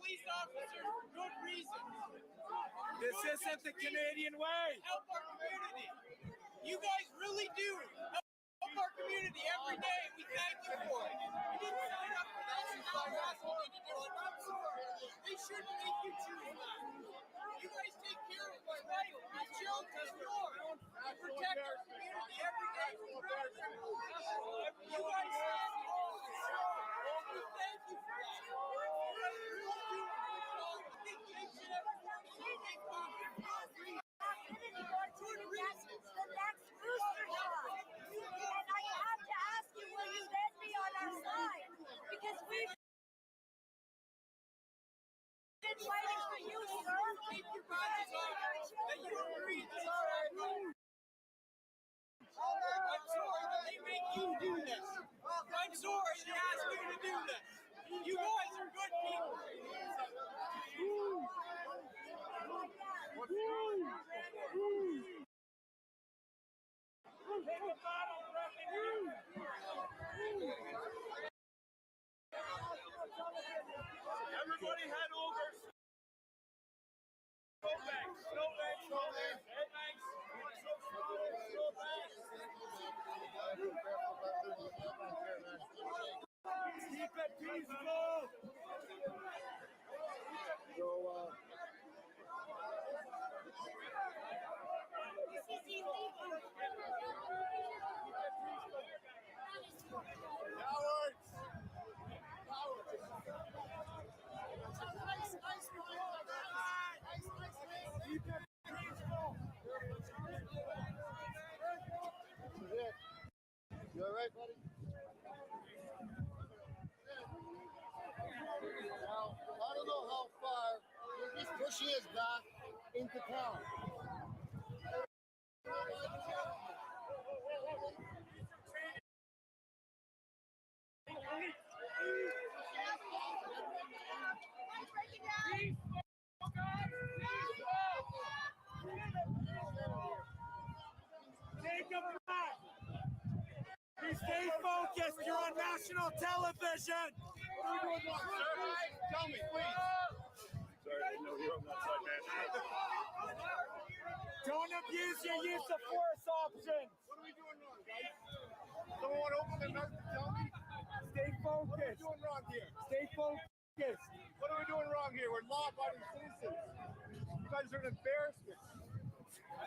police officers for good reasons. This isn't the Canadian way. Help our community. You guys really do help our community every day. We thank you for it. You didn't sign up for that. You're asking me to do it. I'm sorry. They shouldn't make you choose that. You guys take care of my life. My children, yours. You protect our community every day. You guys stand tall. We thank you for that. You guys really do a good job. I think they should have the next booster shot. And I have to ask you, will you then be on our side? Because we've been fighting for you, sir. keep your bodies on that you agree to this. I'm sorry that they make you do this. I'm sorry they ask you to do this. You guys are good people. Everybody head over. Snowbanks, snowbanks, snowbanks, headbanks. Keep it peaceful. Cowards! Keep it peaceful. This is it. You all right, buddy? Now, I don't know how far he's pushing us back into town. Take them back. Stay focused. You're on national television. Tell me, please. Sorry, I didn't know you were on that side, man. Don't abuse your use of force options. What are we doing wrong, guys? Someone want to open their mouth and tell me? Stay focused. What are we doing wrong here? Stay focused. What are we doing wrong here? We're law-abiding citizens. You guys are an embarrassment.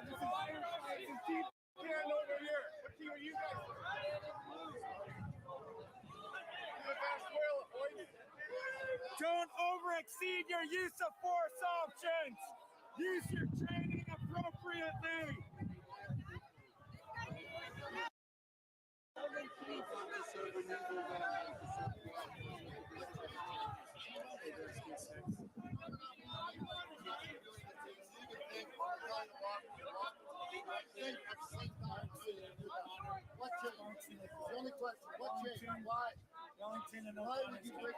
This is Team Canada over here. What team are you guys? Venezuela, boys. Don't overexceed your use of force options. Use your training appropriately. What changed? The only question, what changed? Why? Why would you break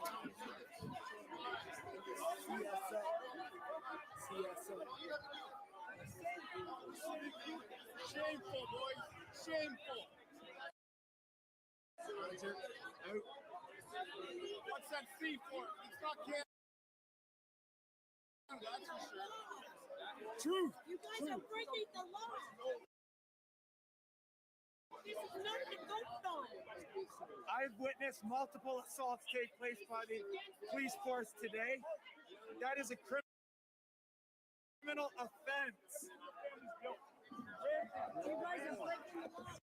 Shameful, boys. Shameful. What's that fee for? It's not Canada. That's for sure. Truth. You guys are breaking the law. This is not the goat zone. I've witnessed multiple assaults take place by the police force today. That is a criminal offense. You guys are breaking the law.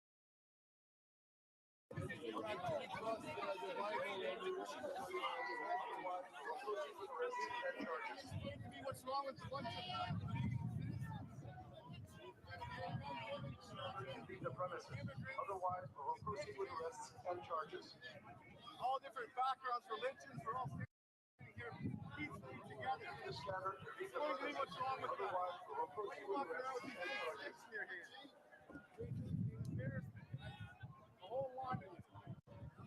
What's wrong with the bunch of The premises. Otherwise, we will proceed with arrests and charges. all different backgrounds, religions, we're all standing here peacefully together. The scanner. Explain to me what's wrong with that. Otherwise, we will proceed You with walking around with arrests these and big charges. sticks in your hand. Embarrassment. A whole lot of it.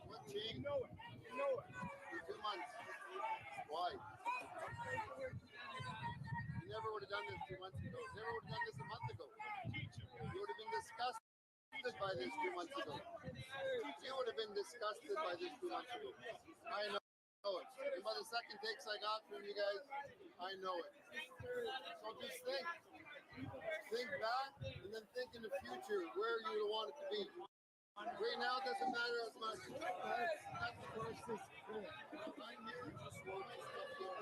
What change? You know it. You know it. 2 months. Why? You never would have done this 2 months ago. You never would have done this a month ago. You would have been disgusted by this 2 months ago. You would have been disgusted by this 2 months ago. I know. know it. And by the second takes I got from you guys, I know it. So just think. Think back and then think in the future where you want it to be. Right now it doesn't matter as much. That's the first thing. I'm here just working stuff here.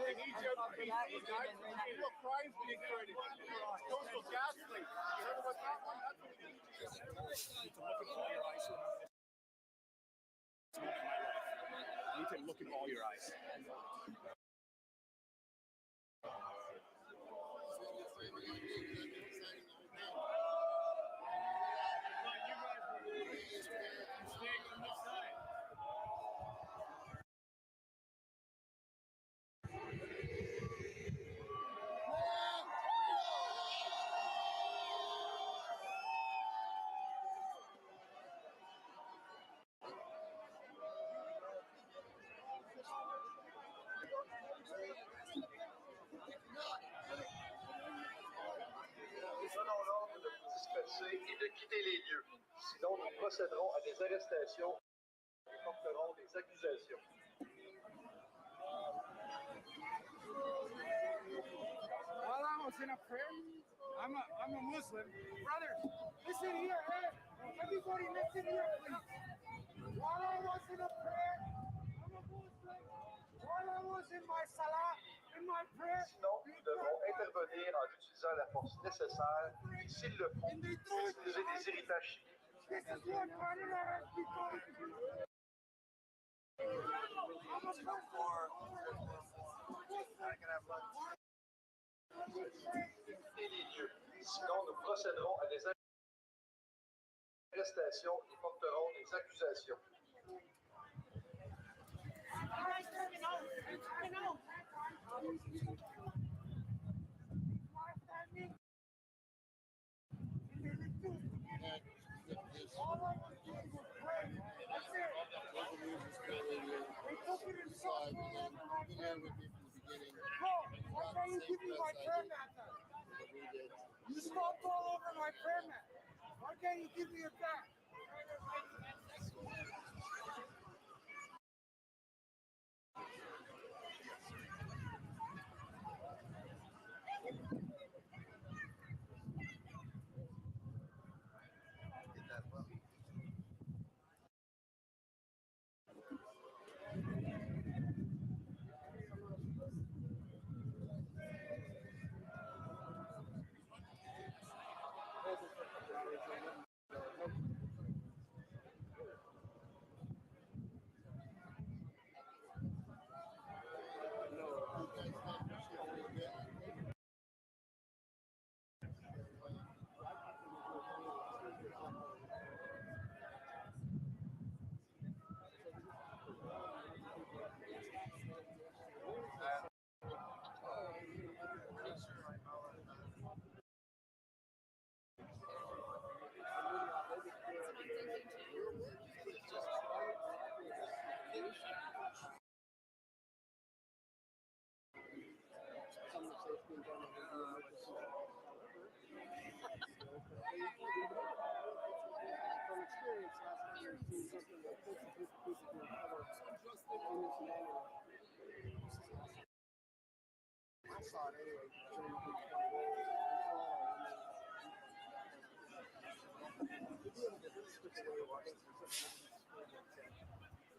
They need you to be what crimes being committed. Social gaslighting. You heard about that one? That's what we need to do. You need to look into all your eyes. Nous donnons l'ordre de vous disperser et de quitter les lieux. Sinon, nous procéderons à des arrestations et porterons des accusations. While I was in a prayer, I'm a Muslim. Brothers, listen here, hey. Everybody listen here, please. While I was in a prayer, I'm a Muslim. While I was in my salah, in my prayer, Sinon, nous devrons intervenir en utilisant la force nécessaire et, s'il le faut, utiliser des irritants chimiques. this is what Canada has become. I'm a Muslim. Et les lieux. Sinon, nous procéderons à des arrestations et porterons des accusations. Why can't you give me my prayer mat then? You stomped all over my prayer mat. Why can't you give me it back?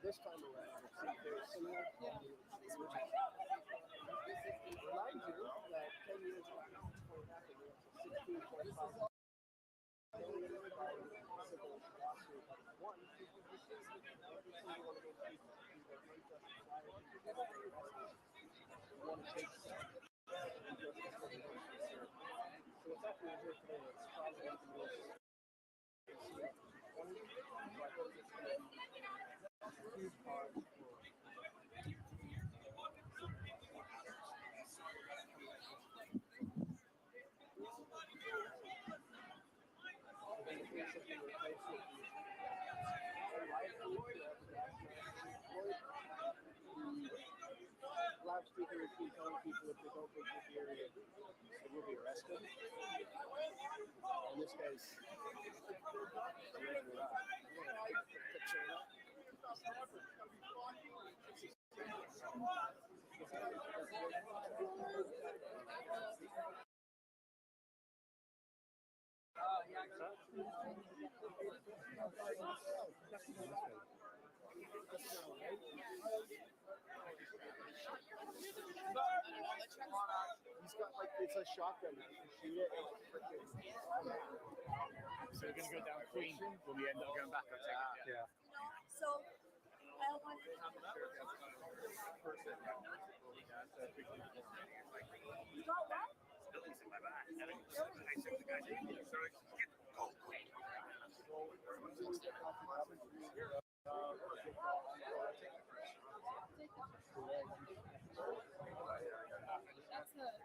This time around, it's very similar. Remind you that 10 years ago, before it happened, it was a 16.5 billion civil lawsuit. One, every single one of those people, either unjust society, want to take injustice for the nation. So what's happening here today is causing the most. huge cause for loudspeaker is telling people if they don't take this area, they will be arrested. And this guy's he's got like it's a shotgun that you can shoot it and like freaking. So we're gonna go down Queen when we end up going back. I take it. Yeah. So I want You got what? Buildings in my back. And I said the guys, so go quick.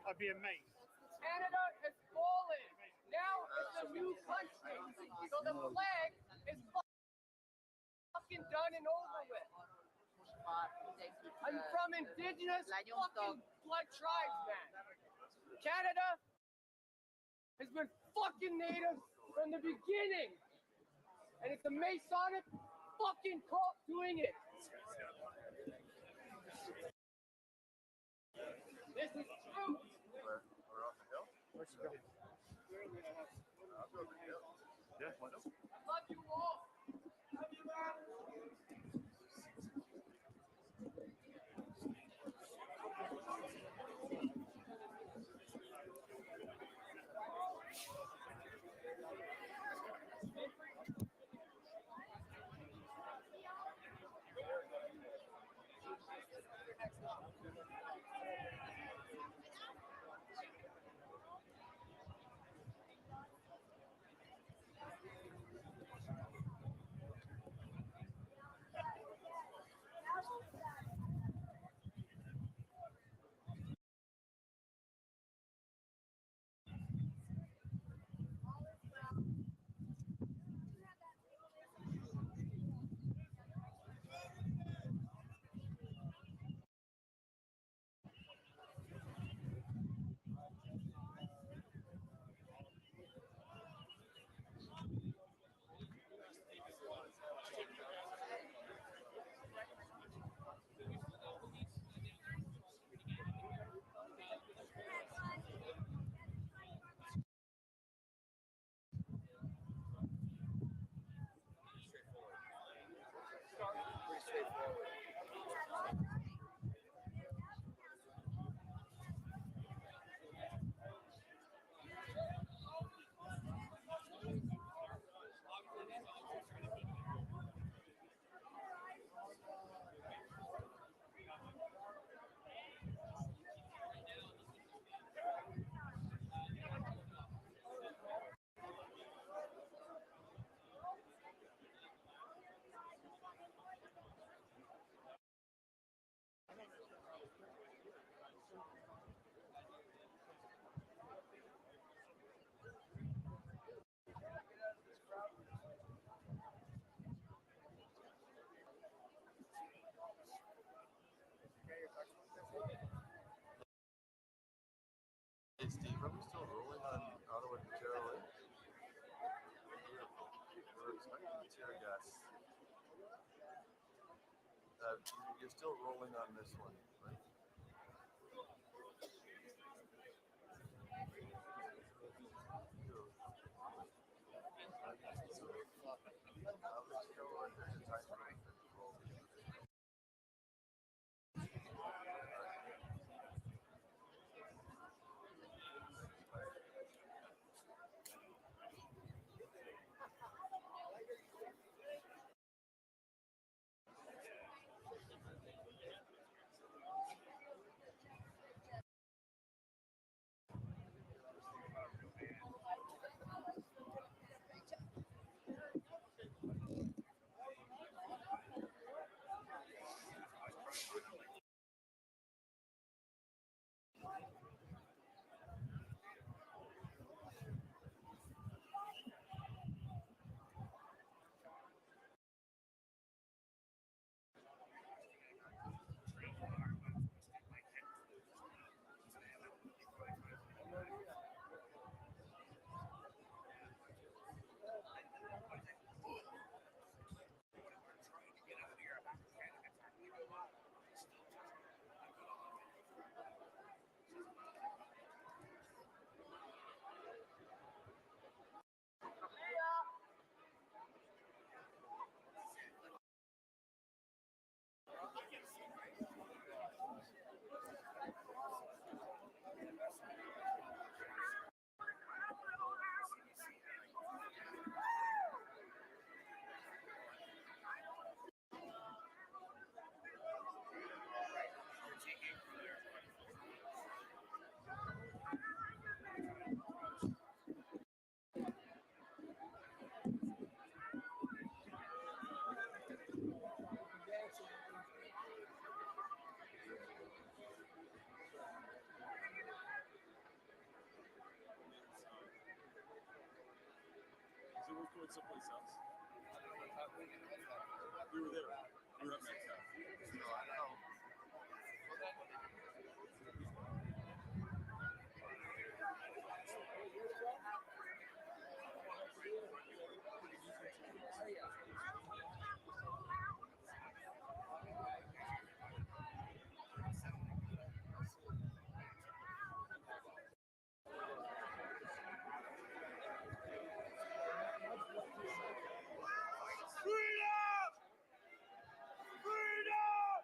I'd be amazed. Canada has fallen. Now it's a new country. So the flag is fucking done and over with. I'm from indigenous fucking blood tribes, man. Canada has been fucking native from the beginning. And it's a Masonic fucking cult doing it. This is true. We're off the hill? Where's he going? I'll go to the hill. Yeah, why not? I love you all. Love you, man. Hey Steve, are we still rolling on Ottawa to Terra Lake? We're expecting tear gas. You're still rolling on this one, right? went someplace else. We were there. We were at Men's Health. No, I don't know. Freedom! Freedom!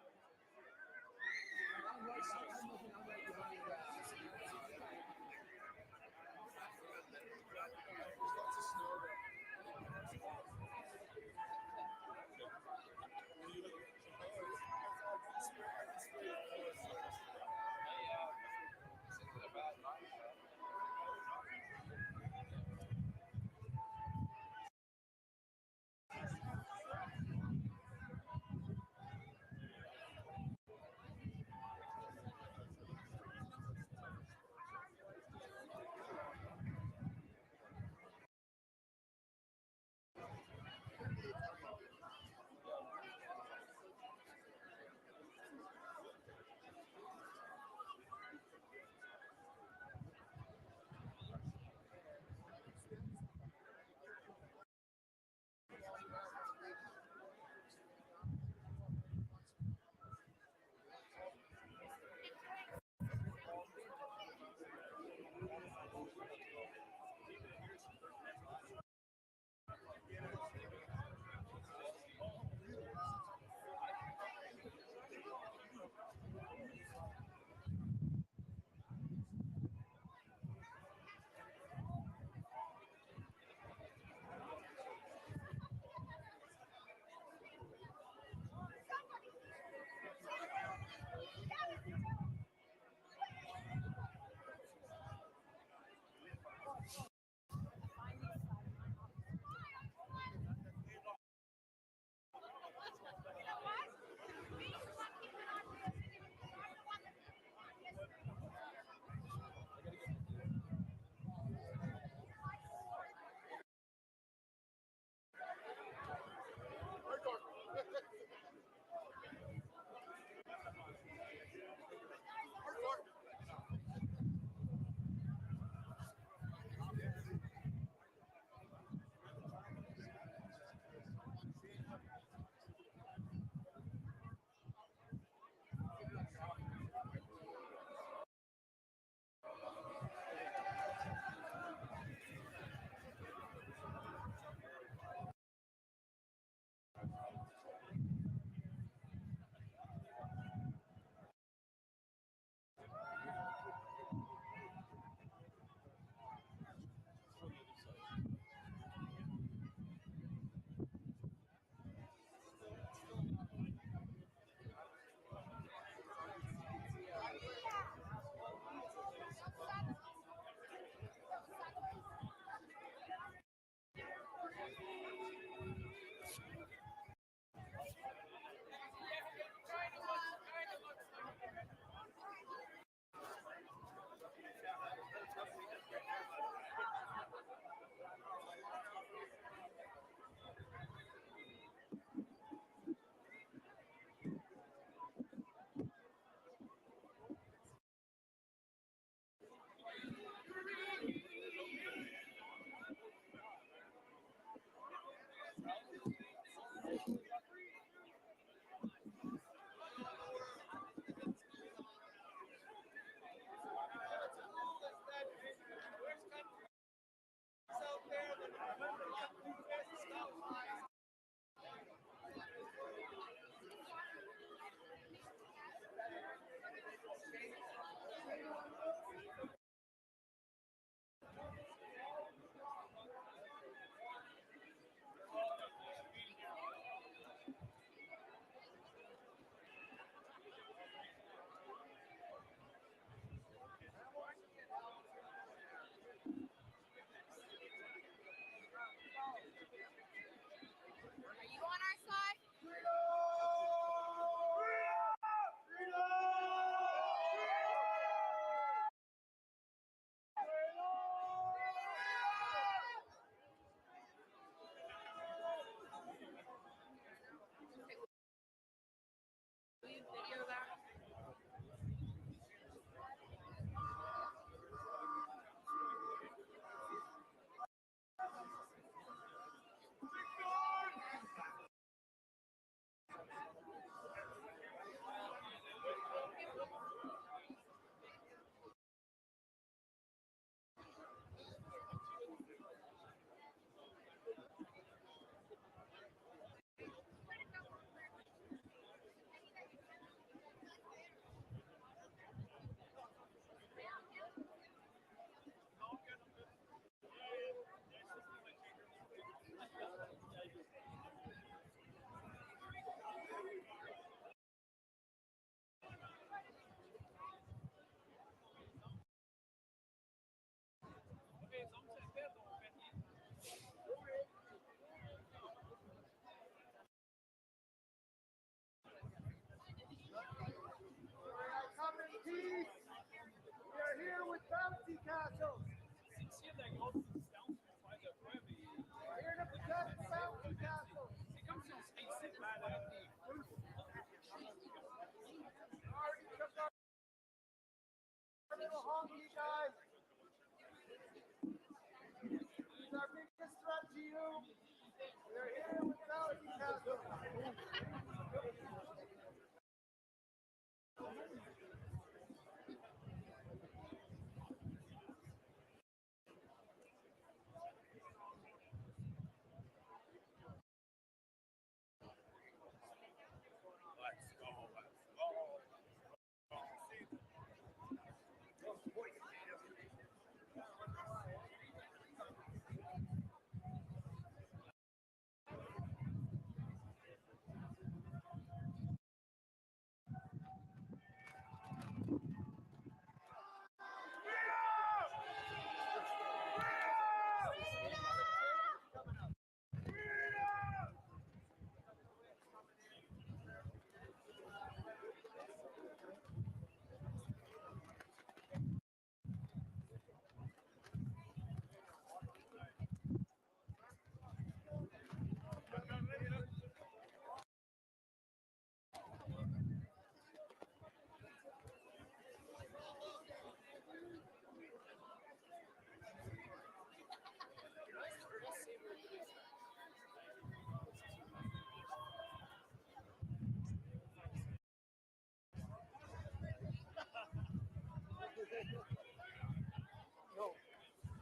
No,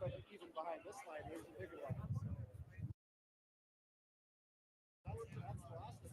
but even behind this line, there's a bigger one. That's the last one.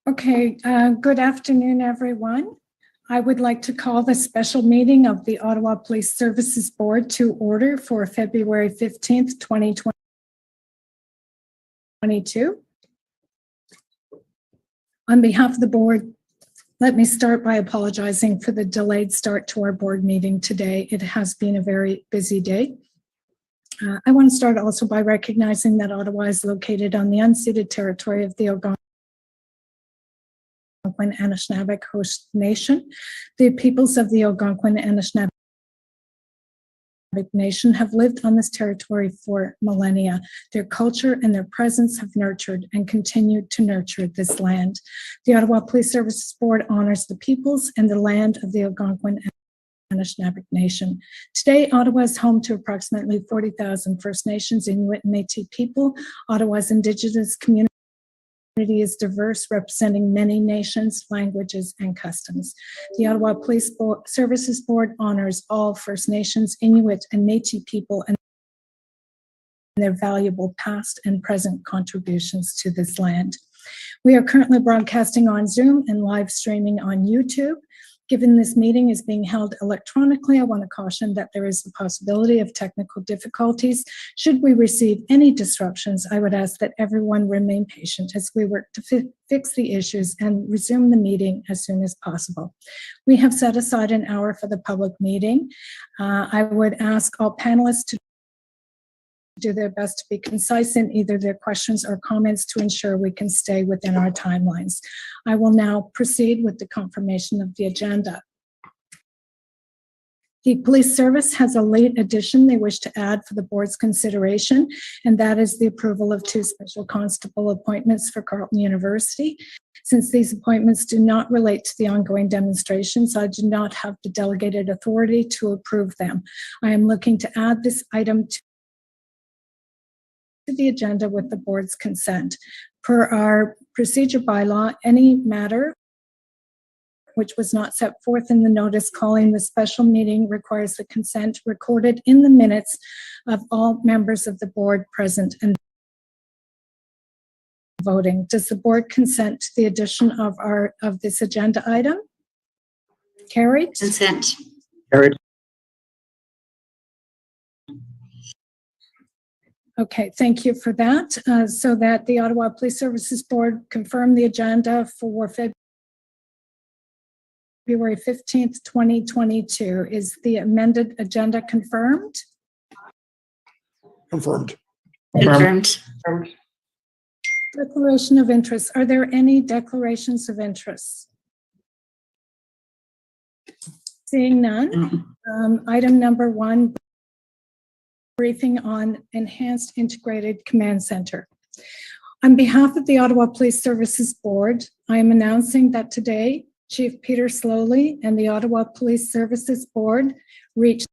Okay, good afternoon, everyone. I would like to call the special meeting of the Ottawa Police Services Board to order for February 15th, 2022. On behalf of the board, let me start by apologizing for the delayed start to our board meeting today. It has been a very busy day. I want to start also by recognizing that Ottawa is located on the unceded territory of the Algonquin-Anishinaabe Host Nation. The peoples of the Algonquin-Anishinaabe Nation have lived on this territory for millennia. Their culture and their presence have nurtured and continued to nurture this land. The Ottawa Police Services Board honors the peoples and the land of the Algonquin-Anishinaabe Nation. Today, Ottawa is home to approximately 40,000 First Nations, Inuit, and Métis people. Ottawa's Indigenous community is diverse, representing many nations, languages, and customs. The Ottawa Police Services Board honors all First Nations, Inuit, and Métis people and their valuable past and present contributions to this land. We are currently broadcasting on Zoom and live streaming on YouTube. Given this meeting is being held electronically, I want to caution that there is the possibility of technical difficulties. Should we receive any disruptions, I would ask that everyone remain patient as we work to fix the issues and resume the meeting as soon as possible. We have set aside an hour for the public meeting. I would ask all panelists to do their best to be concise in either their questions or comments to ensure we can stay within our timelines. I will now proceed with the confirmation of the agenda. The police service has a late addition they wish to add for the board's consideration, and that is the approval of 2 special constable appointments for Carleton University. Since these appointments do not relate to the ongoing demonstrations, I do not have the delegated authority to approve them. I am looking to add this item to the agenda with the board's consent. Per our procedure bylaw, any matter which was not set forth in the notice calling the special meeting requires the consent recorded in the minutes of all members of the board present and voting. Does the board consent to the addition of this agenda item? Carried? Consent. Carried. Okay, thank you for that. So that the Ottawa Police Services Board confirm the agenda for February 15th, 2022. Is the amended agenda confirmed? Confirmed. Confirmed. Declaration of interest. Are there any declarations of interest? Seeing none. Item number 1, briefing on Enhanced Integrated Command Center. On behalf of the Ottawa Police Services Board, I am announcing that today, Chief Peter Slowly and the Ottawa Police Services Board reached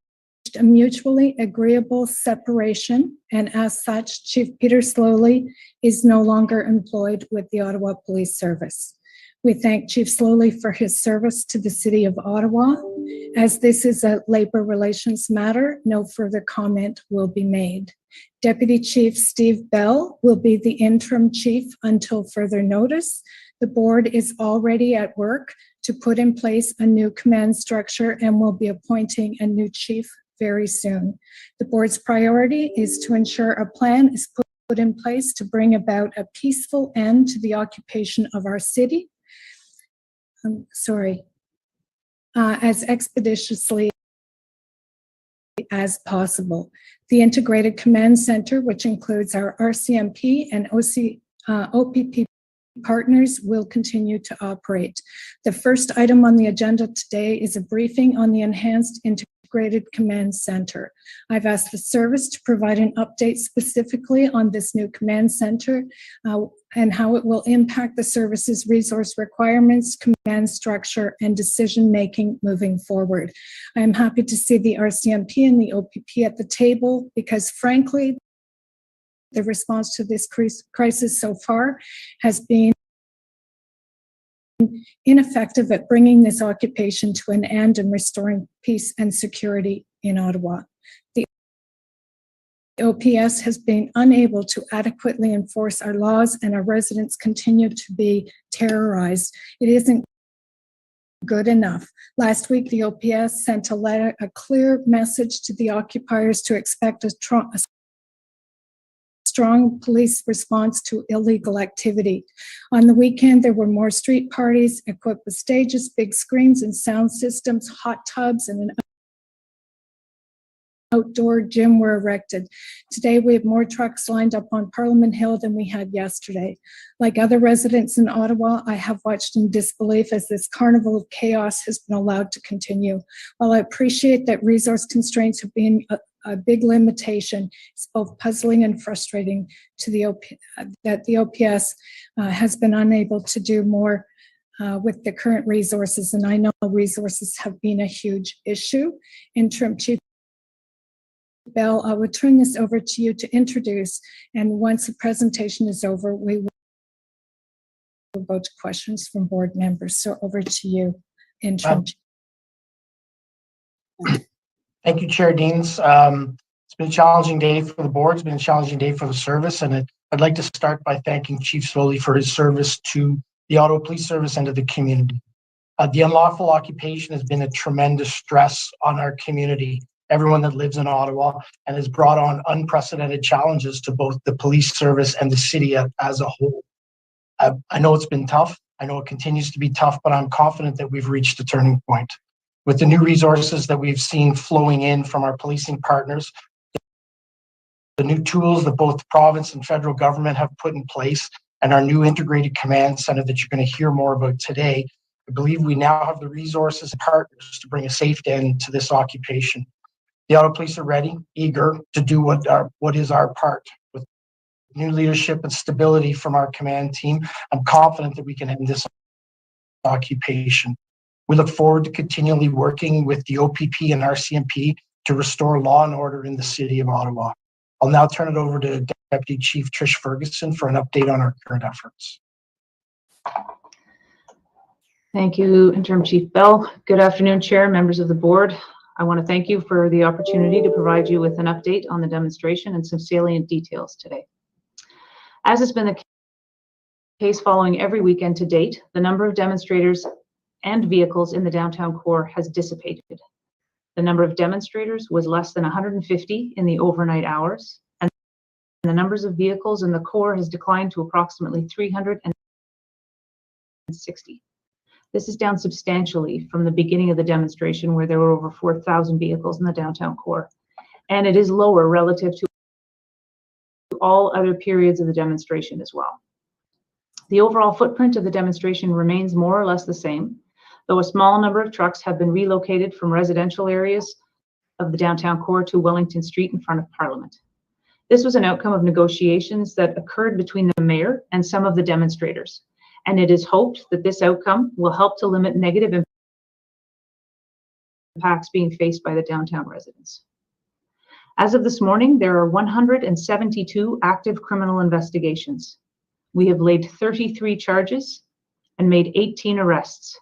a mutually agreeable separation, and as such, Chief Peter Slowly is no longer employed with the Ottawa Police Service. We thank Chief Slowly for his service to the City of Ottawa. As this is a labor relations matter, no further comment will be made. Deputy Chief Steve Bell will be the interim chief until further notice. The board is already at work to put in place a new command structure and will be appointing a new chief very soon. The board's priority is to ensure a plan is put in place to bring about a peaceful end to the occupation of our city. As expeditiously as possible. The Integrated Command Center, which includes our RCMP and OPP partners, will continue to operate. The first item on the agenda today is a briefing on the Enhanced Integrated Command Center. I've asked the service to provide an update specifically on this new command center and how it will impact the service's resource requirements, command structure, and decision-making moving forward. I am happy to see the RCMP and the OPP at the table because, frankly, the response to this crisis so far has been ineffective at bringing this occupation to an end and restoring peace and security in Ottawa. The OPS has been unable to adequately enforce our laws, and our residents continue to be terrorized. It isn't good enough. Last week, the OPS sent a clear message to the occupiers to expect a strong police response to illegal activity. On the weekend, there were more street parties equipped with stages, big screens and sound systems, hot tubs, and an outdoor gym were erected. Today, we have more trucks lined up on Parliament Hill than we had yesterday. Like other residents in Ottawa, I have watched in disbelief as this carnival of chaos has been allowed to continue. While I appreciate that resource constraints have been a big limitation, it's both puzzling and frustrating to that the OPS has been unable to do more with the current resources, and I know resources have been a huge issue. Interim Chief Bell, I would turn this over to you to introduce, and once the presentation is over, we will go to questions from board members. So over to you, Interim. Thank you, Chair Deans. It's been a challenging day for the board. It's been a challenging day for the service, and I'd like to start by thanking Chief Slowly for his service to the Ottawa Police Service and to the community. The unlawful occupation has been a tremendous stress on our community, everyone that lives in Ottawa, and has brought on unprecedented challenges to both the police service and the city as a whole. I know it's been tough. I know it continues to be tough, but I'm confident that we've reached a turning point. With the new resources that we've seen flowing in from our policing partners, the new tools that both the province and federal government have put in place, and our new integrated command center that you're going to hear more about today, I believe we now have the resources and partners to bring a safe end to this occupation. The Ottawa Police are ready, eager to do what is our part. With new leadership and stability from our command team, I'm confident that we can end this occupation. We look forward to continually working with the OPP and RCMP to restore law and order in the city of Ottawa. I'll now turn it over to Deputy Chief Trish Ferguson for an update on our current efforts. Thank you, Interim Chief Bell. Good afternoon, Chair, members of the board. I want to thank you for the opportunity to provide you with an update on the demonstration and some salient details today. As has been the case following every weekend to date, the number of demonstrators and vehicles in the downtown core has dissipated. The number of demonstrators was less than 150 in the overnight hours, and the numbers of vehicles in the core has declined to approximately 360. This is down substantially from the beginning of the demonstration, where there were over 4,000 vehicles in the downtown core, and it is lower relative to all other periods of the demonstration as well. The overall footprint of the demonstration remains more or less the same, though a small number of trucks have been relocated from residential areas of the downtown core to Wellington Street in front of Parliament. This was an outcome of negotiations that occurred between the mayor and some of the demonstrators, and it is hoped that this outcome will help to limit negative impacts being faced by the downtown residents. As of this morning, there are 172 active criminal investigations. We have laid 33 charges and made 18 arrests.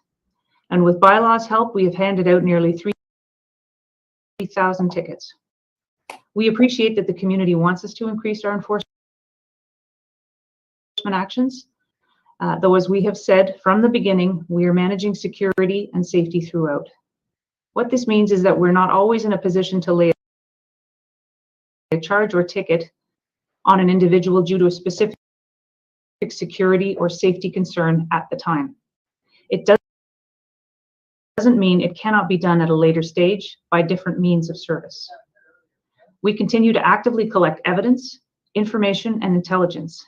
And with bylaws help, we have handed out nearly 3,000 tickets. We appreciate that the community wants us to increase our enforcement actions, though as we have said from the beginning, we are managing security and safety throughout. What this means is that we're not always in a position to lay a charge or ticket on an individual due to a specific security or safety concern at the time. It doesn't mean it cannot be done at a later stage by different means of service. We continue to actively collect evidence, information, and intelligence,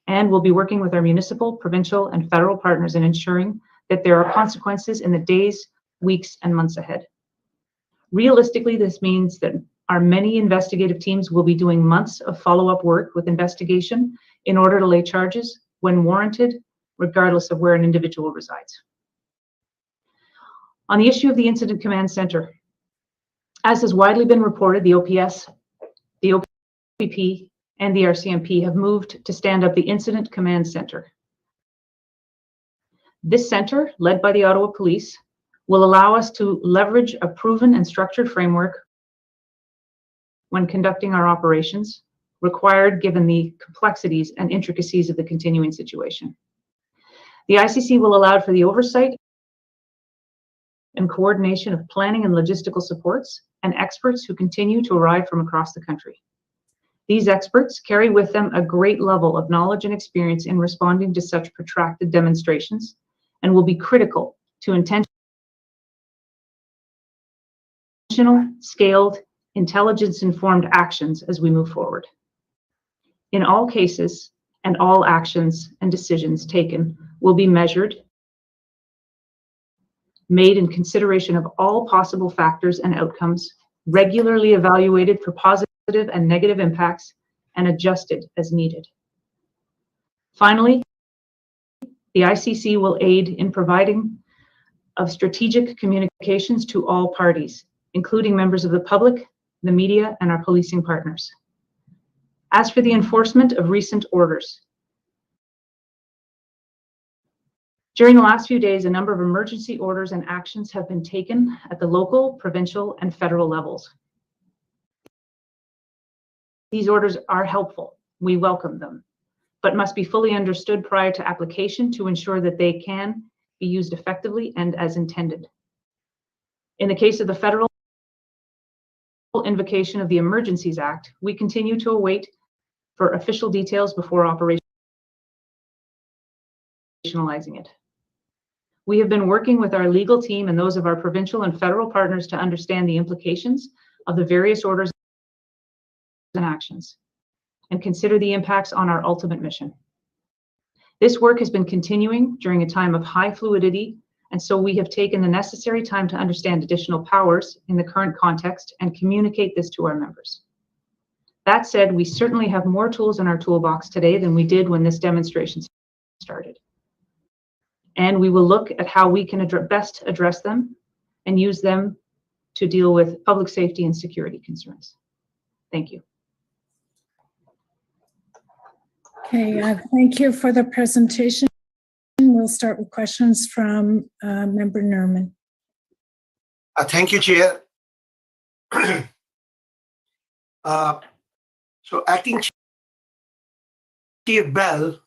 and we'll be working with our municipal, provincial, and federal partners in ensuring that there are consequences in the days, weeks, and months ahead. Realistically, this means that our many investigative teams will be doing months of follow-up work with investigation in order to lay charges when warranted, regardless of where an individual resides. On the issue of the Incident Command Center, as has widely been reported, the OPS, the OPP, and the RCMP have moved to stand up the Incident Command Center. This center, led by the Ottawa Police, will allow us to leverage a proven and structured framework when conducting our operations, required given the complexities and intricacies of the continuing situation. The ICC will allow for the oversight and coordination of planning and logistical supports and experts who continue to arrive from across the country. These experts carry with them a great level of knowledge and experience in responding to such protracted demonstrations and will be critical to intentional, scaled, intelligence-informed actions as we move forward. In all cases, and all actions and decisions taken will be measured, made in consideration of all possible factors and outcomes, regularly evaluated for positive and negative impacts, and adjusted as needed. Finally, the ICC will aid in providing of strategic communications to all parties, including members of the public, the media, and our policing partners. As for the enforcement of recent orders, during the last few days, a number of emergency orders and actions have been taken at the local, provincial, and federal levels. These orders are helpful. We welcome them, but must be fully understood prior to application to ensure that they can be used effectively and as intended. In the case of the federal invocation of the Emergencies Act, we continue to await for official details before operationalizing it. We have been working with our legal team and those of our provincial and federal partners to understand the implications of the various orders and actions and consider the impacts on our ultimate mission. This work has been continuing during a time of high fluidity, and so we have taken the necessary time to understand additional powers in the current context and communicate this to our members. That said, we certainly have more tools in our toolbox today than we did when this demonstration started. And we will look at how we can best address them and use them to deal with public safety and security concerns. Thank you. Okay, thank you for the presentation. We'll start with questions from Member Nerman. Thank you, Chair. So, Acting Chief Bell,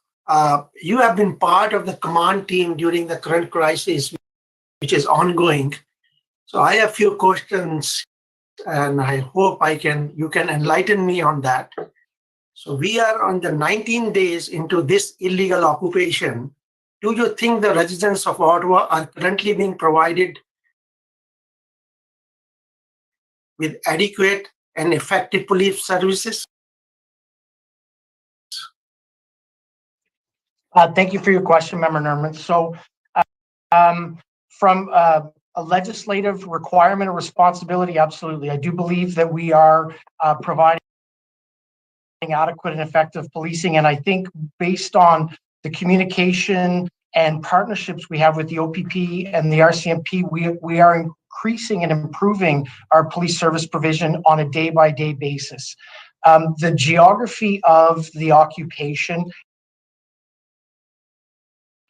you have been part of the command team during the current crisis, which is ongoing. So, I have a few questions, and I hope you can enlighten me on that. So, we are on the 19 days into this illegal occupation. Do you think the residents of Ottawa are currently being provided with adequate and effective police services? Thank you for your question, Member Nerman. So from a legislative requirement or responsibility, absolutely. I do believe that we are providing adequate and effective policing. And I think based on the communication and partnerships we have with the OPP and the RCMP, we are increasing and improving our police service provision on a day-by-day basis. The geography of the occupation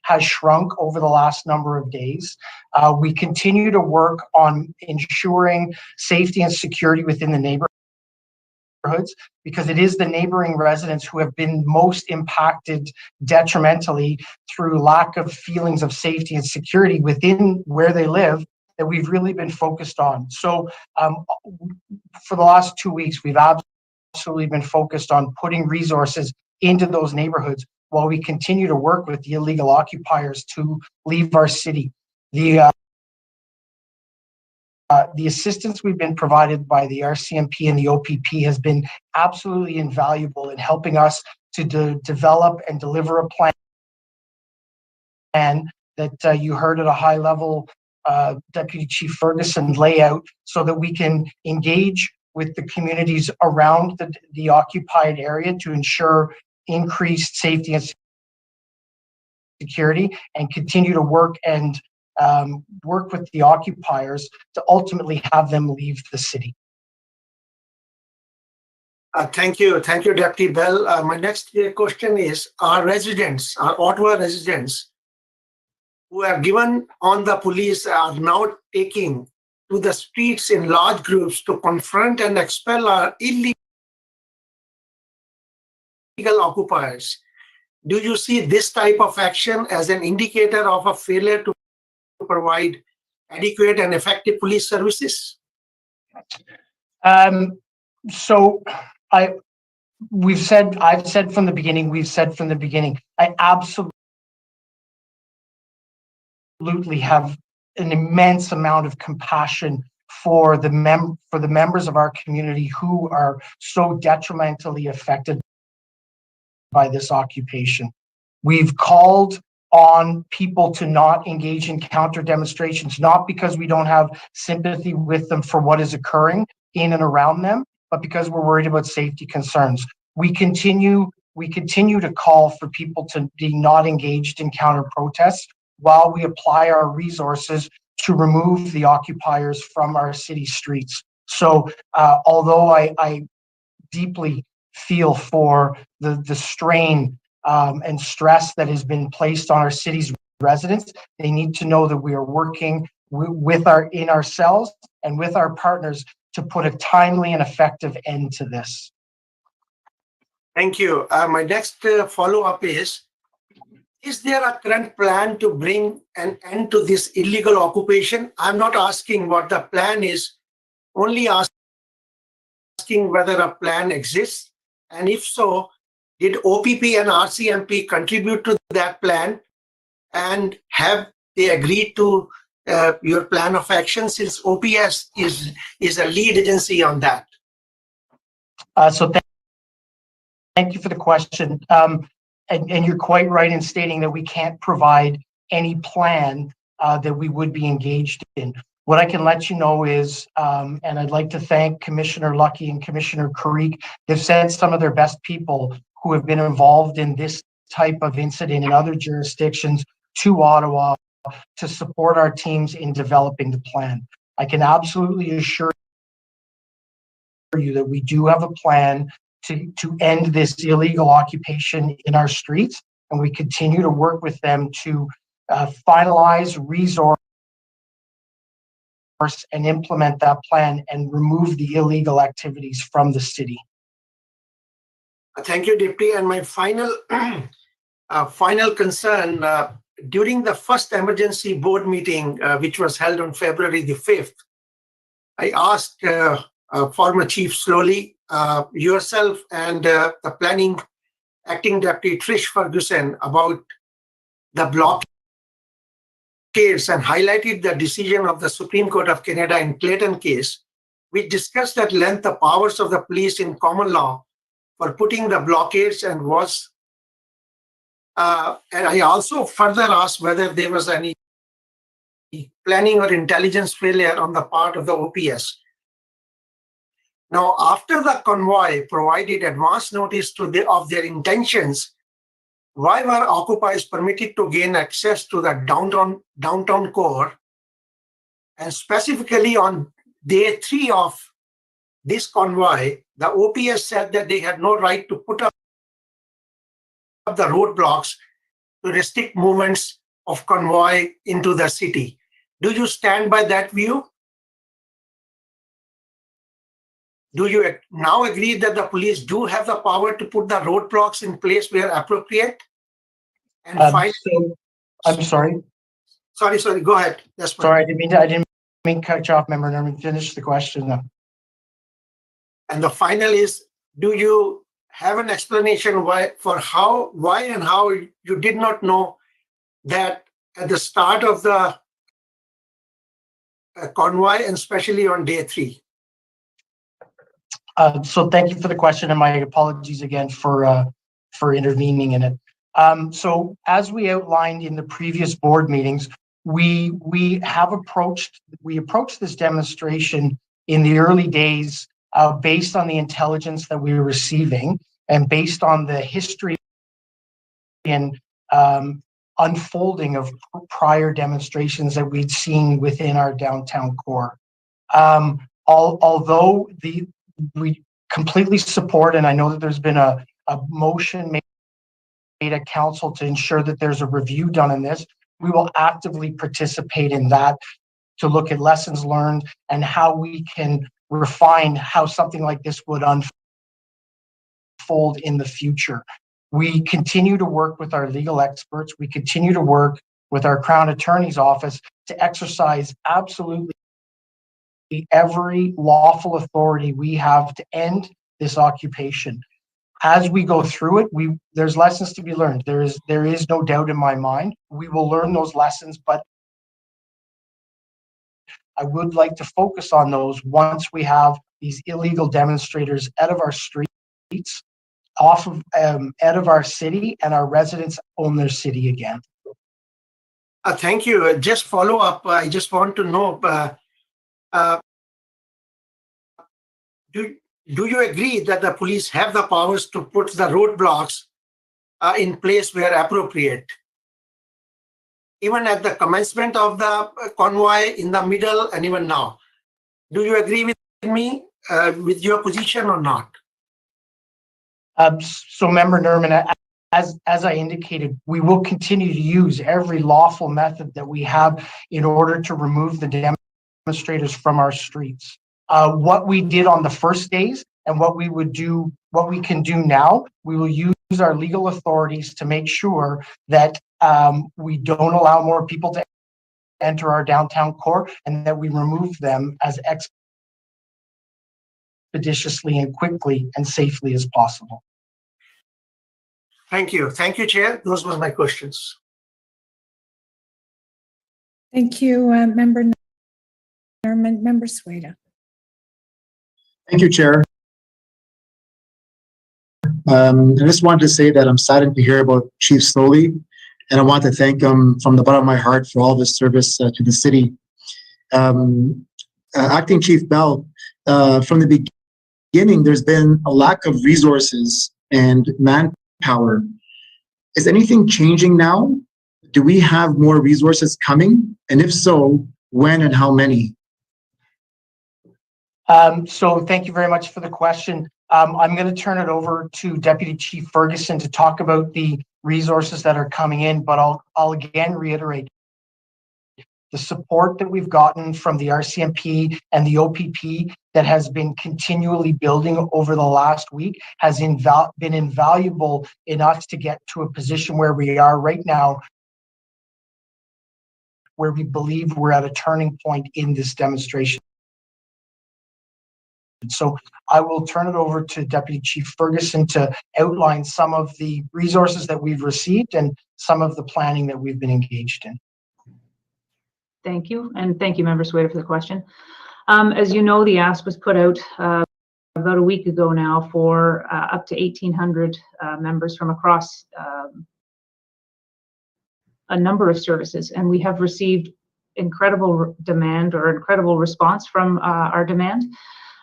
has shrunk over the last number of days. We continue to work on ensuring safety and security within the neighborhoods, because it is the neighboring residents who have been most impacted detrimentally through lack of feelings of safety and security within where they live that we've really been focused on. So for the last 2 weeks, we've absolutely been focused on putting resources into those neighborhoods while we continue to work with the illegal occupiers to leave our city. The assistance we've been provided by the RCMP and the OPP has been absolutely invaluable in helping us to develop and deliver a plan that you heard at a high level Deputy Chief Ferguson lay out, so that we can engage with the communities around the occupied area to ensure increased safety and security, and continue to work with the occupiers to ultimately have them leave the city. Thank you, Deputy Bell. My next question is, our Ottawa residents who have given on the police are now taking to the streets in large groups to confront and expel our illegal occupiers. Do you see this type of action as an indicator of a failure to provide adequate and effective police services? So I've said from the beginning, I absolutely have an immense amount of compassion for the members of our community who are so detrimentally affected by this occupation. We've called on people to not engage in counter demonstrations, not because we don't have sympathy with them for what is occurring in and around them, but because we're worried about safety concerns. We continue to call for people to be not engaged in counter protests while we apply our resources to remove the occupiers from our city streets. So although I deeply feel for the strain and stress that has been placed on our city's residents, they need to know that we are working in ourselves and with our partners to put a timely and effective end to this. Thank you. My next follow-up is there a current plan to bring an end to this illegal occupation? I'm not asking what the plan is, only asking whether a plan exists. And if so, did OPP and RCMP contribute to that plan? And have they agreed to your plan of action, since OPS is a lead agency on that? Thank you for the question. And you're quite right in stating that we can't provide any plan that we would be engaged in. What I can let you know is, and I'd like to thank Commissioner Lucky and Commissioner Karik, they've sent some of their best people who have been involved in this type of incident in other jurisdictions to Ottawa to support our teams in developing the plan. I can absolutely assure you that we do have a plan to end this illegal occupation in our streets, and we continue to work with them to finalize, resource, and implement that plan and remove the illegal activities from the city. Thank you, Deputy. And my final concern, during the first emergency board meeting, which was held on February the 5th, I asked former Chief Slowly, yourself and the planning acting deputy Trish Ferguson about the blockades and highlighted the decision of the Supreme Court of Canada in Clayton case. We discussed at length the powers of the police in common law for putting the blockades and I also further asked whether there was any planning or intelligence failure on the part of the OPS. Now, after the convoy provided advance notice of their intentions, why were occupiers permitted to gain access to the downtown core? And specifically on day 3 of this convoy, the OPS said that they had no right to put up the roadblocks to restrict movements of convoy into the city. Do you stand by that view? Do you now agree that the police do have the power to put the roadblocks in place where appropriate? And finally, I'm sorry. Sorry. Go ahead. That's fine. Sorry, I didn't mean to cut you off, member. Let me finish the question though. And the final is: do you have an explanation why and how you did not know that at the start of the convoy, and especially on day 3? So thank you for the question, and my apologies again for intervening in it. So as we outlined in the previous board meetings, we approached this demonstration in the early days based on the intelligence that we were receiving and based on the history and unfolding of prior demonstrations that we'd seen within our downtown core. Although we completely support, and I know that there's been a motion made at council to ensure that there's a review done in this, we will actively participate in that to look at lessons learned and how we can refine how something like this would unfold in the future. We continue to work with our legal experts. We continue to work with our Crown Attorney's Office to exercise absolutely every lawful authority we have to end this occupation. As we go through it, there's lessons to be learned. There is no doubt in my mind. We will learn those lessons, but I would like to focus on those once we have these illegal demonstrators out of our streets, out of our city, and our residents own their city again. Thank you. Just follow up. I just want to know, do you agree that the police have the powers to put the roadblocks in place where appropriate? Even at the commencement of the convoy, in the middle, and even now. Do you agree with me, with your position or not? So, Member Nerman, as I indicated, we will continue to use every lawful method that we have in order to remove the demonstrators from our streets. What we did on the first days and what we can do now, we will use our legal authorities to make sure that we don't allow more people to enter our downtown core and that we remove them as expeditiously and quickly and safely as possible. Thank you. Thank you, Chair. Those were my questions. Thank you, Member Nerman. Member Sueda. Thank you, Chair. I just wanted to say that I'm saddened to hear about Chief Slowly, and I want to thank him from the bottom of my heart for all of his service to the city. Acting Chief Bell, from the beginning, there's been a lack of resources and manpower. Is anything changing now? Do we have more resources coming? And if so, when and how many? So thank you very much for the question. I'm going to turn it over to Deputy Chief Ferguson to talk about the resources that are coming in, but I'll again reiterate the support that we've gotten from the RCMP and the OPP that has been continually building over the last week has been invaluable enough to get to a position where we are right now, where we believe we're at a turning point in this demonstration. So I will turn it over to Deputy Chief Ferguson to outline some of the resources that we've received and some of the planning that we've been engaged in. Thank you, and thank you, Member Sueda, for the question. As you know, the ask was put out about a week ago now for up to 1,800 members from across a number of services, and we have received incredible demand or incredible response from our demand.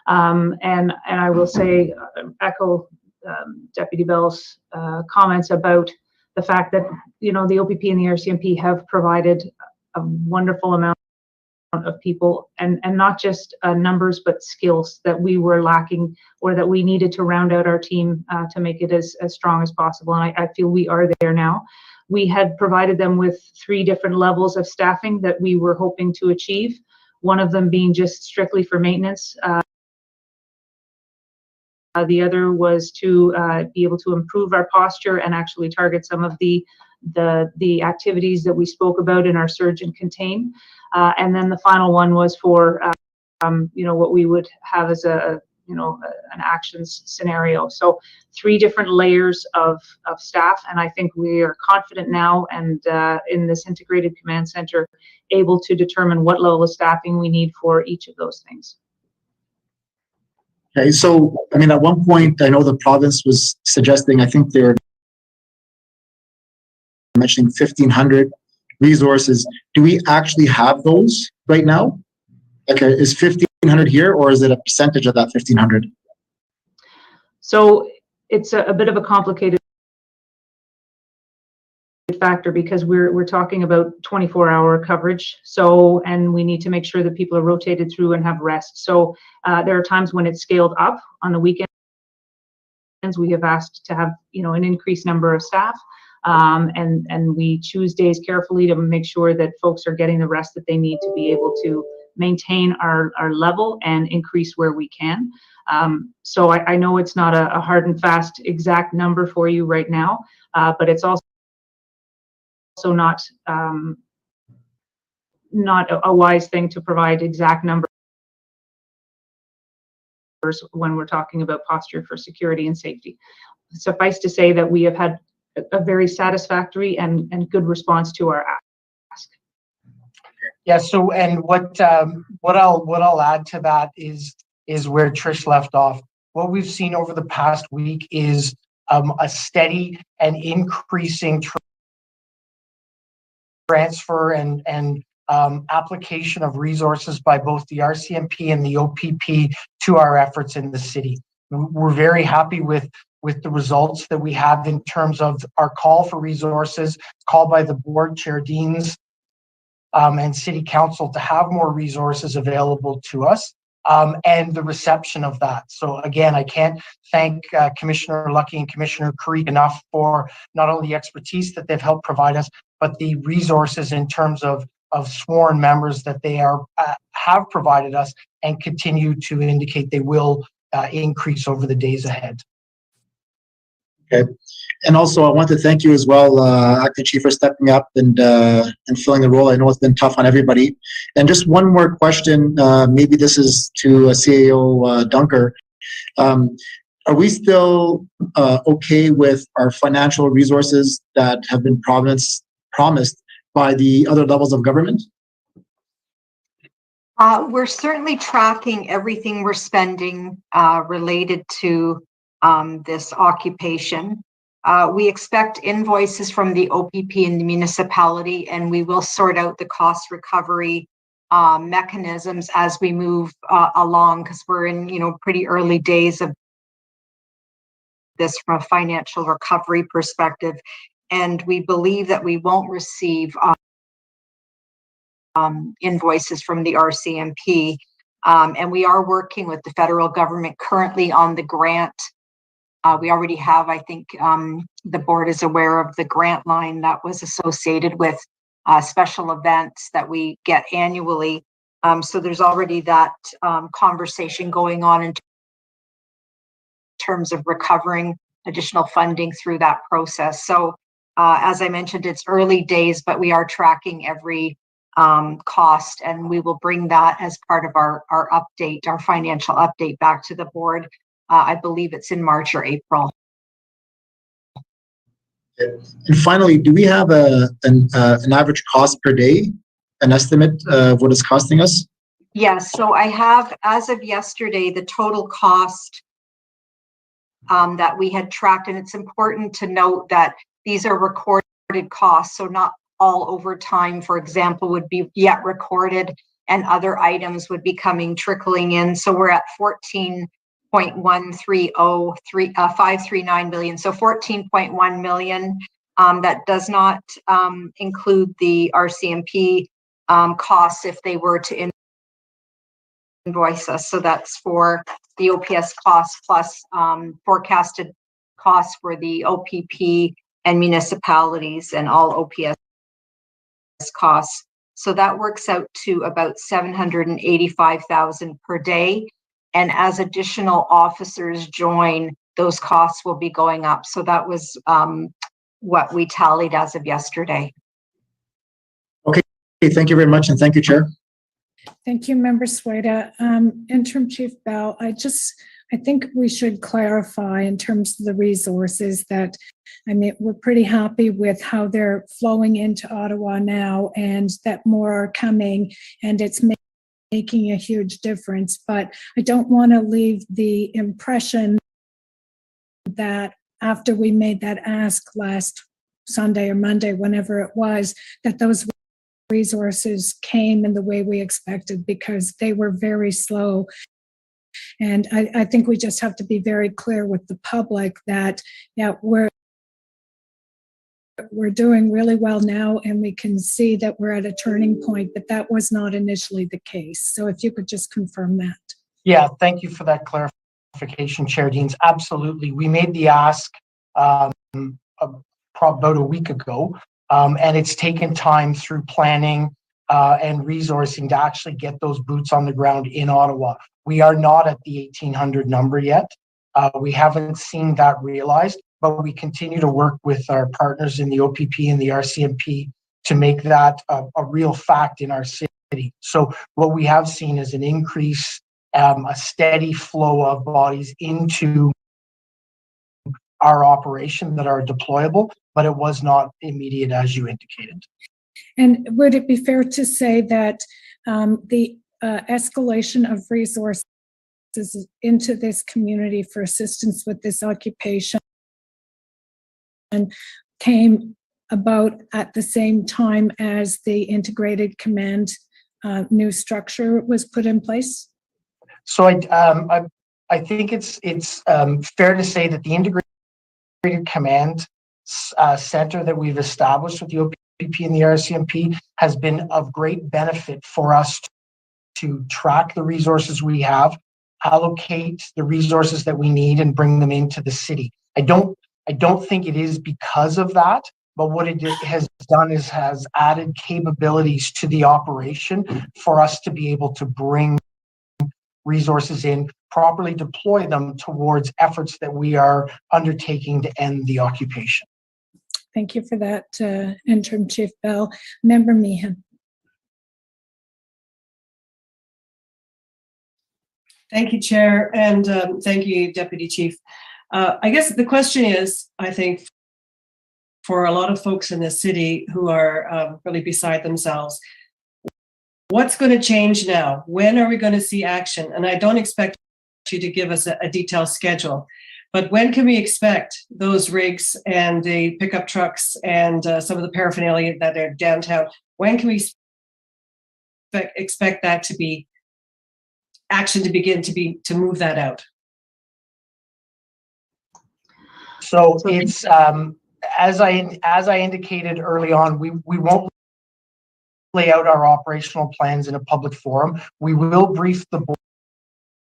And I will say, echo Deputy Bell's comments about the fact that, you know, the OPP and the RCMP have provided a wonderful amount of people, and not just numbers, but skills that we were lacking or that we needed to round out our team to make it as strong as possible. And I feel we are there now. We had provided them with 3 different levels of staffing that we were hoping to achieve, one of them being just strictly for maintenance. The other was to be able to improve our posture and actually target some of the activities that we spoke about in our surge and contain. And then the final one was for, you know, what we would have as an actions scenario. So 3 different layers of staff, and I think we are confident now and in this integrated command center able to determine what level of staffing we need for each of those things. Okay, so I mean, at one point, I know the province was suggesting, I think they were mentioning 1,500 resources. Do we actually have those right now? Like, is 1,500 here, or is it a percentage of that 1,500? So it's a bit of a complicated factor because we're talking about 24-hour coverage. So, and we need to make sure that people are rotated through and have rest. So there are times when it's scaled up on the weekends. We have asked to have, you know, an increased number of staff. and we choose days carefully to make sure that folks are getting the rest that they need to be able to maintain our level and increase where we can. So I know it's not a hard and fast exact number for you right now, but it's also not a wise thing to provide exact numbers when we're talking about posture for security and safety. Suffice to say that we have had a very satisfactory and good response to our ask. Yeah. So, and what I'll add to that is where Trish left off. What we've seen over the past week is a steady and increasing transfer and application of resources by both the RCMP and the OPP to our efforts in the city. We're very happy with the results that we have in terms of our call for resources, called by the board, Chair Deans, and City Council to have more resources available to us, and the reception of that. So again, I can't thank Commissioner Lucky and Commissioner Creek enough for not only the expertise that they've helped provide us, but the resources in terms of sworn members that they have provided us and continue to indicate they will increase over the days ahead. Okay. And also, I want to thank you as well, Acting Chief, for stepping up and filling the role. I know it's been tough on everybody. And just one more question, maybe this is to CAO Dunker. Are we still okay with our financial resources that have been promised by the other levels of government? We're certainly tracking everything we're spending related to this occupation. We expect invoices from the OPP and the municipality, and we will sort out the cost recovery mechanisms as we move along, because we're in, pretty early days of this from a financial recovery perspective. And we believe that we won't receive invoices from the RCMP. And we are working with the federal government currently on the grant. We already have, I think the board is aware of the grant line that was associated with special events that we get annually. So there's already that conversation going on in terms of recovering additional funding through that process. So as I mentioned, it's early days, but we are tracking every cost, and we will bring that as part of our update, our financial update back to the board. I believe it's in March or April. And finally, do we have an average cost per day, an estimate of what it's costing us? Yes, so I have, as of yesterday, the total cost that we had tracked, and it's important to note that these are recorded costs, so not all overtime, for example, would be yet recorded, and other items would be trickling in. So we're at 14.130539 million, so 14.1 million. That does not include the RCMP costs if they were to invoice us. So that's for the OPS costs plus forecasted costs for the OPP and municipalities and all OPS costs. So that works out to about 785,000 per day. And as additional officers join, those costs will be going up. So that was what we tallied as of yesterday. Okay, thank you very much, and thank you, Chair. Thank you, Member Sueda. Interim Chief Bell, I think we should clarify in terms of the resources that, we're pretty happy with how they're flowing into Ottawa now, and that more are coming, and it's making a huge difference. But I don't want to leave the impression that after we made that ask last Sunday or Monday, whenever it was, that those resources came in the way we expected, because they were very slow. And I think we just have to be very clear with the public that, yeah, we're doing really well now, and we can see that we're at a turning point, but that was not initially the case. So if you could just confirm that. Yeah, thank you for that clarification, Chair Deans. Absolutely. We made the ask about a week ago. And it's taken time through planning and resourcing to actually get those boots on the ground in Ottawa. We are not at the 1,800 number yet. We haven't seen that realized, but we continue to work with our partners in the OPP and the RCMP to make that a real fact in our city. So what we have seen is an increase, a steady flow of bodies into our operation that are deployable, but it was not immediate as you indicated. And would it be fair to say that the escalation of resources into this community for assistance with this occupation came about at the same time as the integrated command new structure was put in place? So I think it's fair to say that the integrated command center that we've established with the OPP and the RCMP has been of great benefit for us to track the resources we have, allocate the resources that we need, and bring them into the city. I don't think it is because of that, but what it has done is has added capabilities to the operation for us to be able to bring resources in, properly deploy them towards efforts that we are undertaking to end the occupation. Thank you for that, Interim Chief Bell. Member Meehan. Thank you, Chair, and thank you, Deputy Chief. I guess the question is, I think, for a lot of folks in the city who are really beside themselves, what's going to change now? When are we going to see action? And I don't expect you to give us a detailed schedule, but when can we expect those rigs and the pickup trucks and some of the paraphernalia that are downtown? When can we expect that to be action to begin to move that out? So it's as I indicated early on, we won't lay out our operational plans in a public forum. We will brief the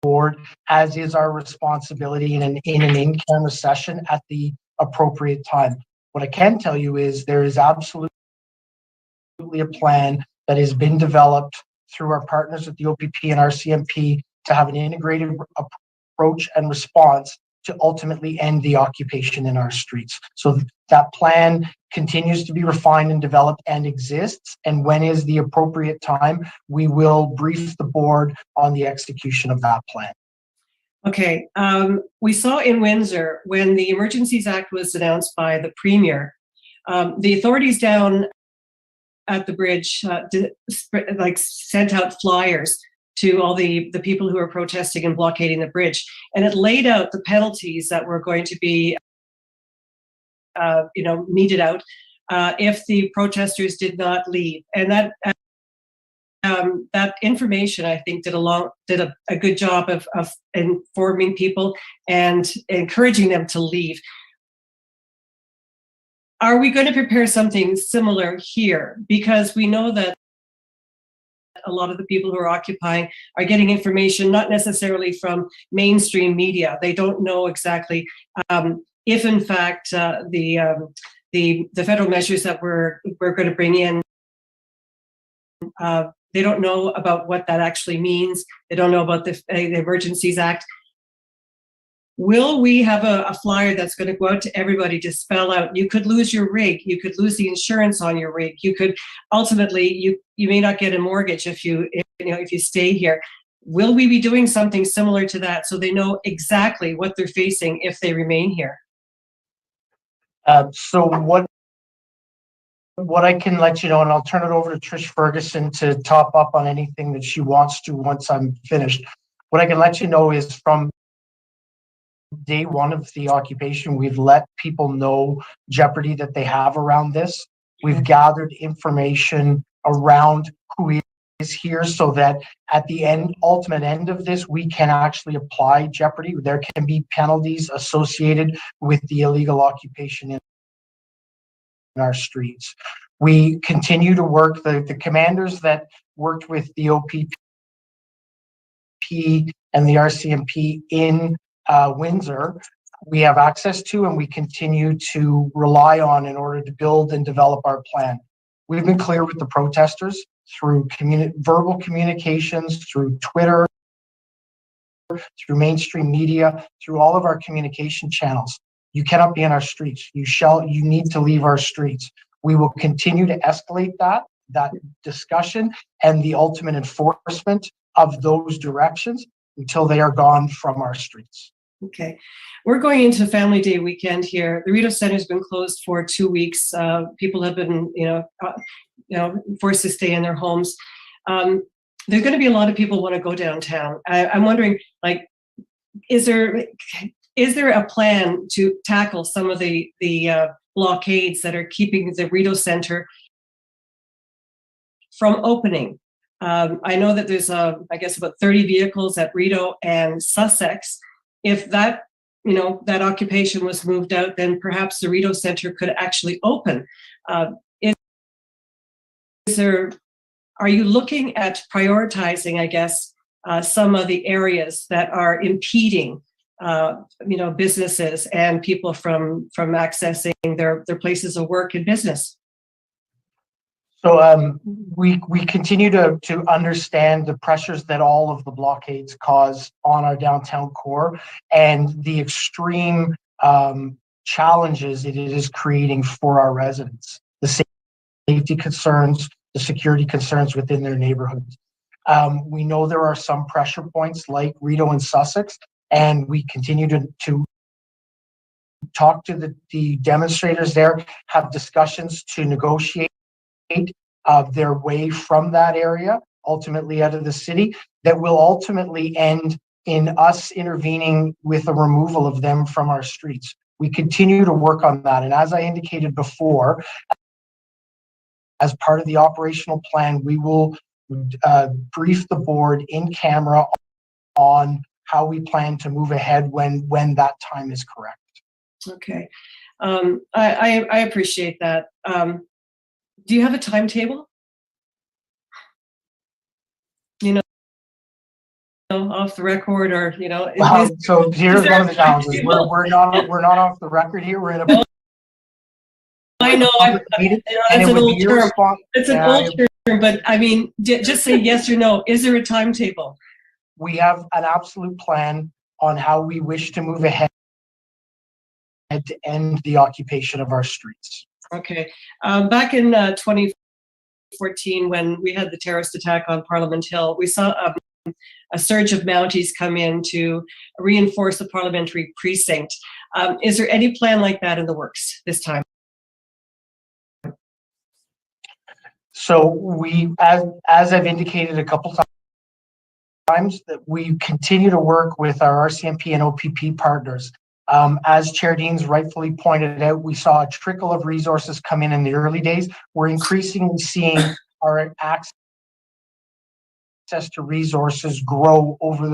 board, as is our responsibility in an in-camera session at the appropriate time. What I can tell you is there is absolutely a plan that has been developed through our partners at the OPP and RCMP to have an integrated approach and response to ultimately end the occupation in our streets. So that plan continues to be refined and developed and exists. And when is the appropriate time, we will brief the board on the execution of that plan. Okay, we saw in Windsor when the Emergencies Act was announced by the Premier, the authorities down at the bridge sent out flyers to all the people who were protesting and blockading the bridge, and it laid out the penalties that were going to be meted out if the protesters did not leave. And that information, I think, did a good job of informing people and encouraging them to leave. Are we going to prepare something similar here? Because we know that a lot of the people who are occupying are getting information not necessarily from mainstream media. They don't know exactly if, in fact, the federal measures that we're going to bring in, they don't know about what that actually means. They don't know about the Emergencies Act. Will we have a flyer that's going to go out to everybody to spell out, you could lose your rig, you could lose the insurance on your rig, you could ultimately, you may not get a mortgage if you stay here. Will we be doing something similar to that so they know exactly what they're facing if they remain here? So what I can let you know, and I'll turn it over to Trish Ferguson to top up on anything that she wants to once I'm finished. What I can let you know is from day one of the occupation, we've let people know jeopardy that they have around this. We've gathered information around who is here so that at the ultimate end of this, we can actually apply jeopardy. There can be penalties associated with the illegal occupation in our streets. We continue to work, the commanders that worked with the OPP and the RCMP in Windsor we have access to and we continue to rely on in order to build and develop our plan. We've been clear with the protesters through verbal communications, through Twitter, through mainstream media, through all of our communication channels. You cannot be in our streets. You need to leave our streets. We will continue to escalate that discussion and the ultimate enforcement of those directions until they are gone from our streets. Okay. We're going into Family Day weekend here. The Rideau Centre has been closed for 2 weeks. People have been, forced to stay in their homes. There's going to be a lot of people who want to go downtown. I'm wondering, like, is there a plan to tackle some of the blockades that are keeping the Rideau Centre from opening? I know that there's, I guess, about 30 vehicles at Rideau and Sussex. If that occupation was moved out, then perhaps the Rideau Centre could actually open. Are you looking at prioritizing, I guess, some of the areas that are impeding, businesses and people from accessing their places of work and business? So we continue to understand the pressures that all of the blockades cause on our downtown core and the extreme challenges it is creating for our residents, the safety concerns, the security concerns within their neighborhoods. We know there are some pressure points like Rideau and Sussex, and we continue to talk to the demonstrators there, have discussions to negotiate their way from that area, ultimately out of the city, that will ultimately end in us intervening with a removal of them from our streets. We continue to work on that. And as I indicated before, as part of the operational plan, we will brief the board in camera on how we plan to move ahead when that time is correct. Okay. I appreciate that. Do you have a timetable? Off the record, or so here's one of the challenges. We're not off the record here. We're in a I know it's an old term. It's an old term, but I mean, just say yes or no. Is there a timetable? We have an absolute plan on how we wish to move ahead to end the occupation of our streets. Okay. Back in 2014, when we had the terrorist attack on Parliament Hill, we saw a surge of Mounties come in to reinforce the parliamentary precinct. Is there any plan like that in the works this time? So we, as I've indicated a couple times, that we continue to work with our RCMP and OPP partners. As Chair Deans rightfully pointed out, we saw a trickle of resources come in the early days. We're increasingly seeing our access to resources grow over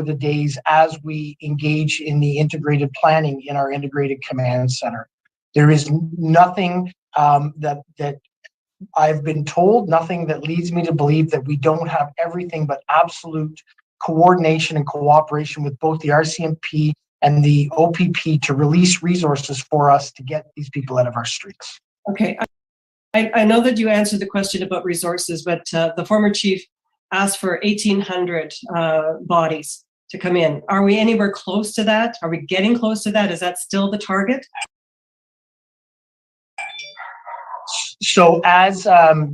the days as we engage in the integrated planning in our integrated command center. There is nothing that I've been told, nothing that leads me to believe that we don't have everything but absolute coordination and cooperation with both the RCMP and the OPP to release resources for us to get these people out of our streets. Okay. I know that you answered the question about resources, but the former chief asked for 1,800 bodies to come in. Are we anywhere close to that? Are we getting close to that? Is that still the target? So as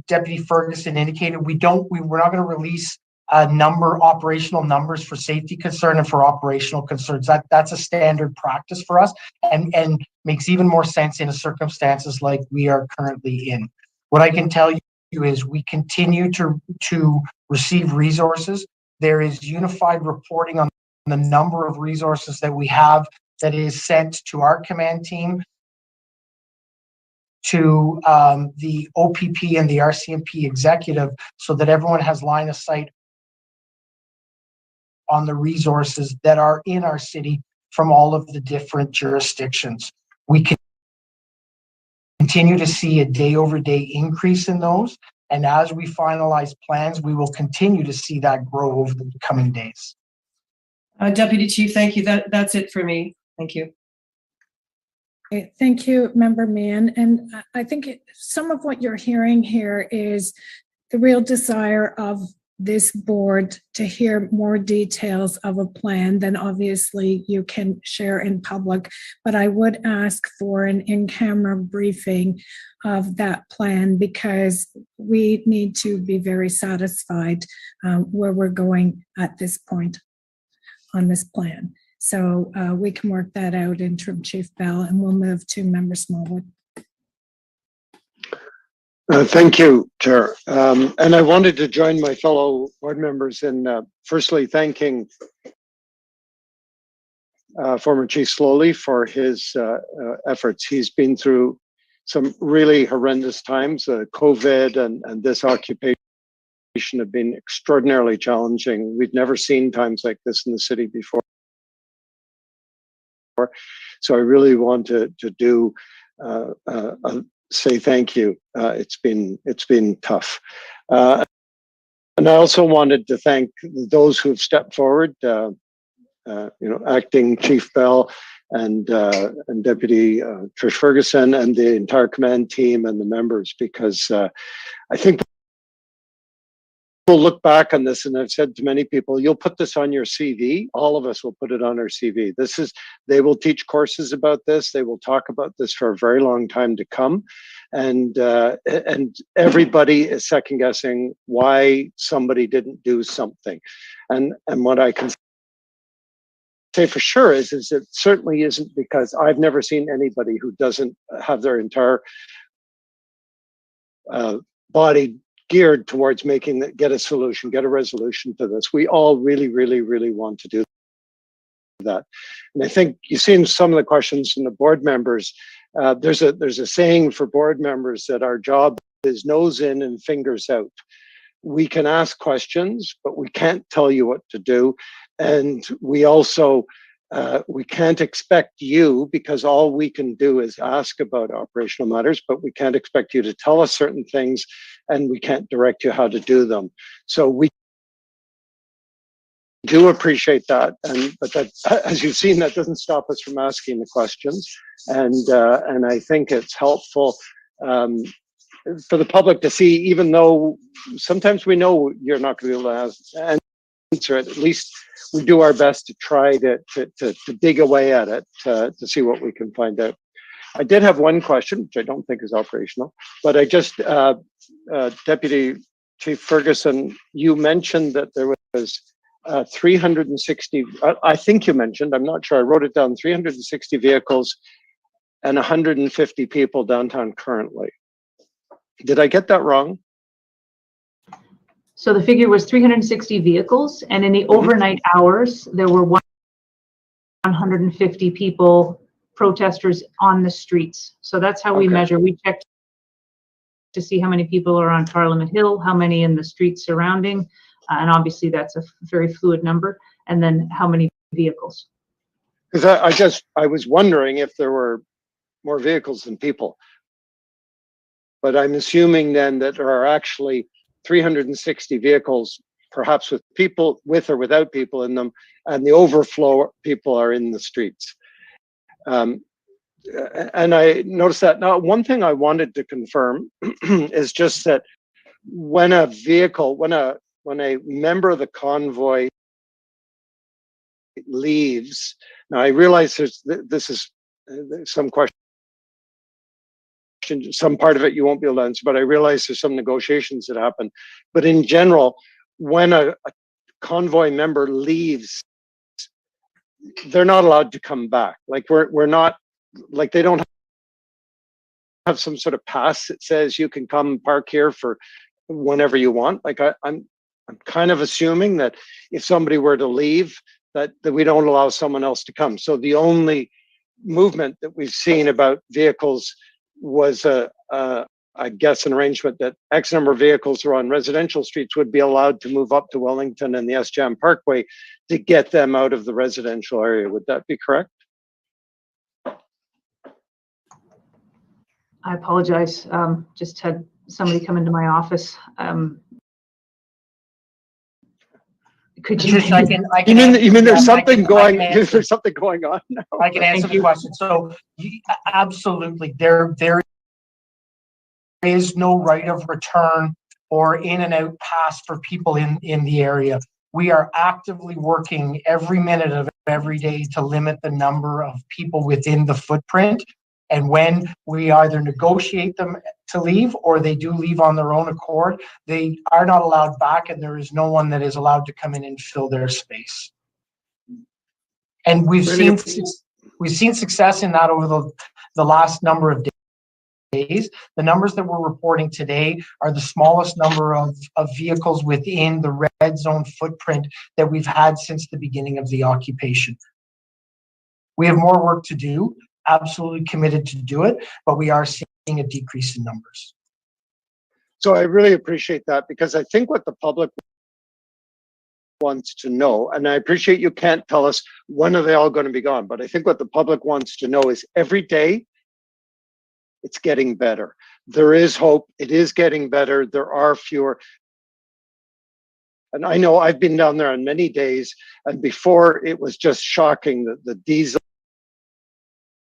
Deputy Ferguson indicated, we're not going to release operational numbers for safety concern and for operational concerns. That's a standard practice for us and makes even more sense in circumstances like we are currently in. What I can tell you is we continue to receive resources. There is unified reporting on the number of resources that we have that is sent to our command team, to the OPP and the RCMP executive, so that everyone has line of sight on the resources that are in our city from all of the different jurisdictions. We can continue to see a day-over-day increase in those, and as we finalize plans, we will continue to see that grow over the coming days. Deputy Chief, thank you. That's it for me. Thank you. Okay, thank you, Member Mann. And I think some of what you're hearing here is the real desire of this board to hear more details of a plan than obviously you can share in public. But I would ask for an in-camera briefing of that plan because we need to be very satisfied where we're going at this point on this plan. So we can work that out, Interim Chief Bell, and we'll move to Member Smallwood. Thank you, Chair. And I wanted to join my fellow board members in firstly thanking former Chief Slowly for his efforts. He's been through some really horrendous times. COVID and this occupation have been extraordinarily challenging. We've never seen times like this in the city before. So I really want to do say thank you. It's been tough, and I also wanted to thank those who have stepped forward. Acting Chief Bell and Deputy Trish Ferguson and the entire command team and the members, because I think we'll look back on this, and I've said to many people, you'll put this on your CV. All of us will put it on our CV. They will teach courses about this. They will talk about this for a very long time to come. And everybody is second guessing why somebody didn't do something. And what I can say for sure is it certainly isn't because I've never seen anybody who doesn't have their entire body geared towards get a resolution to this. We all really, really, really want to do that. And I think you've seen some of the questions from the board members. There's a saying for board members that our job is nose in and fingers out. We can ask questions, but we can't tell you what to do. And we also, we can't expect you, because all we can do is ask about operational matters, but we can't expect you to tell us certain things, and we can't direct you how to do them. So we do appreciate that, but that, as you've seen, that doesn't stop us from asking the questions. And I think it's helpful for the public to see, even though sometimes we know you're not going to be able to answer it, at least we do our best to try to dig away at it to see what we can find out. I did have one question, which I don't think is operational, but I just, Deputy Chief Ferguson, you mentioned that there was 360, I think you mentioned, I'm not sure, I wrote it down, 360 vehicles and 150 people downtown currently. Did I get that wrong? So the figure was 360 vehicles, and in the overnight hours, there were 150 people, protesters on the streets. So that's how we measure. We checked to see how many people are on Parliament Hill, how many in the streets surrounding, and obviously that's a very fluid number, and then how many vehicles. Because I was wondering if there were more vehicles than people, but I'm assuming then that there are actually 360 vehicles, perhaps with people, with or without people in them, and the overflow people are in the streets. And I noticed that. Now, one thing I wanted to confirm is just that when a vehicle, when a member of the convoy leaves, now I realize this is some question, some part of it you won't be able to answer, but I realize there's some negotiations that happen. But in general, when a convoy member leaves, they're not allowed to come back. Like we're not, like they don't have some sort of pass that says you can come park here for whenever you want. Like I'm kind of assuming that if somebody were to leave, that we don't allow someone else to come. So the only movement that we've seen about vehicles was I guess an arrangement that X number of vehicles are on residential streets would be allowed to move up to Wellington and the SJAM Parkway to get them out of the residential area. Would that be correct? I apologize. Just had somebody come into my office. Could you? Patricia, You mean there's something going? answer. There's something going on now. I can answer the question. So, absolutely, there is no right of return or in and out pass for people in the area. We are actively working every minute of every day to limit the number of people within the footprint. And when we either negotiate them to leave or they do leave on their own accord, they are not allowed back, and there is no one that is allowed to come in and fill their space. And we've seen success in that over the last number of days. The numbers that we're reporting today are the smallest number of vehicles within the red zone footprint that we've had since the beginning of the occupation. We have more work to do, absolutely committed to do it, but we are seeing a decrease in numbers. So I really appreciate that, because I think what the public wants to know, and I appreciate you can't tell us when are they all going to be gone, but I think what the public wants to know is every day it's getting better. There is hope. It is getting better. There are fewer. And I know I've been down there on many days, and before it was just shocking, the diesel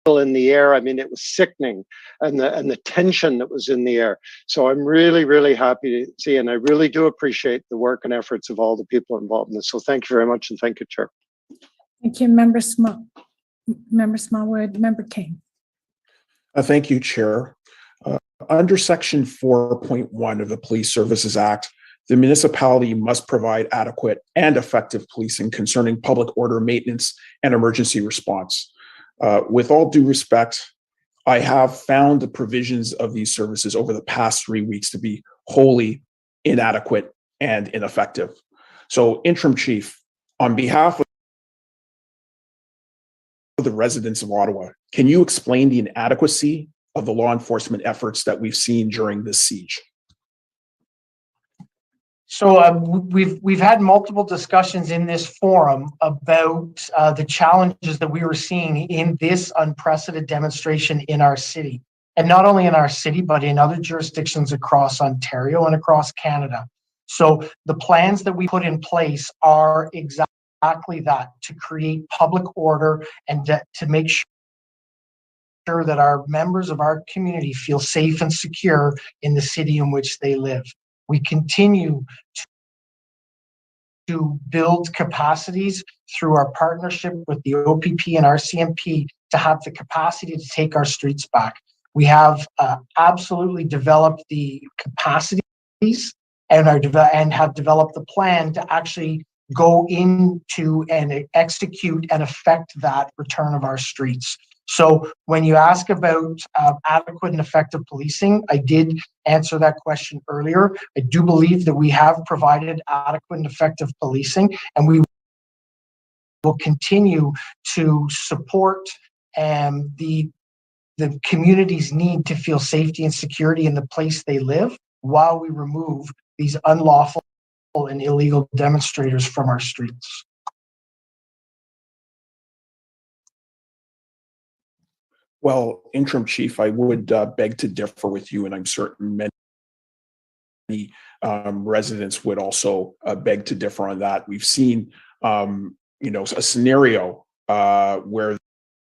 in the air. I mean, it was sickening, and the tension that was in the air. So I'm really, really happy to see, and I really do appreciate the work and efforts of all the people involved in this. So thank you very much, and thank you, Chair. Thank you, Member Smallwood. Member King. Thank you, Chair. Under Section 4.1 of the Police Services Act, the municipality must provide adequate and effective policing concerning public order maintenance and emergency response. With all due respect, I have found the provisions of these services over the past 3 weeks to be wholly inadequate and ineffective. So, Interim Chief, on behalf of the residents of Ottawa, can you explain the inadequacy of the law enforcement efforts that we've seen during this siege? So we've had multiple discussions in this forum about the challenges that we were seeing in this unprecedented demonstration in our city, and not only in our city, but in other jurisdictions across Ontario and across Canada. So the plans that we put in place are exactly that, to create public order and to make sure that our members of our community feel safe and secure in the city in which they live. We continue to build capacities through our partnership with the OPP and RCMP to have the capacity to take our streets back. We have absolutely developed the capacities and have developed the plan to actually go into and execute and affect that return of our streets. So when you ask about adequate and effective policing, I did answer that question earlier. I do believe that we have provided adequate and effective policing, and we will continue to support the community's need to feel safety and security in the place they live while we remove these unlawful and illegal demonstrators from our streets. Well, Interim Chief, I would beg to differ with you, and I'm certain many residents would also beg to differ on that. We've seen, a scenario where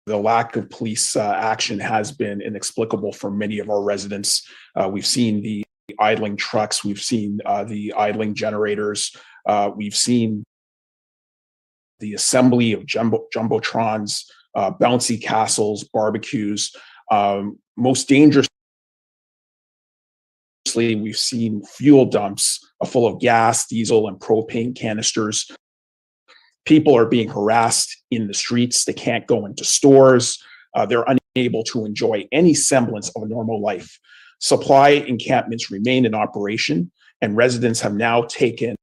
the lack of police action has been inexplicable for many of our residents. We've seen the idling trucks, we've seen the idling generators, we've seen the assembly of jumbotrons, bouncy castles, barbecues. Most dangerously, we've seen fuel dumps full of gas, diesel, and propane canisters. People are being harassed in the streets. They can't go into stores. They're unable to enjoy any semblance of a normal life. Supply encampments remain in operation, and residents have now taken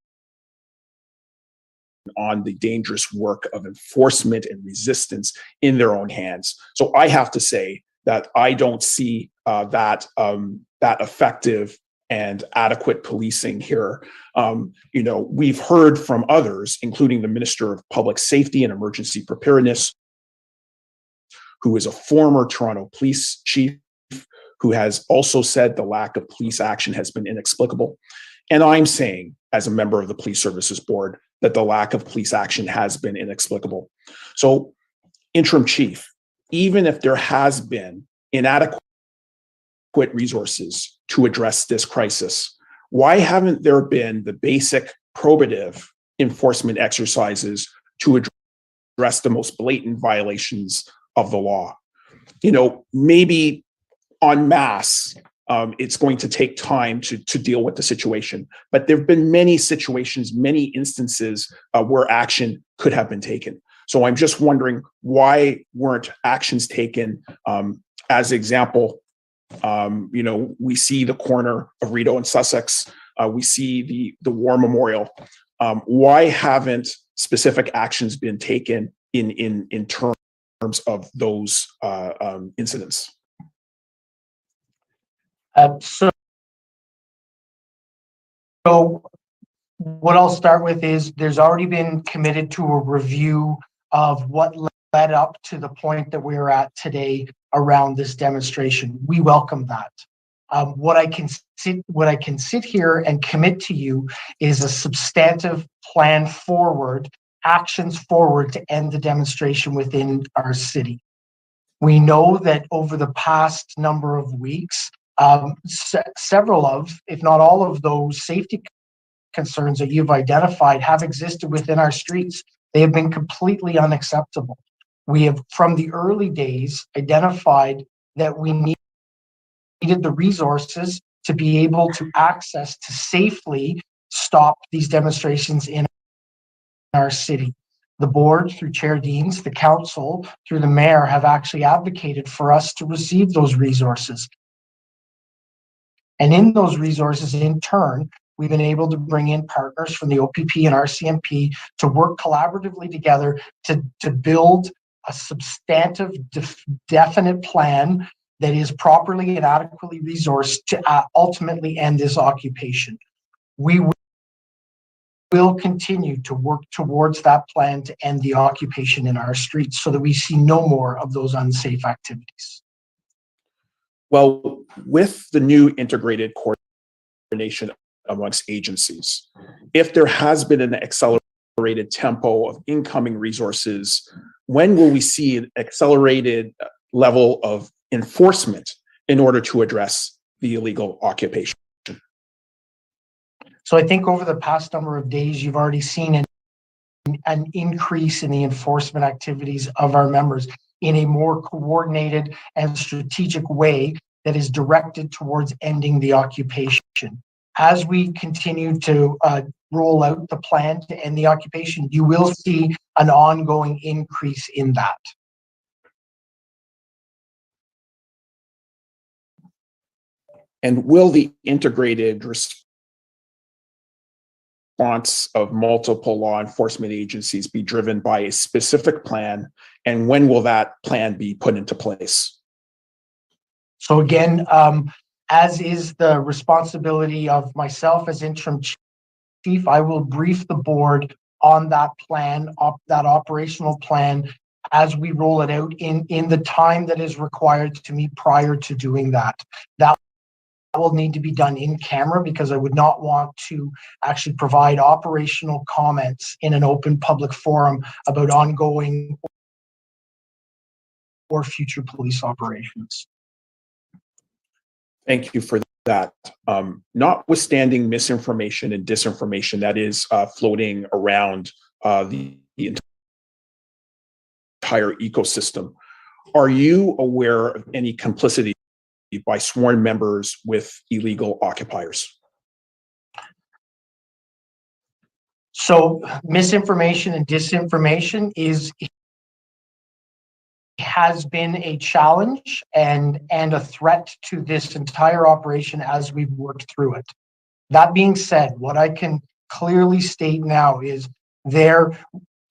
on the dangerous work of enforcement and resistance in their own hands. So I have to say that I don't see that effective and adequate policing here. We've heard from others, including the Minister of Public Safety and Emergency Preparedness, who is a former Toronto police chief, who has also said the lack of police action has been inexplicable. And I'm saying, as a member of the Police Services Board, that the lack of police action has been inexplicable. So, Interim Chief, even if there has been inadequate resources to address this crisis, why haven't there been the basic probative enforcement exercises to address the most blatant violations of the law? You know, maybe en masse, it's going to take time to deal with the situation. But there have been many situations, many instances where action could have been taken. So I'm just wondering, why weren't actions taken? As example, you know, we see the corner of Rideau and Sussex. We see the War Memorial. Why haven't specific actions been taken in terms of those incidents? So what I'll start with is there's already been committed to a review of what led up to the point that we're at today around this demonstration. We welcome that. What I can sit here and commit to you is a substantive plan forward, actions forward to end the demonstration within our city. We know that over the past number of weeks, several of, if not all of those safety concerns that you've identified have existed within our streets. They have been completely unacceptable. We have, from the early days, identified that we needed the resources to be able to access to safely stop these demonstrations in our city. The board, through Chair Deans, the council, through the mayor, have actually advocated for us to receive those resources. And in those resources, in turn, we've been able to bring in partners from the OPP and RCMP to work collaboratively together to build a substantive, definite plan that is properly and adequately resourced to ultimately end this occupation. We will continue to work towards that plan to end the occupation in our streets so that we see no more of those unsafe activities. Well, with the new integrated coordination amongst agencies, if there has been an accelerated tempo of incoming resources, when will we see an accelerated level of enforcement in order to address the illegal occupation? So I think over the past number of days, you've already seen an increase in the enforcement activities of our members in a more coordinated and strategic way that is directed towards ending the occupation. As we continue to roll out the plan to end the occupation, you will see an ongoing increase in that. And will the integrated response of multiple law enforcement agencies be driven by a specific plan, and when will that plan be put into place? So again, as is the responsibility of myself as interim chief, I will brief the board on that plan, that operational plan, as we roll it out in the time that is required to me prior to doing that. That will need to be done in camera because I would not want to actually provide operational comments in an open public forum about ongoing or future police operations. Thank you for that. Notwithstanding misinformation and disinformation that is floating around the entire ecosystem, are you aware of any complicity by sworn members with illegal occupiers? So misinformation and disinformation has been a challenge and a threat to this entire operation as we've worked through it. That being said, what I can clearly state now is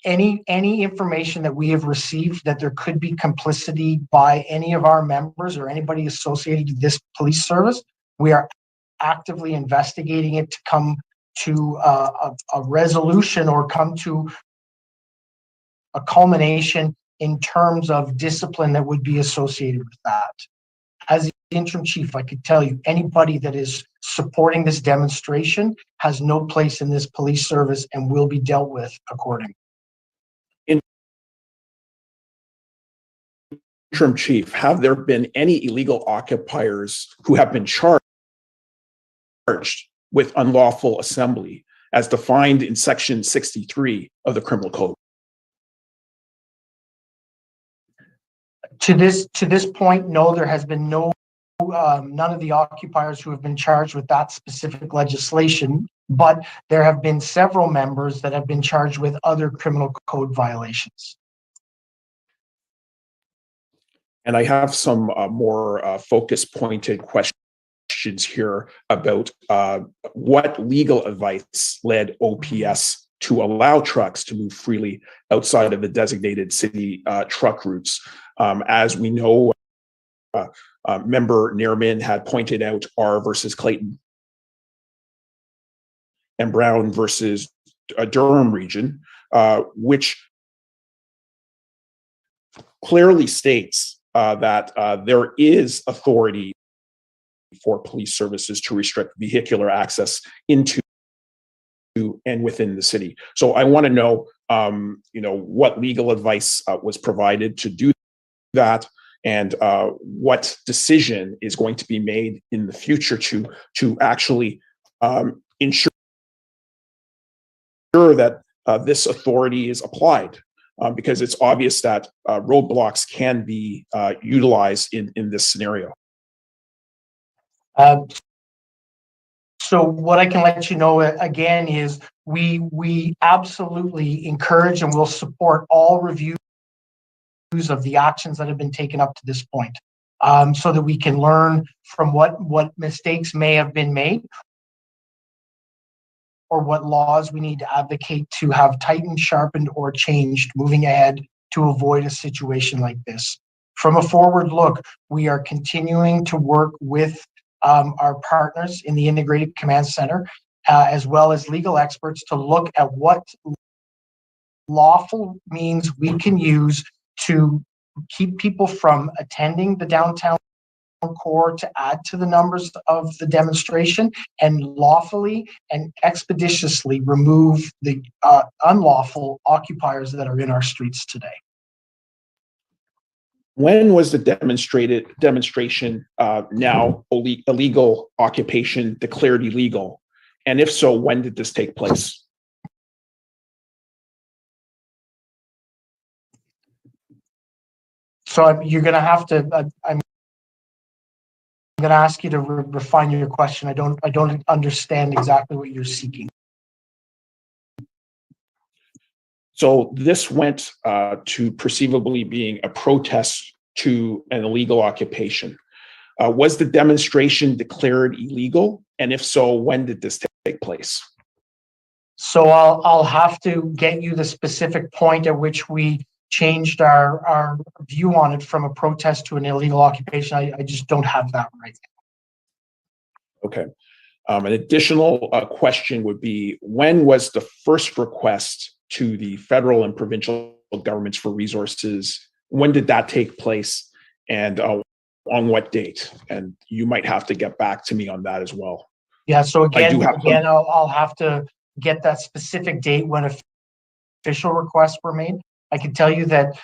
any information that we have received that there could be complicity by any of our members or anybody associated with this police service, we are actively investigating it to come to a resolution or come to a culmination in terms of discipline that would be associated with that. As the interim chief, I could tell you, anybody that is supporting this demonstration has no place in this police service and will be dealt with accordingly. Interim chief, have there been any illegal occupiers who have been charged with unlawful assembly as defined in section 63 of the criminal code? To this point, no, there has been none of the occupiers who have been charged with that specific legislation, but there have been several members that have been charged with other criminal code violations. And I have some more focus-pointed questions here about what legal advice led OPS to allow trucks to move freely outside of the designated city truck routes. As we know, member Neerman had pointed out R versus Clayton and Brown versus Durham region, which clearly states that there is authority for police services to restrict vehicular access into and within the city. So I want to know, what legal advice was provided to do that, and what decision is going to be made in the future to actually ensure that this authority is applied, because it's obvious that roadblocks can be utilized in this scenario. So what I can let you know again is we absolutely encourage and will support all reviews of the actions that have been taken up to this point, so that we can learn from what mistakes may have been made or what laws we need to advocate to have tightened, sharpened, or changed moving ahead to avoid a situation like this. From a forward look, we are continuing to work with our partners in the Integrated Command Center, as well as legal experts, to look at what lawful means we can use to keep people from attending the downtown core, to add to the numbers of the demonstration, and lawfully and expeditiously remove the unlawful occupiers that are in our streets today. When was the demonstration now illegal occupation declared illegal? And if so, when did this take place? So you're going to have to, I'm going to ask you to refine your question. I don't understand exactly what you're seeking. So this went to perceivably being a protest to an illegal occupation. Was the demonstration declared illegal? And if so, when did this take place? So I'll have to get you the specific point at which we changed our view on it from a protest to an illegal occupation. I just don't have that right now. Okay. An additional question would be, when was the first request to the federal and provincial governments for resources? When did that take place, and on what date? And you might have to get back to me on that as well. Yeah, so I'll have to get that specific date when official requests were made. I can tell you that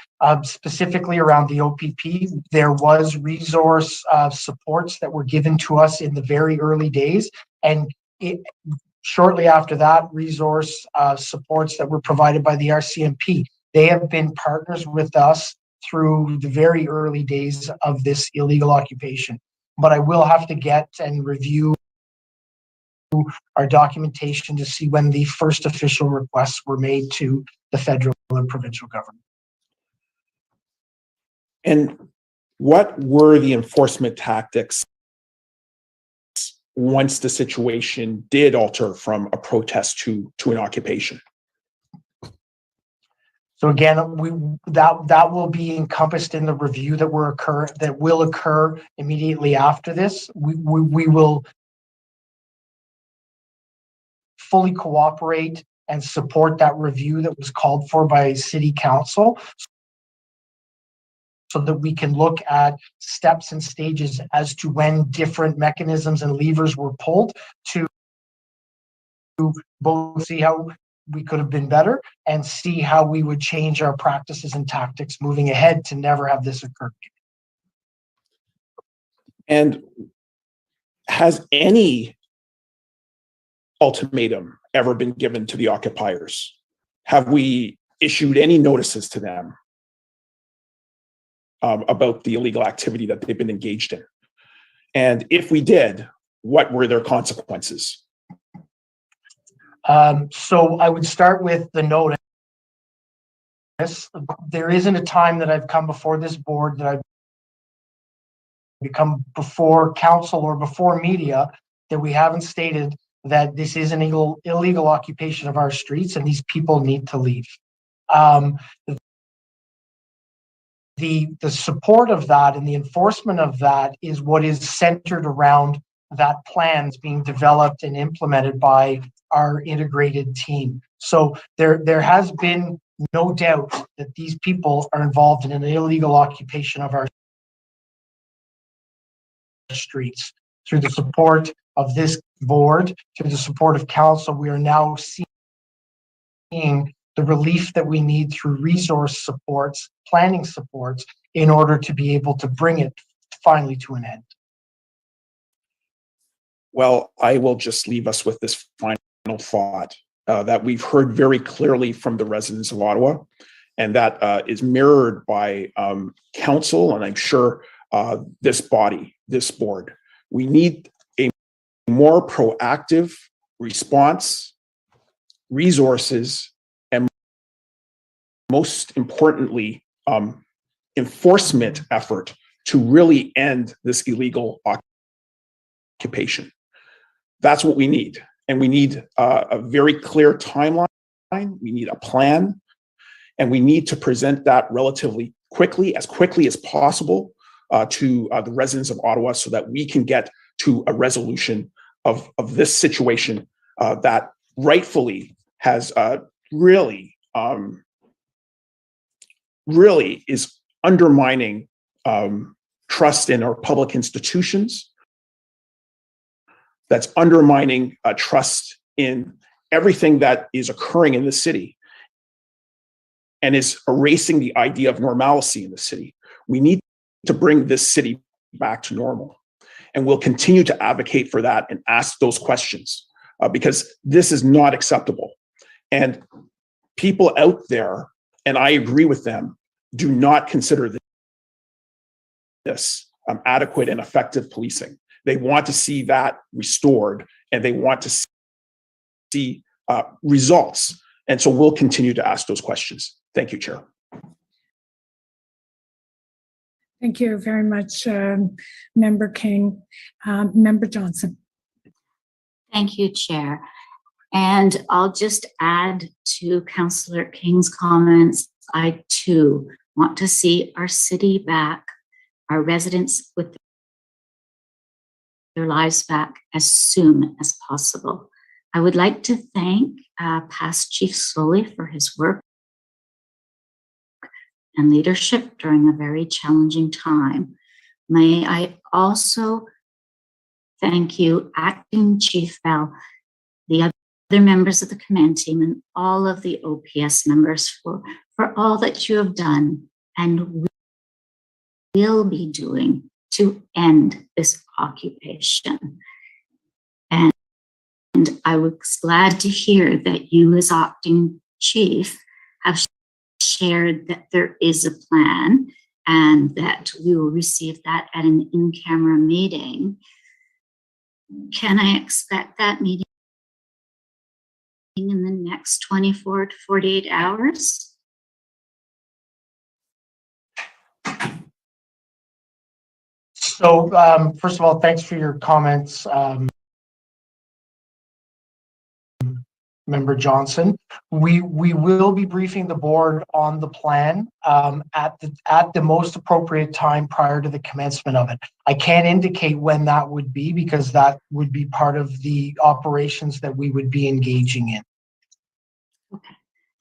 specifically around the OPP, there was resource supports that were given to us in the very early days, and shortly after that, resource supports that were provided by the RCMP. They have been partners with us through the very early days of this illegal occupation. But I will have to get and review our documentation to see when the first official requests were made to the federal and provincial government. And what were the enforcement tactics once the situation did alter from a protest to an occupation? So again, that will be encompassed in the review that will occur immediately after this. We will fully cooperate and support that review that was called for by City Council, so that we can look at steps and stages as to when different mechanisms and levers were pulled to both see how we could have been better and see how we would change our practices and tactics moving ahead to never have this occur. And has any ultimatum ever been given to the occupiers? Have we issued any notices to them about the illegal activity that they've been engaged in? And if we did, what were their consequences? So I would start with the notice. There isn't a time that I've come before this board that I've become before council or before media that we haven't stated that this is an illegal occupation of our streets and these people need to leave. The support of that and the enforcement of that is what is centered around that plans being developed and implemented by our integrated team. So there has been no doubt that these people are involved in an illegal occupation of our streets. Through the support of this board, through the support of council, we are now seeing the relief that we need through resource supports, planning supports, in order to be able to bring it finally to an end. Well, I will just leave us with this final thought that we've heard very clearly from the residents of Ottawa, and that is mirrored by council, and I'm sure this body, this board. We need a more proactive response, resources, and most importantly, enforcement effort to really end this illegal occupation. That's what we need. And we need a very clear timeline. We need a plan. And we need to present that relatively quickly as possible to the residents of Ottawa so that we can get to a resolution of this situation that rightfully has really is undermining trust in our public institutions, that's undermining trust in everything that is occurring in the city, and is erasing the idea of normalcy in the city. We need to bring this city back to normal. And we'll continue to advocate for that and ask those questions because this is not acceptable. And people out there, and I agree with them, do not consider this adequate and effective policing. They want to see that restored, and they want to see results. And so we'll continue to ask those questions. Thank you, Chair. Thank you very much, Member King. Member Johnson. Thank you, Chair. And I'll just add to Councillor King's comments. I too want to see our city back, our residents with their lives back as soon as possible. I would like to thank past Chief Slowly for his work and leadership during a very challenging time. May I also thank you, Acting Chief Bell, the other members of the command team, and all of the OPS members for all that you have done and will be doing to end this occupation. And I was glad to hear that you as Acting Chief have shared that there is a plan and that we will receive that at an in-camera meeting. Can I expect that meeting in the next 24 to 48 hours? So first of all, thanks for your comments, Member Johnson. We will be briefing the board on the plan at the most appropriate time prior to the commencement of it. I can't indicate when that would be because that would be part of the operations that we would be engaging in. Okay,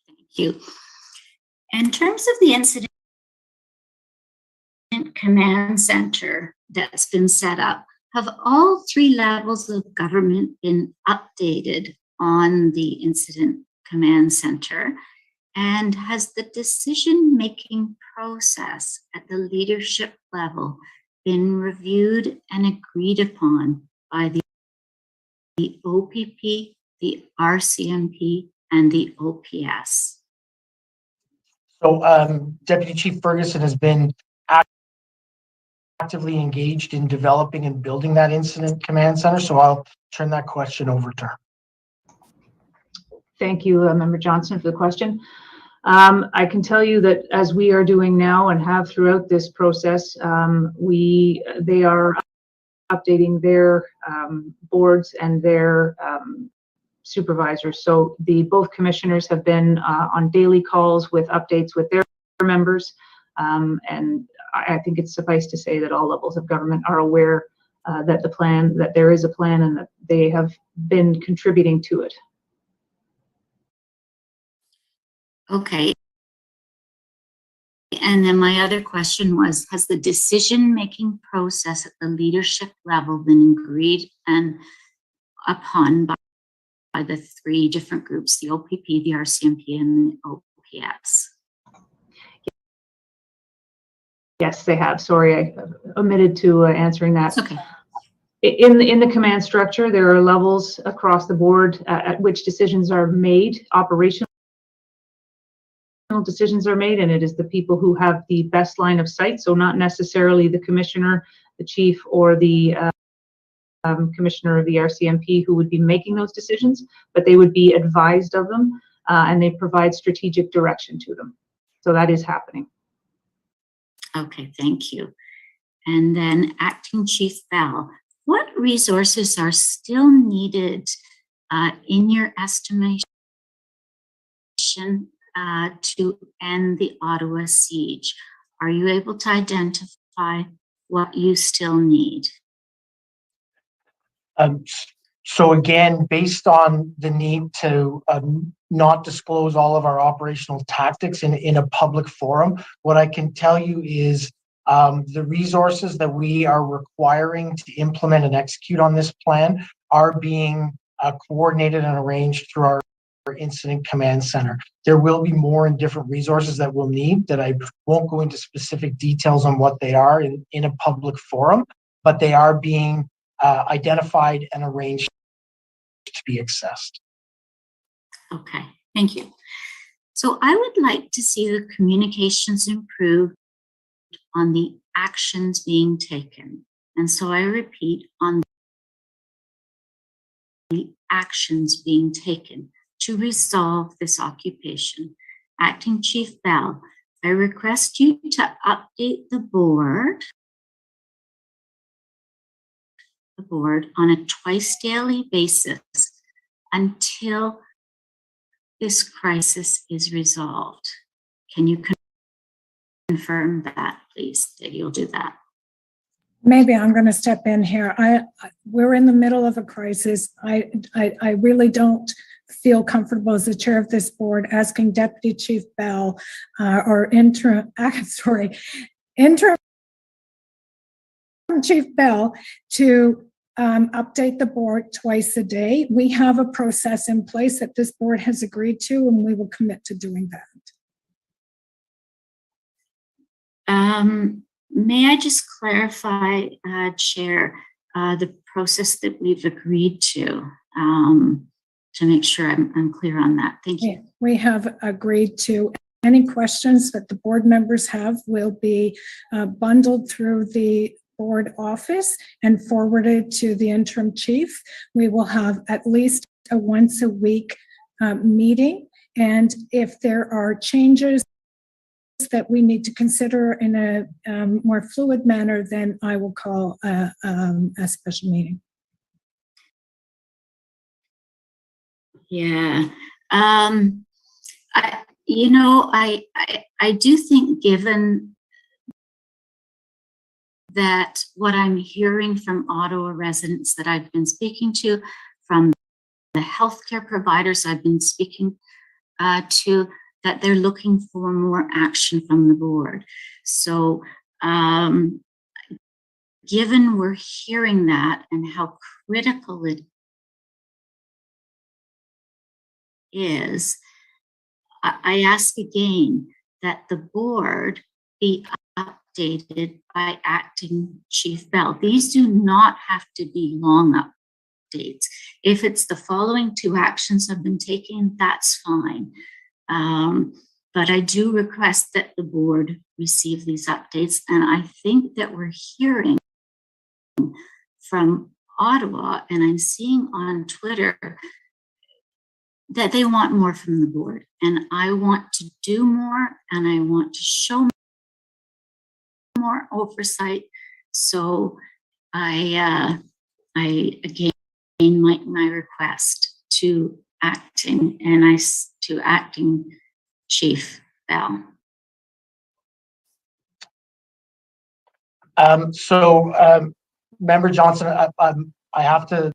thank you. In terms of the incident command center that's been set up, have all three levels of government been updated on the incident command center? And has the decision-making process at the leadership level been reviewed and agreed upon by the OPP, the RCMP, and the OPS? So Deputy Chief Ferguson has been actively engaged in developing and building that incident command center. So I'll turn that question over to her. Thank you, Member Johnson, for the question. I can tell you that as we are doing now and have throughout this process, they are updating their boards and their supervisors. So both commissioners have been on daily calls with updates with their members, and I think it's suffice to say that all levels of government are aware that there is a plan and that they have been contributing to it. Okay. And then my other question was, has the decision-making process at the leadership level been agreed and upon by the three different groups, the OPP, the RCMP, and the OPS? Yes, they have. Sorry, I omitted to answering that. That's okay. In the command structure, there are levels across the board at which decisions are made, operational decisions are made, and it is the people who have the best line of sight, so not necessarily the commissioner, the chief, or the commissioner of the RCMP who would be making those decisions, but they would be advised of them, and they provide strategic direction to them. So that is happening. Okay, thank you. And then Acting Chief Bell, what resources are still needed in your estimation to end the Ottawa siege? Are you able to identify what you still need? So again, based on the need to not disclose all of our operational tactics in a public forum, what I can tell you is the resources that we are requiring to implement and execute on this plan are being coordinated and arranged through our incident command center. There will be more and different resources that we'll need that I won't go into specific details on what they are in a public forum, but they are being identified and arranged to be accessed. Okay, thank you. So I would like to see the communications improved on the actions being taken. And so I repeat, on the actions being taken to resolve this occupation. Acting Chief Bell, I request you to update the board on a twice daily basis until this crisis is resolved. Can you confirm that, please, that you'll do that? Maybe I'm going to step in here. We're in the middle of a crisis. I really don't feel comfortable as the chair of this board asking Deputy Chief Bell or interim Chief Bell to update the board twice a day. We have a process in place that this board has agreed to, and we will commit to doing that. May I just clarify, Chair, the process that we've agreed to make sure I'm clear on that. Thank you. We have agreed to any questions that the board members have will be bundled through the board office and forwarded to the interim chief. We will have at least a once a week meeting, and if there are changes that we need to consider in a more fluid manner, then I will call a special meeting. Yeah, I do think, given that what I'm hearing from Ottawa residents that I've been speaking to, from the healthcare providers I've been speaking to, that they're looking for more action from the board. So Given we're hearing that and how critical it is, I ask again that the board be updated by Acting Chief Bell. These do not have to be long updates. If it's the following 2 actions have been taken, that's fine. But I do request that the board receive these updates. And I think that we're hearing from Ottawa, and I'm seeing on Twitter that they want more from the board. And I want to do more, and I want to show more oversight. So I again my request to Acting Chief Bell. Member Johnson, I have to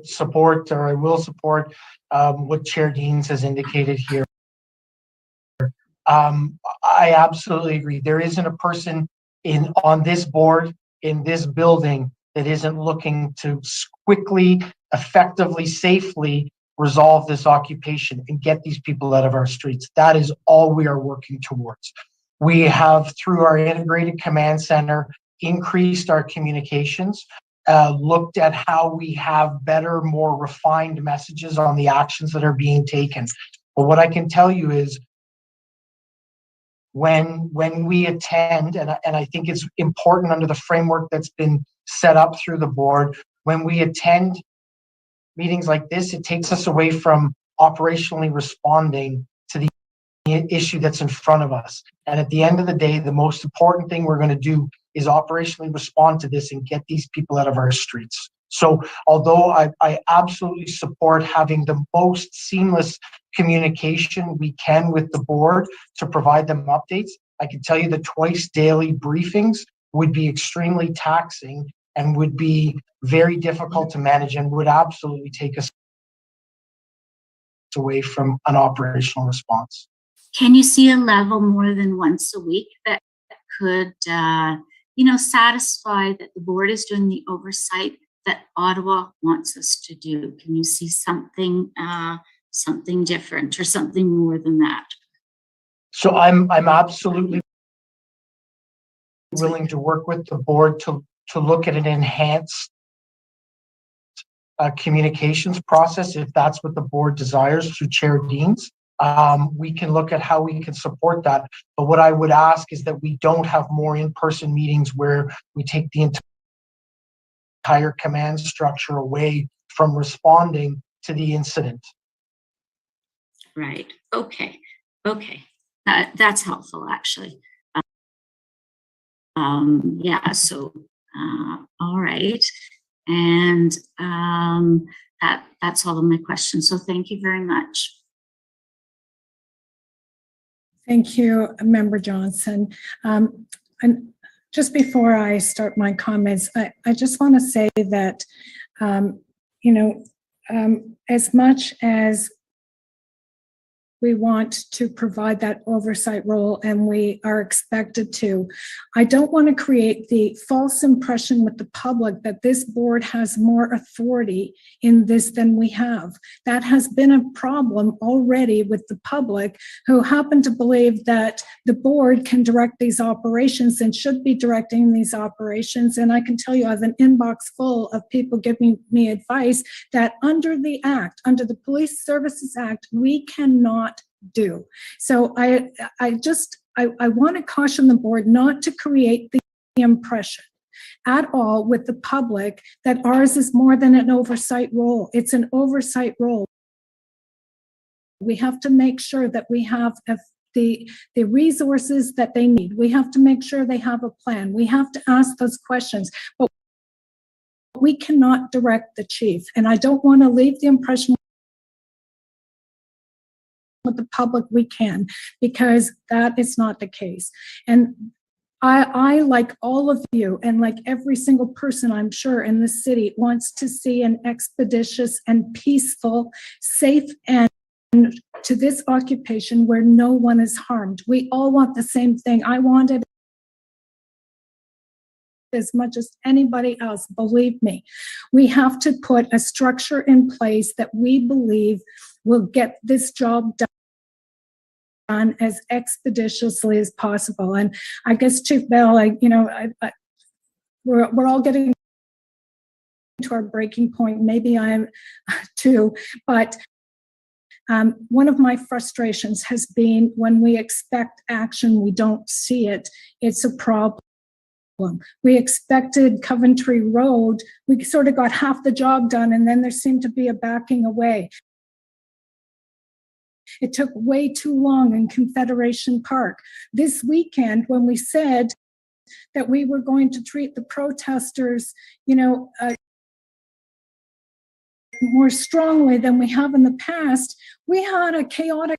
support, or I will support what Chair Deans has indicated here. I absolutely agree. There isn't a person on this board, in this building, that isn't looking to quickly, effectively, safely resolve this occupation and get these people out of our streets. That is all we are working towards. We have, through our integrated command center, increased our communications, looked at how we have better, more refined messages on the actions that are being taken. But what I can tell you is when we attend, and I think it's important under the framework that's been set up through the board, when we attend meetings like this, it takes us away from operationally responding to the issue that's in front of us. And at the end of the day, the most important thing we're going to do is operationally respond to this and get these people out of our streets. So although I absolutely support having the most seamless communication we can with the board to provide them updates, I can tell you that twice daily briefings would be extremely taxing and would be very difficult to manage and would absolutely take us away from an operational response. Can you see a level more than once a week that could, satisfy that the board is doing the oversight that Ottawa wants us to do? Can you see something different or something more than that? So I'm absolutely willing to work with the board to look at an enhanced communications process if that's what the board desires through Chair Deans. We can look at how we can support that. But what I would ask is that we don't have more in-person meetings where we take the entire command structure away from responding to the incident. Right. Okay. That's helpful, actually. Yeah. So, all right. And that's all of my questions. So thank you very much. Thank you, Member Johnson. And just before I start my comments, I just want to say that, as much as we want to provide that oversight role, and we are expected to, I don't want to create the false impression with the public that this board has more authority in this than we have. That has been a problem already with the public, who happen to believe that the board can direct these operations and should be directing these operations. And I can tell you, I have an inbox full of people giving me advice that under the Act, under the Police Services Act, we cannot do. So I want to caution the board not to create the impression at all with the public that ours is more than an oversight role. It's an oversight role. We have to make sure that we have the resources that they need. We have to make sure they have a plan. We have to ask those questions, but we cannot direct the chief. And I don't want to leave the impression with the public we can, because that is not the case. And I, like all of you, and like every single person I'm sure in this city, wants to see an expeditious and peaceful, safe and to this occupation where no one is harmed. We all want the same thing. I want it as much as anybody else, believe me. We have to put a structure in place that we believe will get this job done as expeditiously as possible. And I guess Chief Bell, we're all getting to our breaking point. Maybe I'm too, but one of my frustrations has been when we expect action, we don't see it. It's a problem. We expected Coventry Road, we sort of got half the job done, and then there seemed to be a backing away. It took way too long in Confederation Park. This weekend, when we said that we were going to treat the protesters, more strongly than we have in the past, we had a chaotic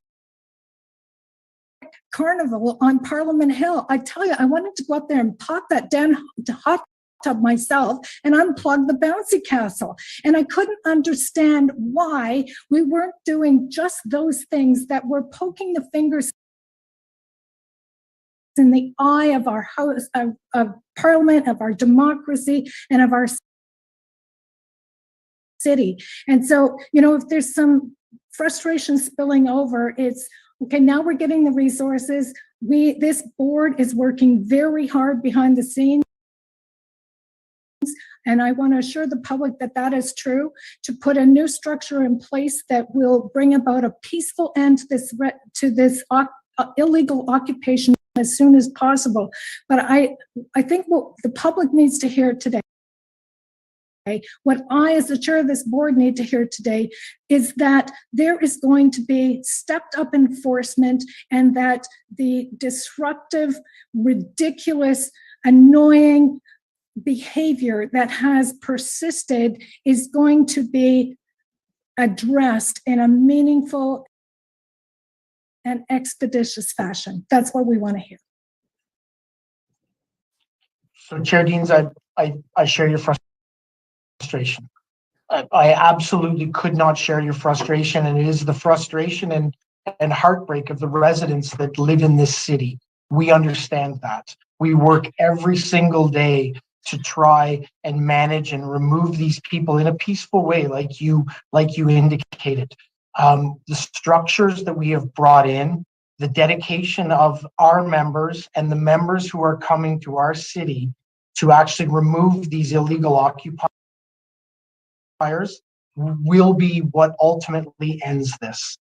carnival on Parliament Hill. I tell you, I wanted to go out there and pop that damn hot tub myself and unplug the bouncy castle. And I couldn't understand why we weren't doing just those things that were poking the fingers in the eye of our house, of Parliament, of our democracy, and of our city. And so, if there's some frustration spilling over, it's okay, now we're getting the resources. This board is working very hard behind the scenes. And I want to assure the public that that is true, to put a new structure in place that will bring about a peaceful end to this illegal occupation as soon as possible. But I think what the public needs to hear today, what I, as the chair of this board, need to hear today is that there is going to be stepped up enforcement, and that the disruptive, ridiculous, annoying behavior that has persisted is going to be addressed in a meaningful and expeditious fashion. That's what we want to hear. So, Chair Deans, I share your frustration. I absolutely could not share your frustration, and it is the frustration and heartbreak of the residents that live in this city. We understand that. We work every single day to try and manage and remove these people in a peaceful way, like you indicated. The structures that we have brought in, the dedication of our members and the members who are coming to our city to actually remove these illegal occupiers will be what ultimately ends this.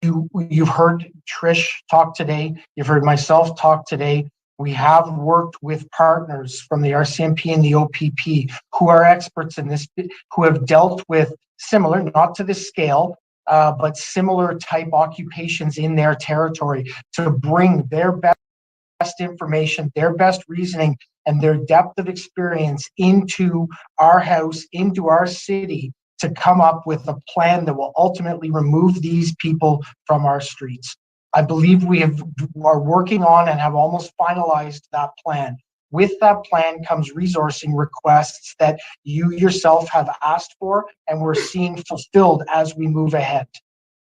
You've heard Trish talk today. You've heard myself talk today. We have worked with partners from the RCMP and the OPP who are experts in this, who have dealt with similar, not to this scale, but similar type occupations in their territory to bring their best information, their best reasoning, and their depth of experience into our house, into our city, to come up with a plan that will ultimately remove these people from our streets. I believe we are working on and have almost finalized that plan. With that plan comes resourcing requests that you yourself have asked for, and we're seeing fulfilled as we move ahead.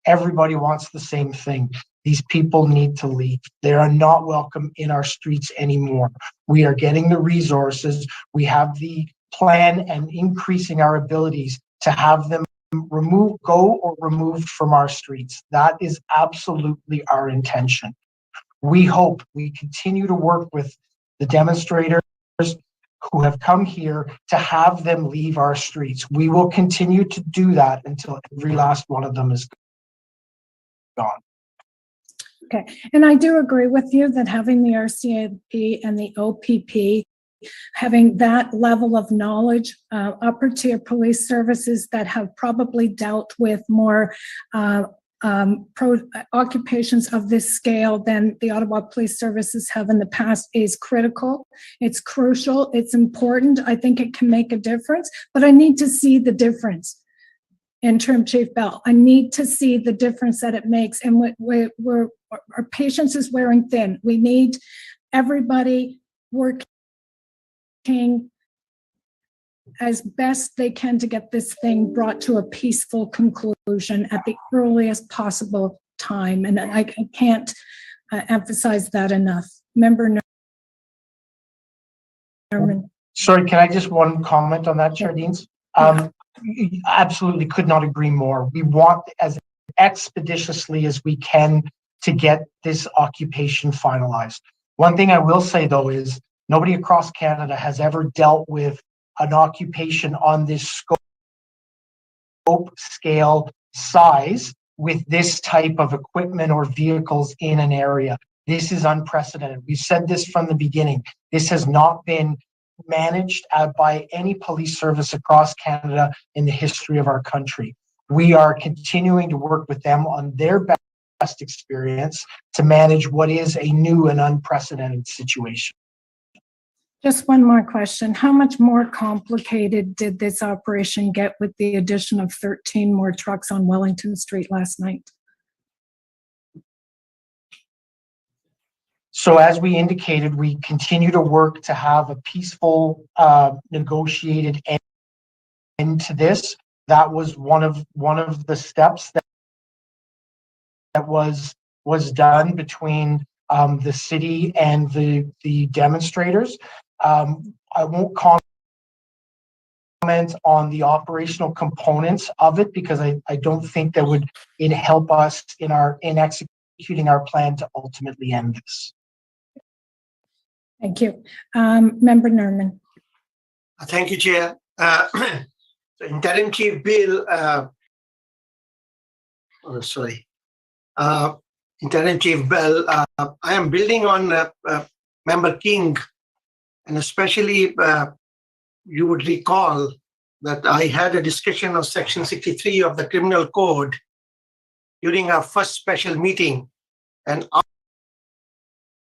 Everybody wants the same thing. These people need to leave. They are not welcome in our streets anymore. We are getting the resources. We have the plan and increasing our abilities to have them go or removed from our streets. That is absolutely our intention. We hope we continue to work with the demonstrators who have come here to have them leave our streets. We will continue to do that until every last one of them is gone. Okay, and I do agree with you that having the RCMP and the OPP, having that level of knowledge, upper tier police services that have probably dealt with more occupations of this scale than the Ottawa Police Services have in the past is critical. It's crucial. It's important. I think it can make a difference, but I need to see the difference. Interim Chief Bell, I need to see the difference that it makes, and our patience is wearing thin. We need everybody working as best they can to get this thing brought to a peaceful conclusion at the earliest possible time. And I can't emphasize that enough. Member Norman. Sorry, can I just one comment on that, Chair Deans? Absolutely could not agree more. We want as expeditiously as we can to get this occupation finalized. One thing I will say though is nobody across Canada has ever dealt with an occupation on this scope, scale, size with this type of equipment or vehicles in an area. This is unprecedented. We've said this from the beginning. This has not been managed by any police service across Canada in the history of our country. We are continuing to work with them on their best experience to manage what is a new and unprecedented situation. Just one more question. How much more complicated did this operation get with the addition of 13 more trucks on Wellington Street last night? So as we indicated, we continue to work to have a peaceful, negotiated end to this. That was one of the steps that was done between the city and the demonstrators. I won't comment on the operational components of it because I don't think that would help us in executing our plan to ultimately end this. Thank you. Member Norman. Thank you, Chair. Interim Chief Bill, Interim Chief Bell, I am building on Member King, and especially you would recall that I had a discussion of Section 63 of the Criminal Code during our first special meeting, and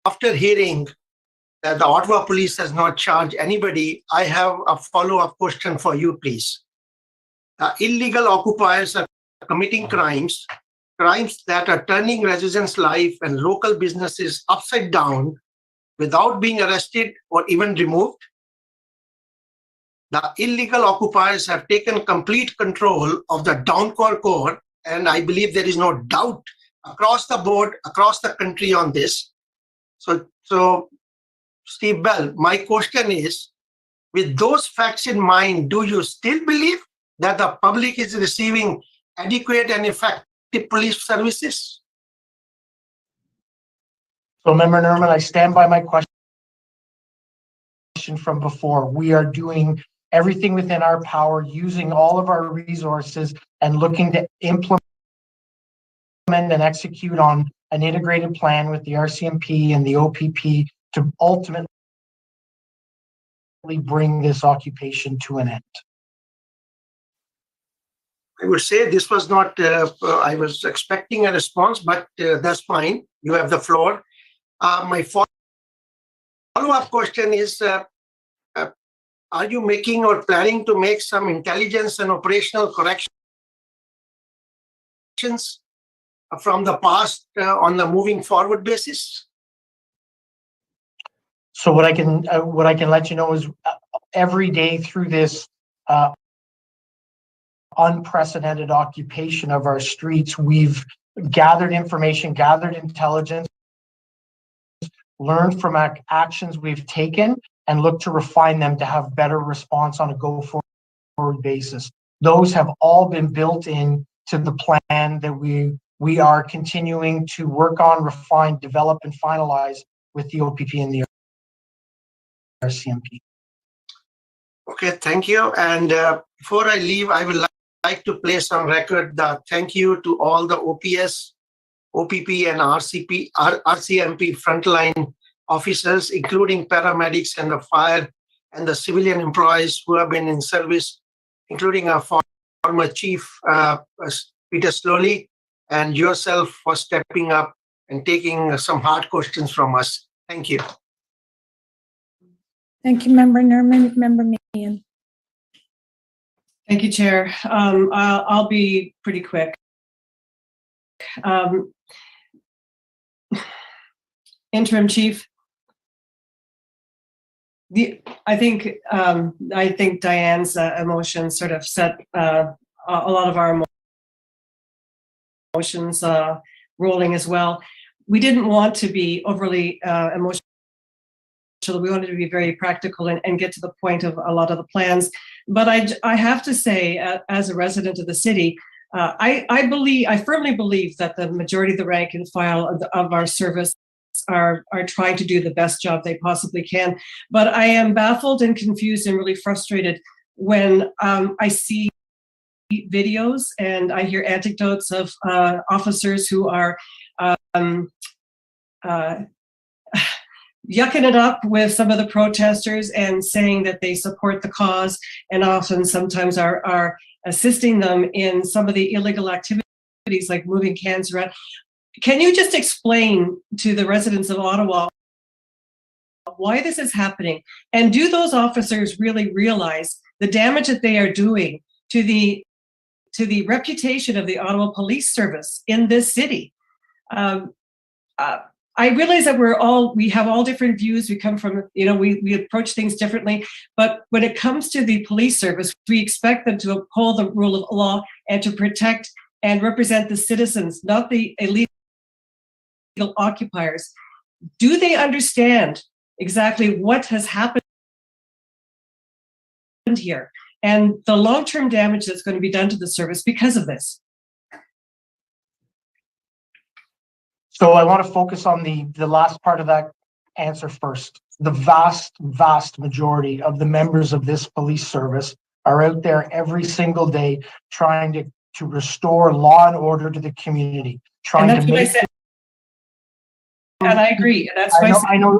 after hearing that the Ottawa Police has not charged anybody, I have a follow-up question for you, please. Illegal occupiers are committing crimes that are turning residents' life and local businesses upside down without being arrested or even removed. The illegal occupiers have taken complete control of the downcore core, and I believe there is no doubt across the board, across the country on this. So Steve Bell, my question is, with those facts in mind, do you still believe that the public is receiving adequate and effective police services? So, Member Norman, I stand by my question from before. We are doing everything within our power, using all of our resources and looking to implement and execute on an integrated plan with the RCMP and the OPP to ultimately bring this occupation to an end. I would say this was not, I was expecting a response, but that's fine. You have the floor. My follow-up question is, are you making or planning to make some intelligence and operational corrections from the past on the moving forward basis? So what I can let you know is every day through this unprecedented occupation of our streets, we've gathered information, gathered intelligence, learned from actions we've taken, and looked to refine them to have better response on a go-forward basis. Those have all been built in to the plan that we are continuing to work on, refine, develop, and finalize with the OPP and the RCMP. Okay, thank you. And before I leave, I would like to place on record the thank you to all the OPS, OPP, and RCMP frontline officers, including paramedics and the fire and the civilian employees who have been in service, including our former chief, Peter Slowly, and yourself for stepping up and taking some hard questions from us. Thank you. Thank you, Member Norman. Member Meehan. Thank you, Chair. I'll be pretty quick. Interim Chief, I think Diane's emotions sort of set a lot of our emotions rolling as well. We didn't want to be overly emotional. We wanted to be very practical and get to the point of a lot of the plans. But I have to say, as a resident of the city, I firmly believe that the majority of the rank and file of our service are trying to do the best job they possibly can. But I am baffled and confused and really frustrated when I see videos and I hear anecdotes of officers who are yucking it up with some of the protesters and saying that they support the cause, and often sometimes are assisting them in some of the illegal activities like moving cans around. Can you just explain to the residents of Ottawa why this is happening? And do those officers really realize the damage that they are doing to the reputation of the Ottawa Police Service in this city? I realize that we have all different views. We come from, we approach things differently. But when it comes to the police service, we expect them to uphold the rule of law and to protect and represent the citizens, not the illegal occupiers. Do they understand exactly what has happened here and the long-term damage that's going to be done to the service because of this? So I want to focus on the last part of that answer first. The vast majority of the members of this police service are out there every single day trying to restore law and order to the community. And that's what I said. And I agree. And that's why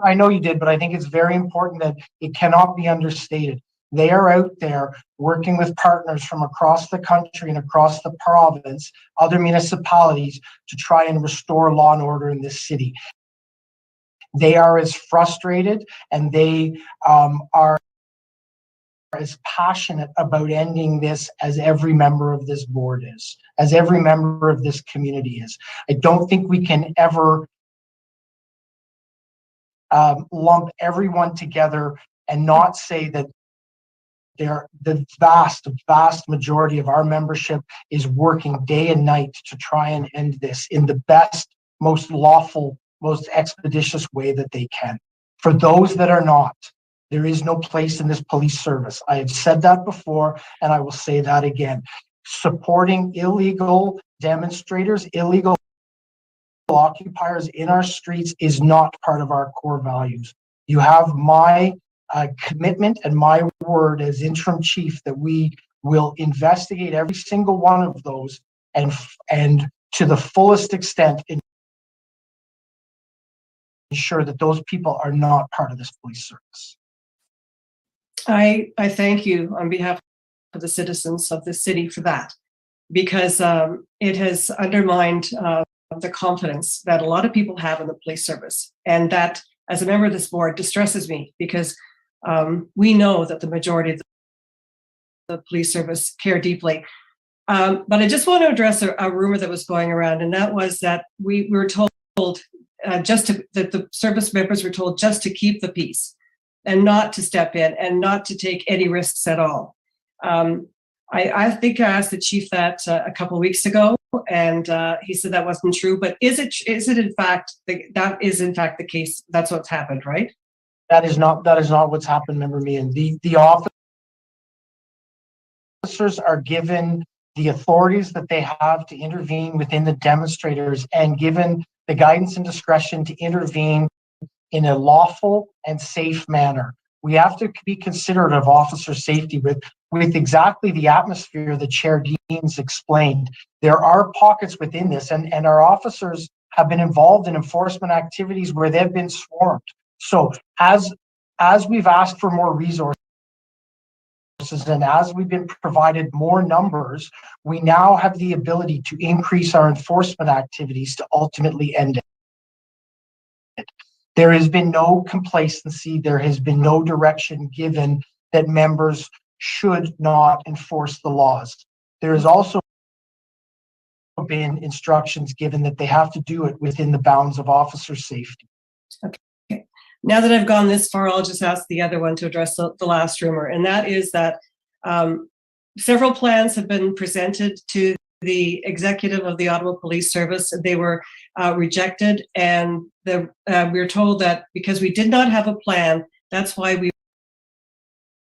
I know you did, but I think it's very important that it cannot be understated. They are out there working with partners from across the country and across the province, other municipalities, to try and restore law and order in this city. They are as frustrated and they are as passionate about ending this as every member of this board is, as every member of this community is. I don't think we can ever lump everyone together and not say that the vast majority of our membership is working day and night to try and end this in the best, most lawful, most expeditious way that they can. For those that are not, there is no place in this police service. I have said that before, and I will say that again. Supporting illegal demonstrators, illegal occupiers in our streets is not part of our core values. You have my commitment and my word as interim chief that we will investigate every single one of those and to the fullest extent ensure that those people are not part of this police service. I thank you on behalf of the citizens of the city for that, because it has undermined the confidence that a lot of people have in the police service, and that as a member of this board distresses me because we know that the majority of the police service care deeply. But I just want to address a rumor that was going around, and that was that we were told that the service members were told just to keep the peace and not to step in and not to take any risks at all. I think I asked the chief that a couple of weeks ago, and he said that wasn't true. But is it in fact that is in fact the case? That's what's happened, right? That is not what's happened, member Meehan. The officers are given the authorities that they have to intervene within the demonstrators and given the guidance and discretion to intervene in a lawful and safe manner. We have to be considerate of officer safety with exactly the atmosphere that Chair Deans explained. There are pockets within this, and our officers have been involved in enforcement activities where they've been swarmed. So as we've asked for more resources and as we've been provided more numbers, we now have the ability to increase our enforcement activities to ultimately end it. There has been no complacency. There has been no direction given that members should not enforce the laws. There has also been instructions given that they have to do it within the bounds of officer safety. Okay. Now that I've gone this far, I'll just ask the other one to address the last rumor, and that is that several plans have been presented to the executive of the Ottawa Police Service. They were rejected, and we were told that because we did not have a plan, that's why we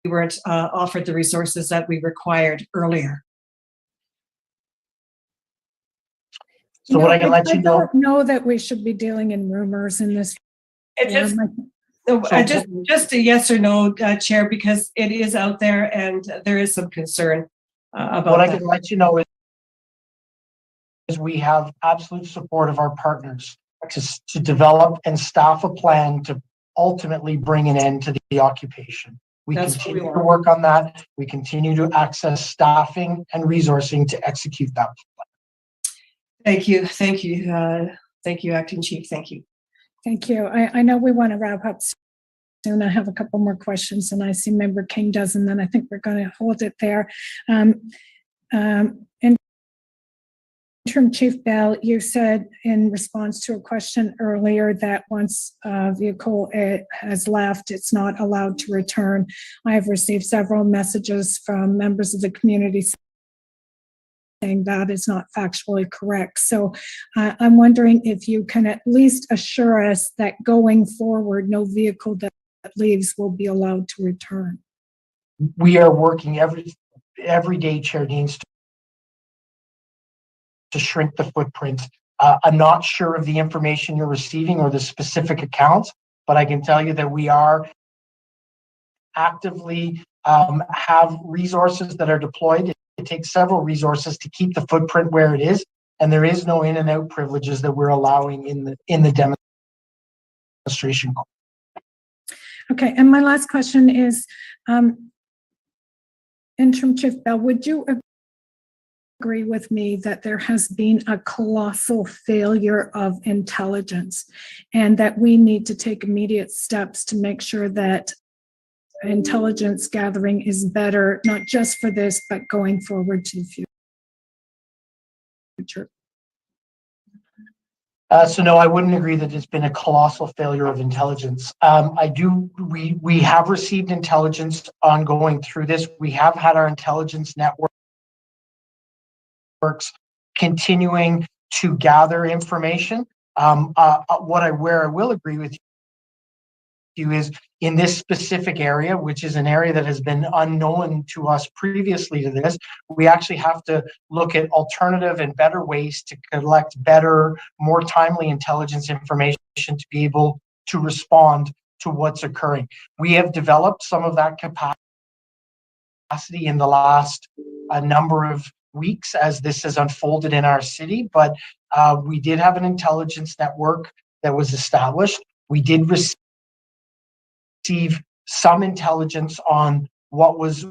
weren't offered the resources that we required earlier. So what I can let you know. I don't know that we should be dealing in rumors in this. Just a yes or no, Chair, because it is out there and there is some concern about what that. I can let you know is we have absolute support of our partners to develop and staff a plan to ultimately bring an end to the occupation. We continue to work on that. We continue to access staffing and resourcing to execute that plan. Thank you. Thank you. Thank you, Acting Chief. Thank you. Thank you. I know we want to wrap up soon. I have a couple more questions, and I see Member King does, and then I think we're going to hold it there. Interim Chief Bell, you said in response to a question earlier that once a vehicle has left, it's not allowed to return. I have received several messages from members of the community saying that is not factually correct. So I'm wondering if you can at least assure us that going forward, no vehicle that leaves will be allowed to return. We are working every day, Chair Deans, to shrink the footprint. I'm not sure of the information you're receiving or the specific accounts, but I can tell you that we are actively have resources that are deployed. It takes several resources to keep the footprint where it is, and there is no in and out privileges that we're allowing in the demonstration. Okay, and my last question is, Interim Chief Bell, would you agree with me that there has been a colossal failure of intelligence and that we need to take immediate steps to make sure that intelligence gathering is better, not just for this, but going forward to the future? So no, I wouldn't agree that it's been a colossal failure of intelligence. We have received intelligence ongoing through this. We have had our intelligence networks continuing to gather information. Where I will agree with you is in this specific area, which is an area that has been unknown to us previously to this, we actually have to look at alternative and better ways to collect better, more timely intelligence information to be able to respond to what's occurring. We have developed some of that capacity in the last number of weeks as this has unfolded in our city, but we did have an intelligence network that was established. We did receive some intelligence on what was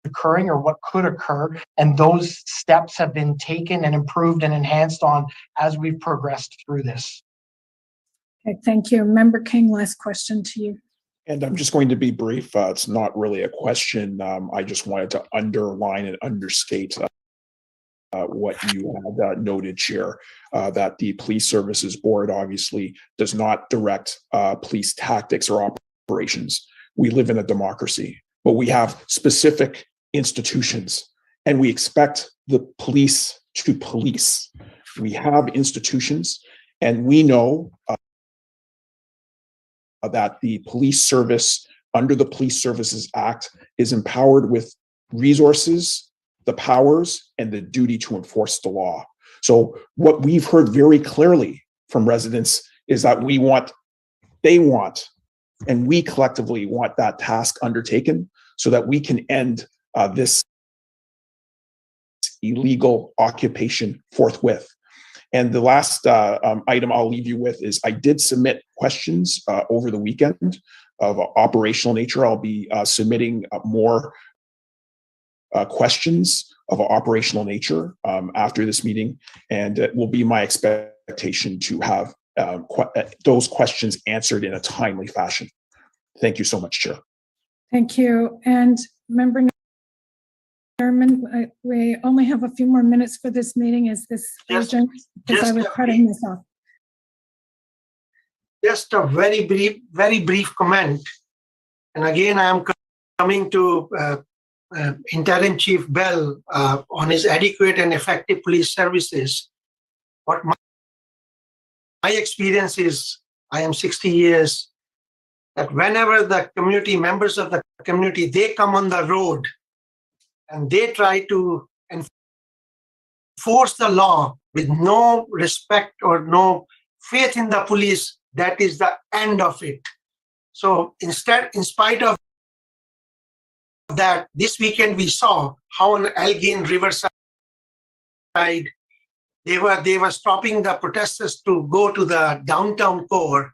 occurring or what could occur, and those steps have been taken and improved and enhanced on as we've progressed through this. Okay, thank you. Member King, last question to you. And I'm just going to be brief. It's not really a question. I just wanted to underline and understate what you had noted, Chair, that the Police Services Board obviously does not direct police tactics or operations. We live in a democracy, but we have specific institutions, and we expect the police to police. We have institutions, and we know that the police service under the Police Services Act is empowered with resources, the powers, and the duty to enforce the law. So what we've heard very clearly from residents is that they want, and we collectively want that task undertaken so that we can end this illegal occupation forthwith. And the last item I'll leave you with is I did submit questions over the weekend of operational nature. I'll be submitting more questions of operational nature after this meeting, and it will be my expectation to have those questions answered in a timely fashion. Thank you so much, Chair. Thank you. And Member Chairman, we only have a few more minutes for this meeting. Is this urgent? Because I was cutting this off. just a very brief comment. And again, I am coming to Interim Chief Bell on his adequate and effective police services. What my experience is, I am 60 years, that whenever the community, members of the community, they come on the road and they try to enforce the law with no respect or no faith in the police, that is the end of it. So instead, in spite of that, this weekend we saw how on Elgin Riverside, they were stopping the protesters to go to the downtown core.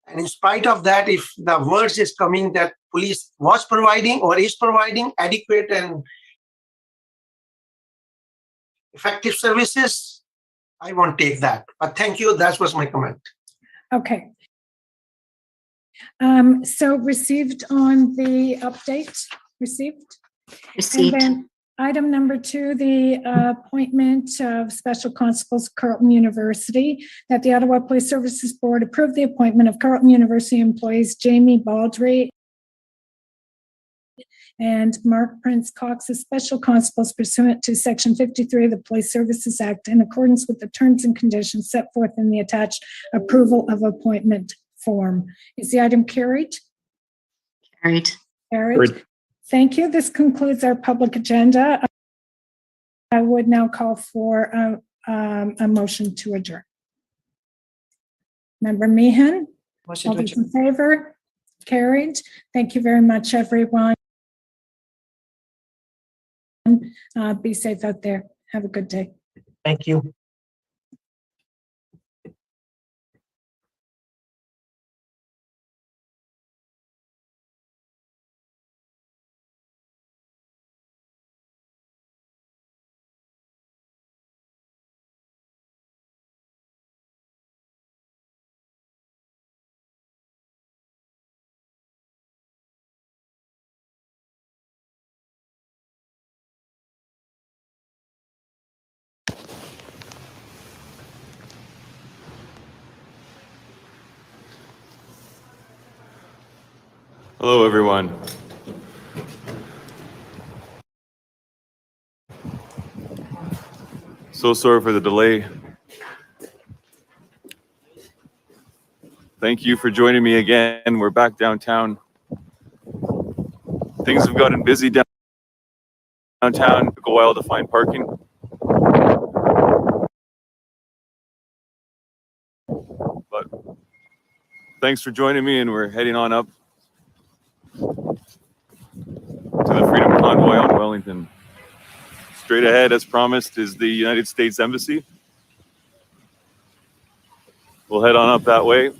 And in spite of that, if the words is coming that police was providing or is providing adequate and effective services, I won't take that. But thank you. That was my comment. Okay. So received on the update, received? Received. And then item number 2, the appointment of special constables, Carleton University, that the Ottawa Police Services Board approve the appointment of Carleton University employees Jamie Baldry and Mark Prince Cox as special constables pursuant to Section 53 of the Police Services Act in accordance with the terms and conditions set forth in the attached approval of appointment form. Is the item carried? Carried. Carried. Thank you. This concludes our public agenda. I would now call for a motion to adjourn. Member Meehan? Motion All to those adjourn. in favor? Carried. Thank you very much, everyone. Be safe out there. Have a good day. Thank you. Hello, everyone. So sorry for the delay. Thank you for joining me again. We're back downtown. Things have gotten busy downtown. It took a while to find parking. But thanks for joining me, and we're heading on up to the Freedom Convoy on Wellington. Straight ahead, as promised, is the United States Embassy. We'll head on up that way.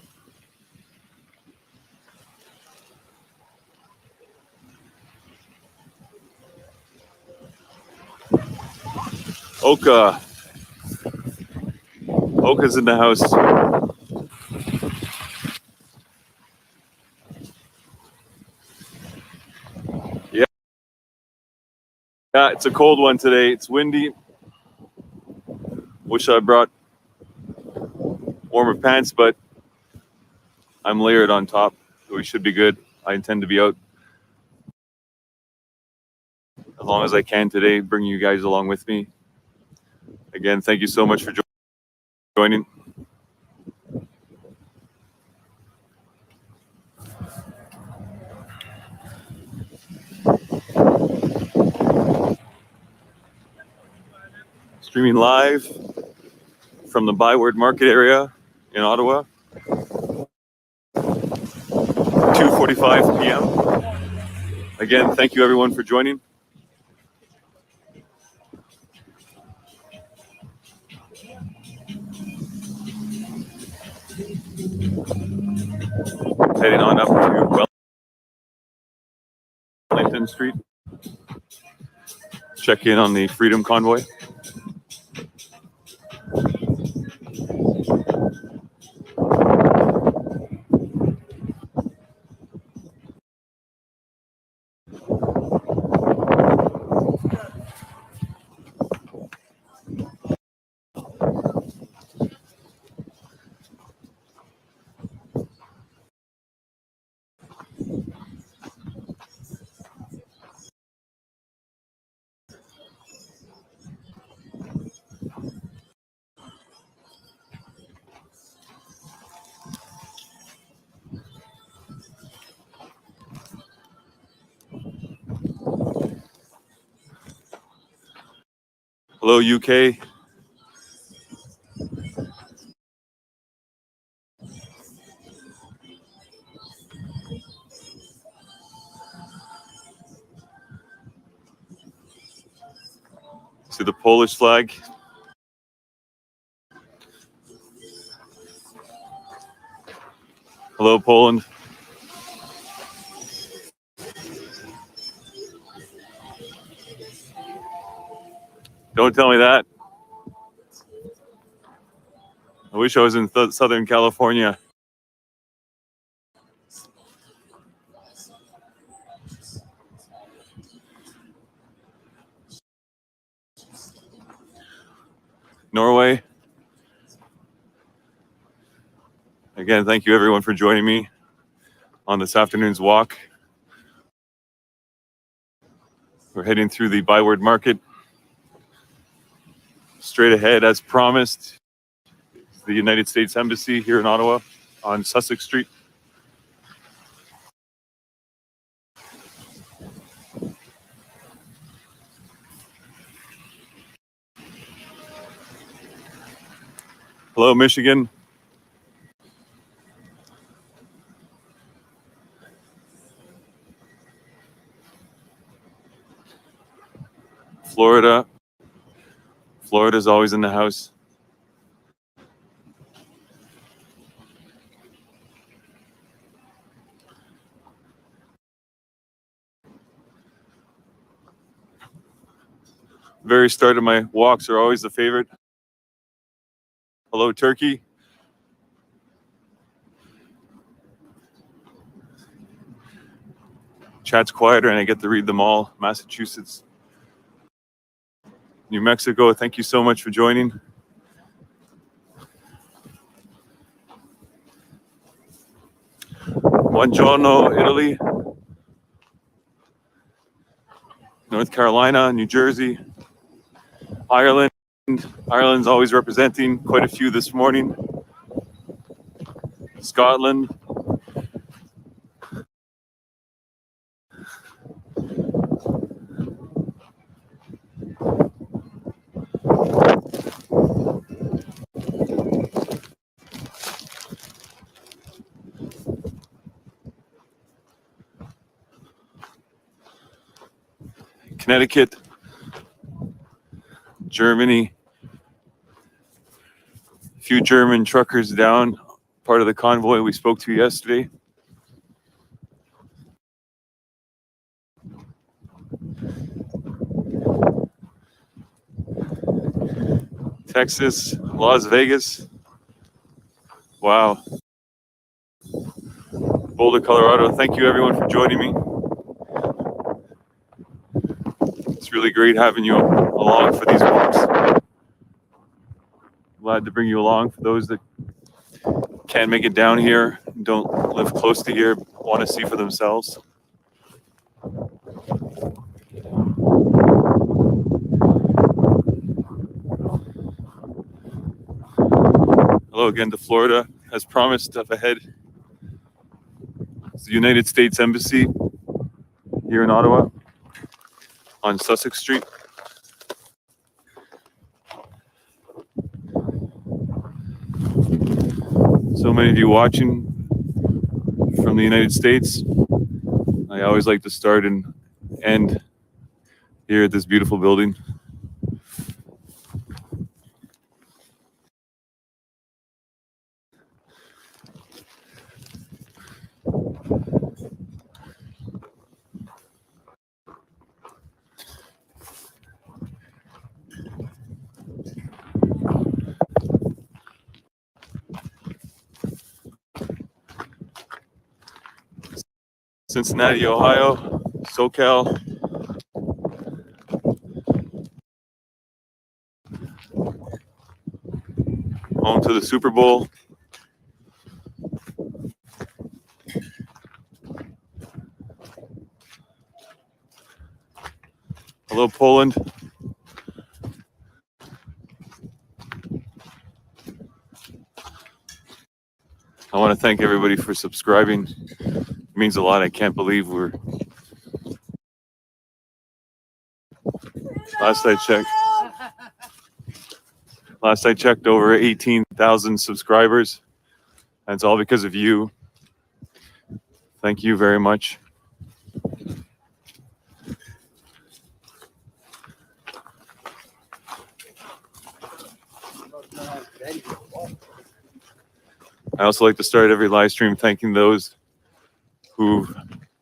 Oka's in the house. Yeah, it's a cold one today. It's windy. Wish I brought warmer pants, but I'm layered on top, so we should be good. I intend to be out as long as I can today, bringing you guys along with me. Again, thank you so much for joining. Streaming live from the Byward Market area in Ottawa. 2:45 p.m. Again, thank you everyone for joining. Heading on up to Wellington Street. Check in on the Freedom Convoy. Hello, UK. See the Polish flag. Hello, Poland. Don't tell me that. I wish I was in Southern California. Norway. Again, thank you everyone for joining me on this afternoon's walk. We're heading through the Byward Market. Straight ahead, as promised, the United States Embassy here in Ottawa on Sussex Street. Hello, Michigan. Florida. Florida's always in the house. Very start of my walks are always the favorite. Hello, Turkey. Chat's quieter and I get to read them all. Massachusetts. New Mexico, thank you so much for joining. Buongiorno, Italy. North Carolina, New Jersey, Ireland. Ireland's always representing, quite a few this morning. Scotland. Connecticut, Germany, a few German truckers down, part of the convoy we spoke to yesterday. Texas, Las Vegas. Wow. Boulder, Colorado. Thank you everyone for joining me. It's really great having you along for these walks. Glad to bring you along for those that can't make it down here, don't live close to here, want to see for themselves. Hello again to Florida. As promised, up ahead is the United States Embassy here in Ottawa on Sussex Street. So many of you watching from the United States. I always like to start and end here at this beautiful building. Cincinnati, Ohio, SoCal. Home to the Super Bowl. Hello, Poland. I want to thank everybody for subscribing. It means a lot. I can't believe we're... Last I checked. Last I checked, over 18,000 subscribers. That's all because of you. Thank you very much. I also like to start every live stream thanking those who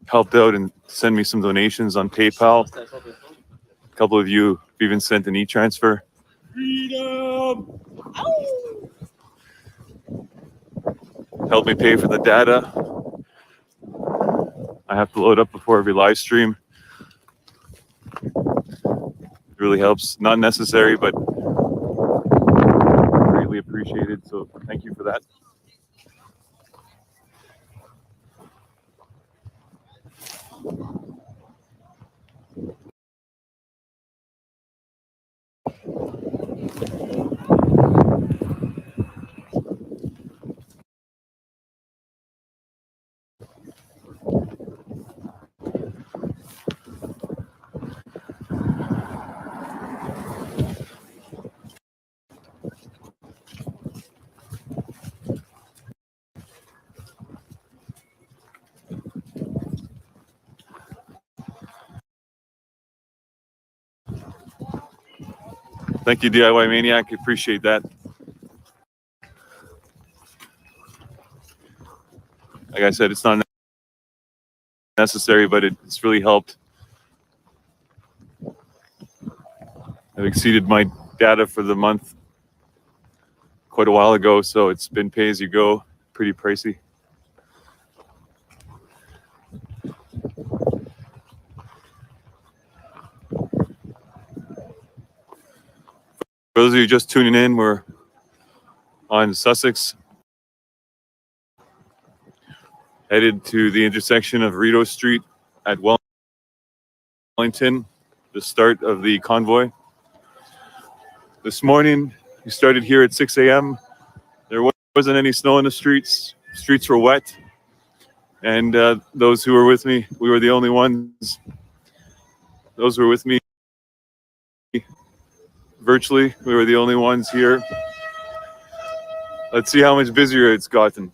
helped out and send me some donations on PayPal. A couple of you even sent an e-transfer. Freedom! Helped me pay for the data I have to load up before every live stream. It really helps. Not necessary, but greatly appreciated. So thank you for that. Thank you, DIY Maniac. Appreciate that. Like I said, it's not necessary, but it's really helped. I've exceeded my data for the month quite a while ago, so it's been pay as you go, pretty pricey. For those of you just tuning in, we're on Sussex, headed to the intersection of Rideau Street at Wellington, the start of the convoy. This morning, we started here at 6 a.m. There wasn't any snow in the streets. Streets were wet. And those who were with me, we were the only ones. Those who were with me virtually, we were the only ones here. Let's see how much busier it's gotten.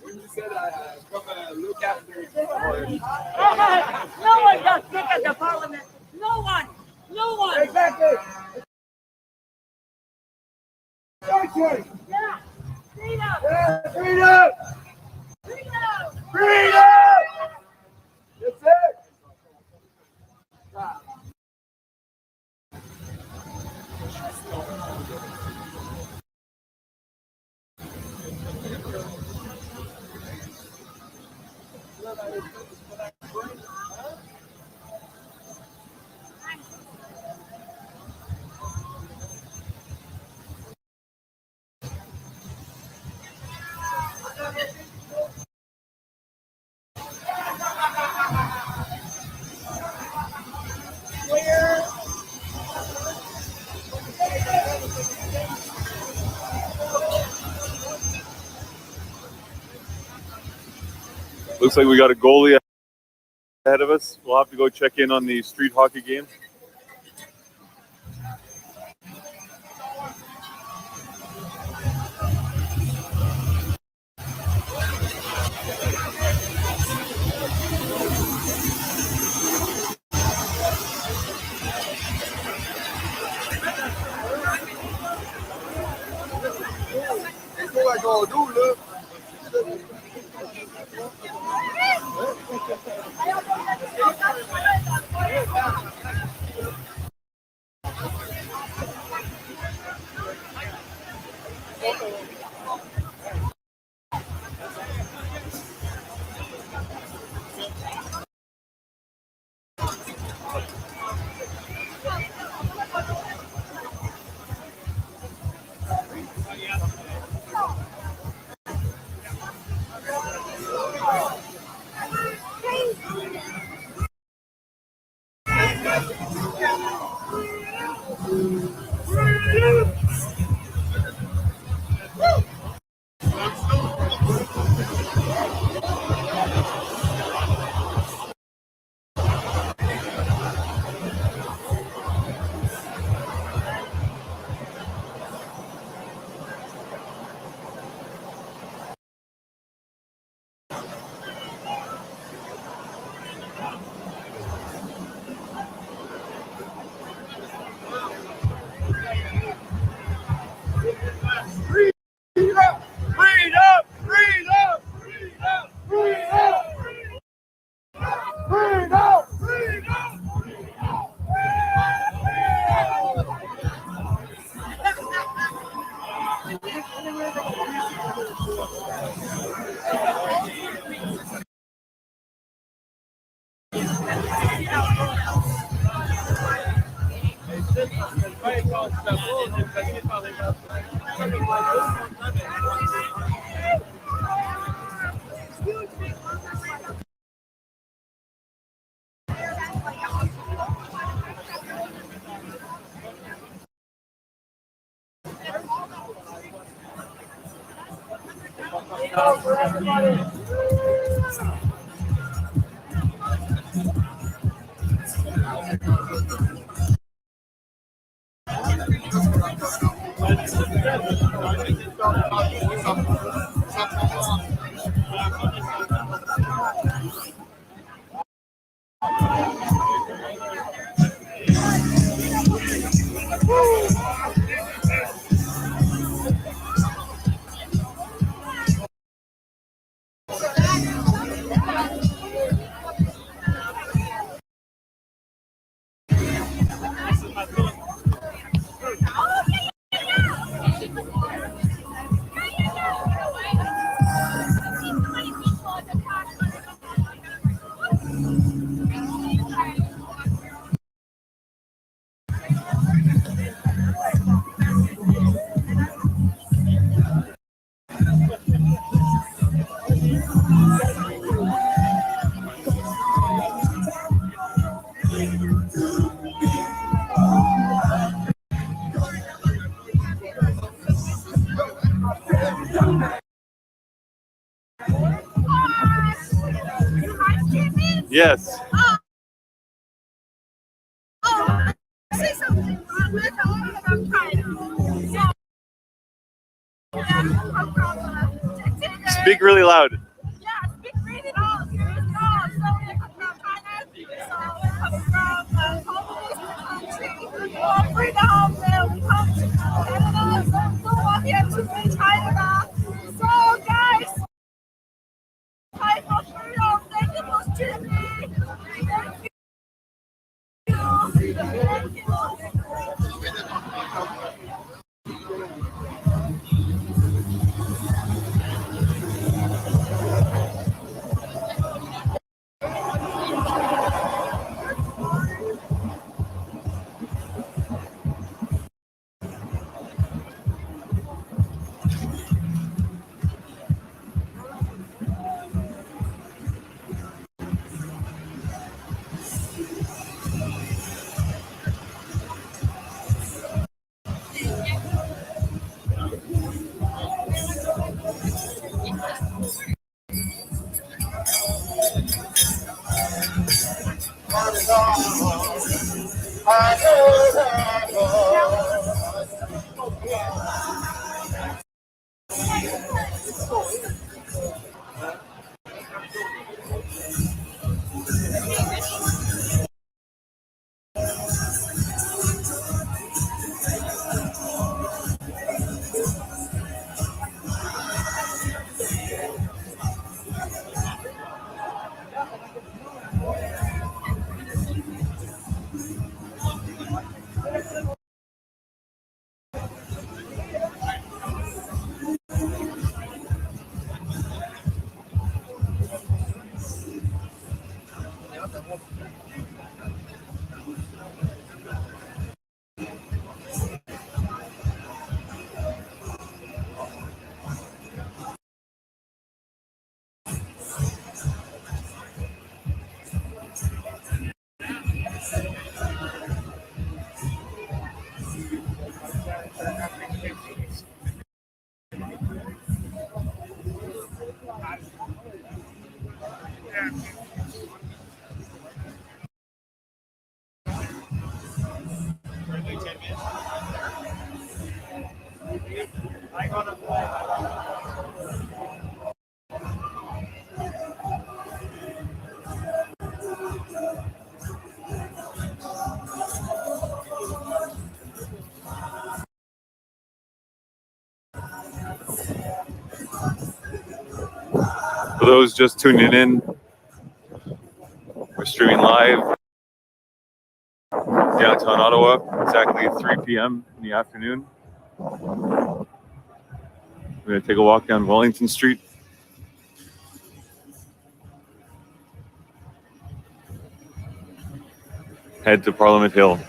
When you said come and look after it. No one does look at the parliament. No one. No one. Exactly. Yeah. Freedom. Yeah, freedom. Freedom. Freedom. That's it. Looks like we got a goalie ahead of us. We'll have to go check in on the street hockey game. Yes. Say something. Speak really loud. Yeah, speak really loud. So we come from China. So we come from communist country. For freedom, we come to Canada. So we want here to be China. So guys, fight for freedom. Thank you for choosing me. Thank you. Thank you. For those just tuning in, we're streaming live downtown Ottawa, exactly at 3 p.m. in the afternoon. We're going to take a walk down Wellington Street. Head to Parliament Hill.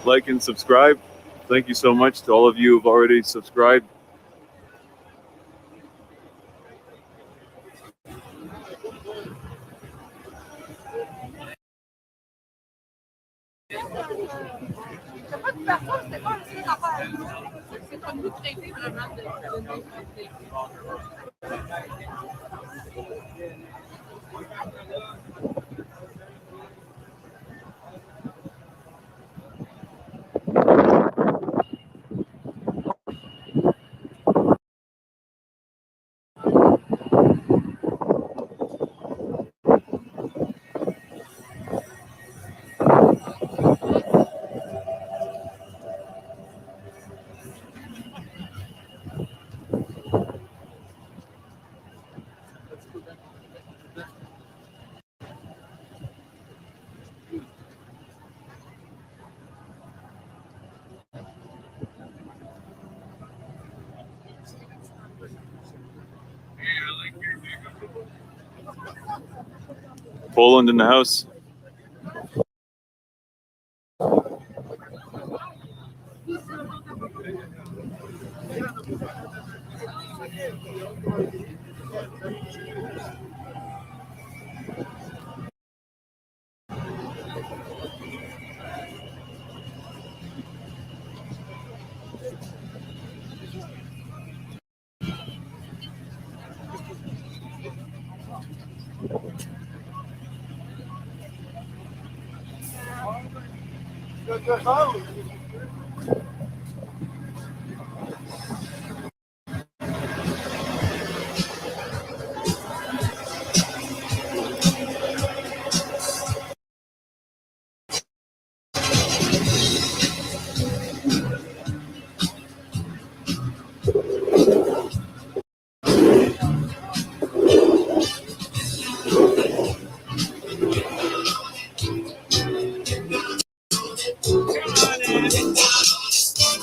Like and subscribe. Thank you so much to all of you who've already subscribed. Poland in the house.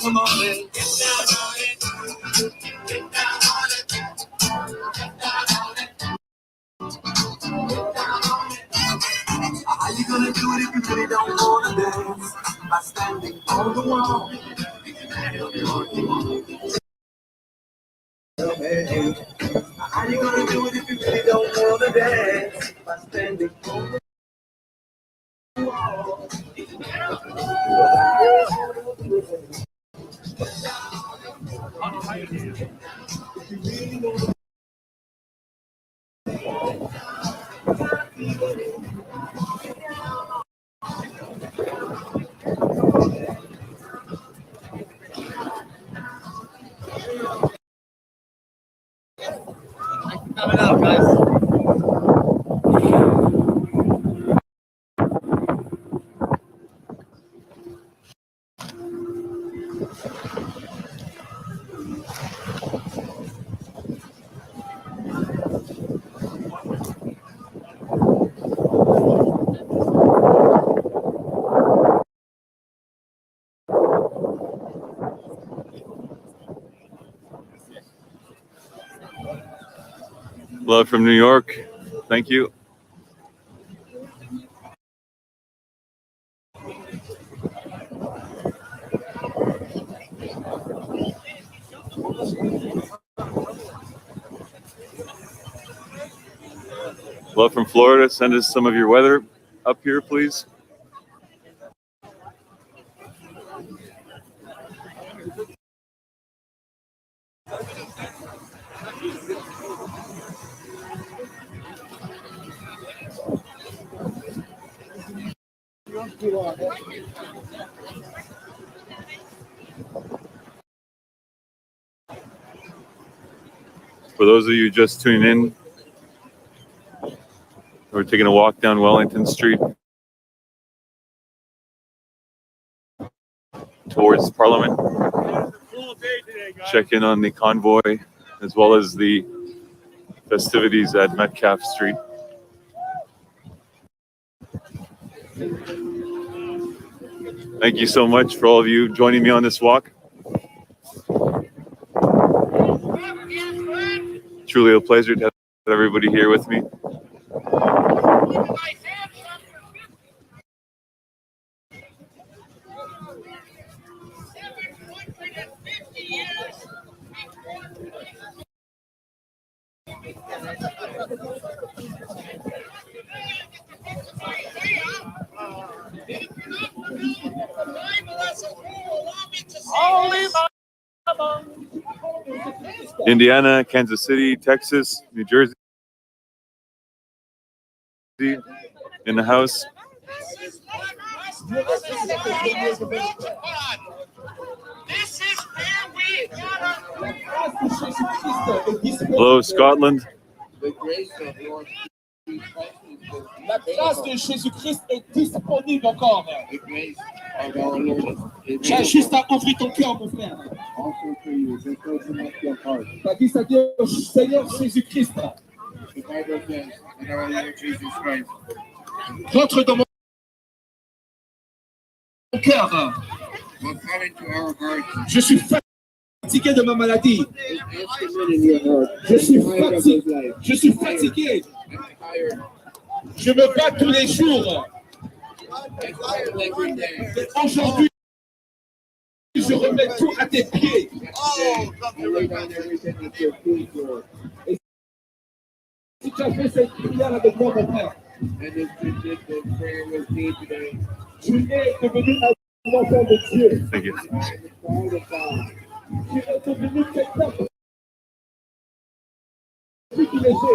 Come on in, get down on it. Get down on it. Get down on it. Get down on it. How you gonna do it if you really don't wanna dance? By standing on the wall. How you gonna do it if you really don't wanna dance? By standing on the wall. Coming out, guys. Love from New York. Thank you. Love from Florida. Send us some of your weather up here, please. For those of you just tuning in, we're taking a walk down Wellington Street towards Parliament. Check in on the convoy as well as the festivities at Metcalfe Street. Thank you so much for all of you joining me on this walk. Truly a pleasure to have everybody here with me. Indiana, Kansas City, Texas, New Jersey in the house. Hello, Scotland. La grâce de Jésus-Christ est disponible encore. Tu as juste à ouvrir ton cœur, mon frère. Tu as dit ça, Seigneur Jésus-Christ. Rentre dans mon cœur. Je suis fatigué de ma maladie. Je suis fatigué. Je me bats tous les jours. Aujourd'hui, je remets tout à tes pieds. Et si tu as fait cette prière avec moi, mon frère, tu es devenu un enfant de Dieu. Thank you. Tu es devenu quelqu'un de privilégié.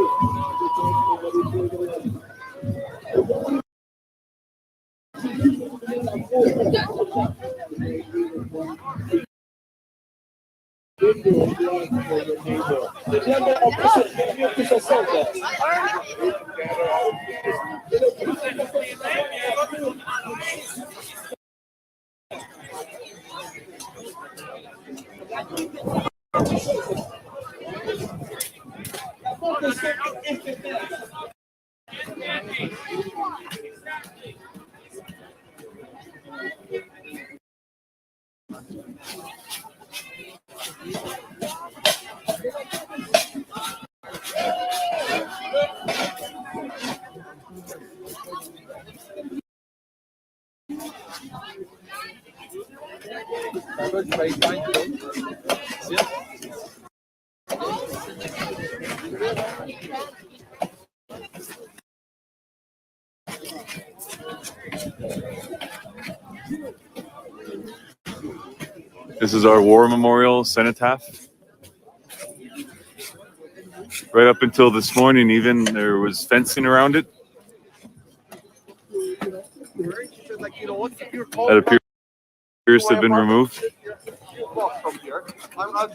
This is our war memorial cenotaph. Right up until this morning, even there was fencing around it. That appears to have been removed. From here, I'll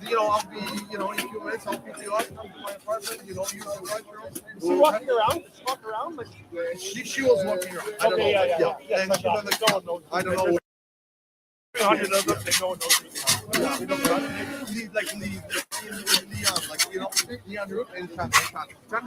be, in a few minutes, I'll pick you up to my apartment. You use the washroom. Is she walking around? Walk around? Like... She was walking around. I don't know. Yeah. And she doesn't. I don't know. 300 of them, they know no. Leave Leon, Leon Root and Chan is out here, right?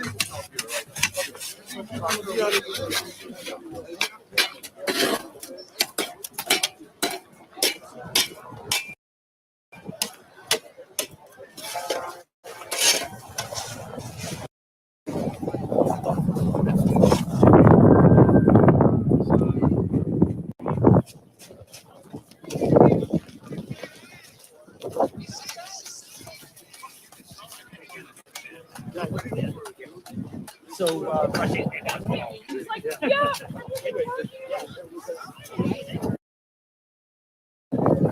So,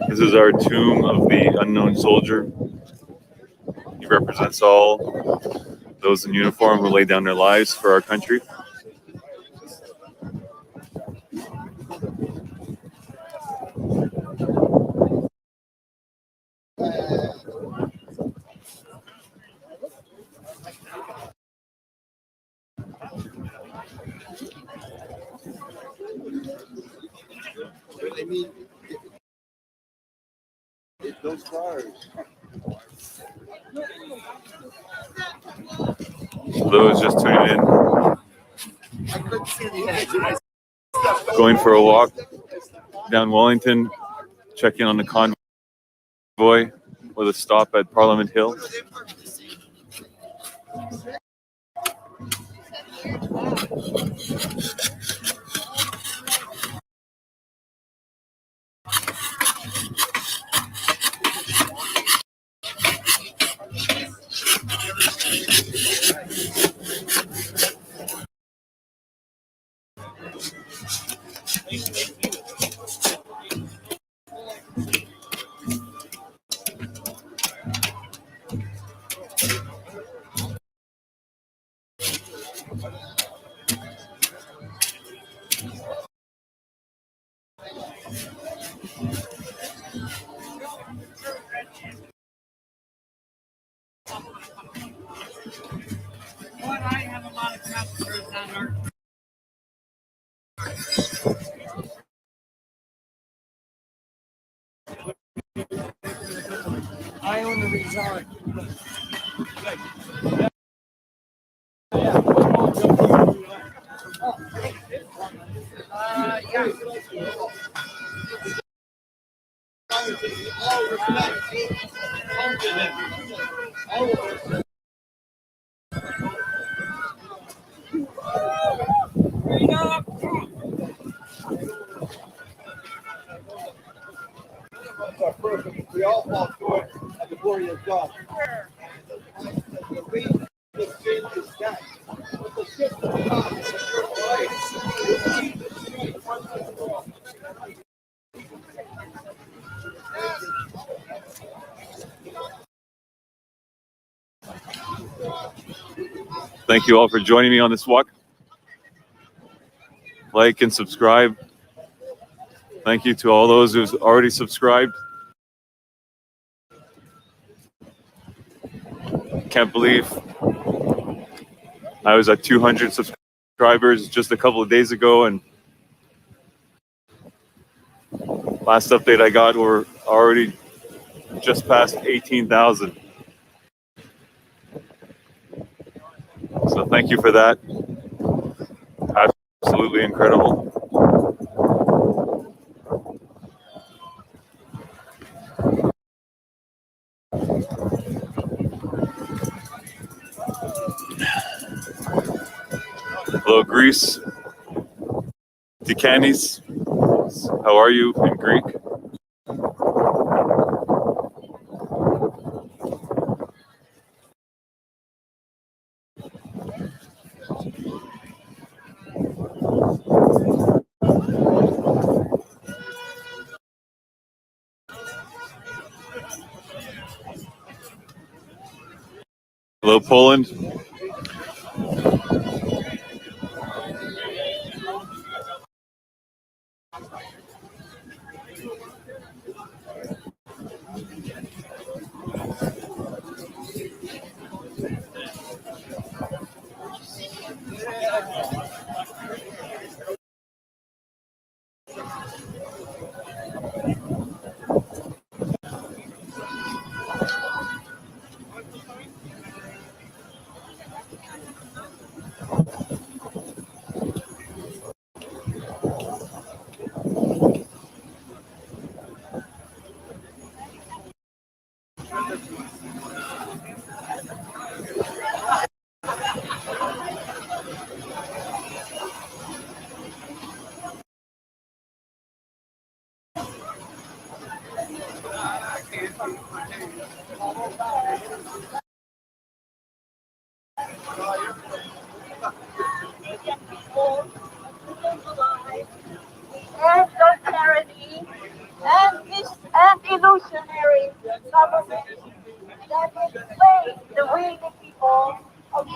This is our tomb of the unknown soldier. He represents all those in uniform who laid down their lives for our country. mean, those cars. For those just tuning in, going for a walk down Wellington, checking on the convoy with a stop at Parliament Hill. I own the resort. We all fall short of the glory of God. The weight of sin is death. But the gift of God is eternal life. Thank you all for joining me on this walk. Like and subscribe. Thank you to all those who've already subscribed. Can't believe I was at 200 subscribers just a couple of days ago, and last update I got, we're already just past 18,000. So thank you for that. Absolutely incredible. Hello, Greece. Tikanis. How are you in Greek? Hello, Poland. And prosperity and illusionary government that display the way the people of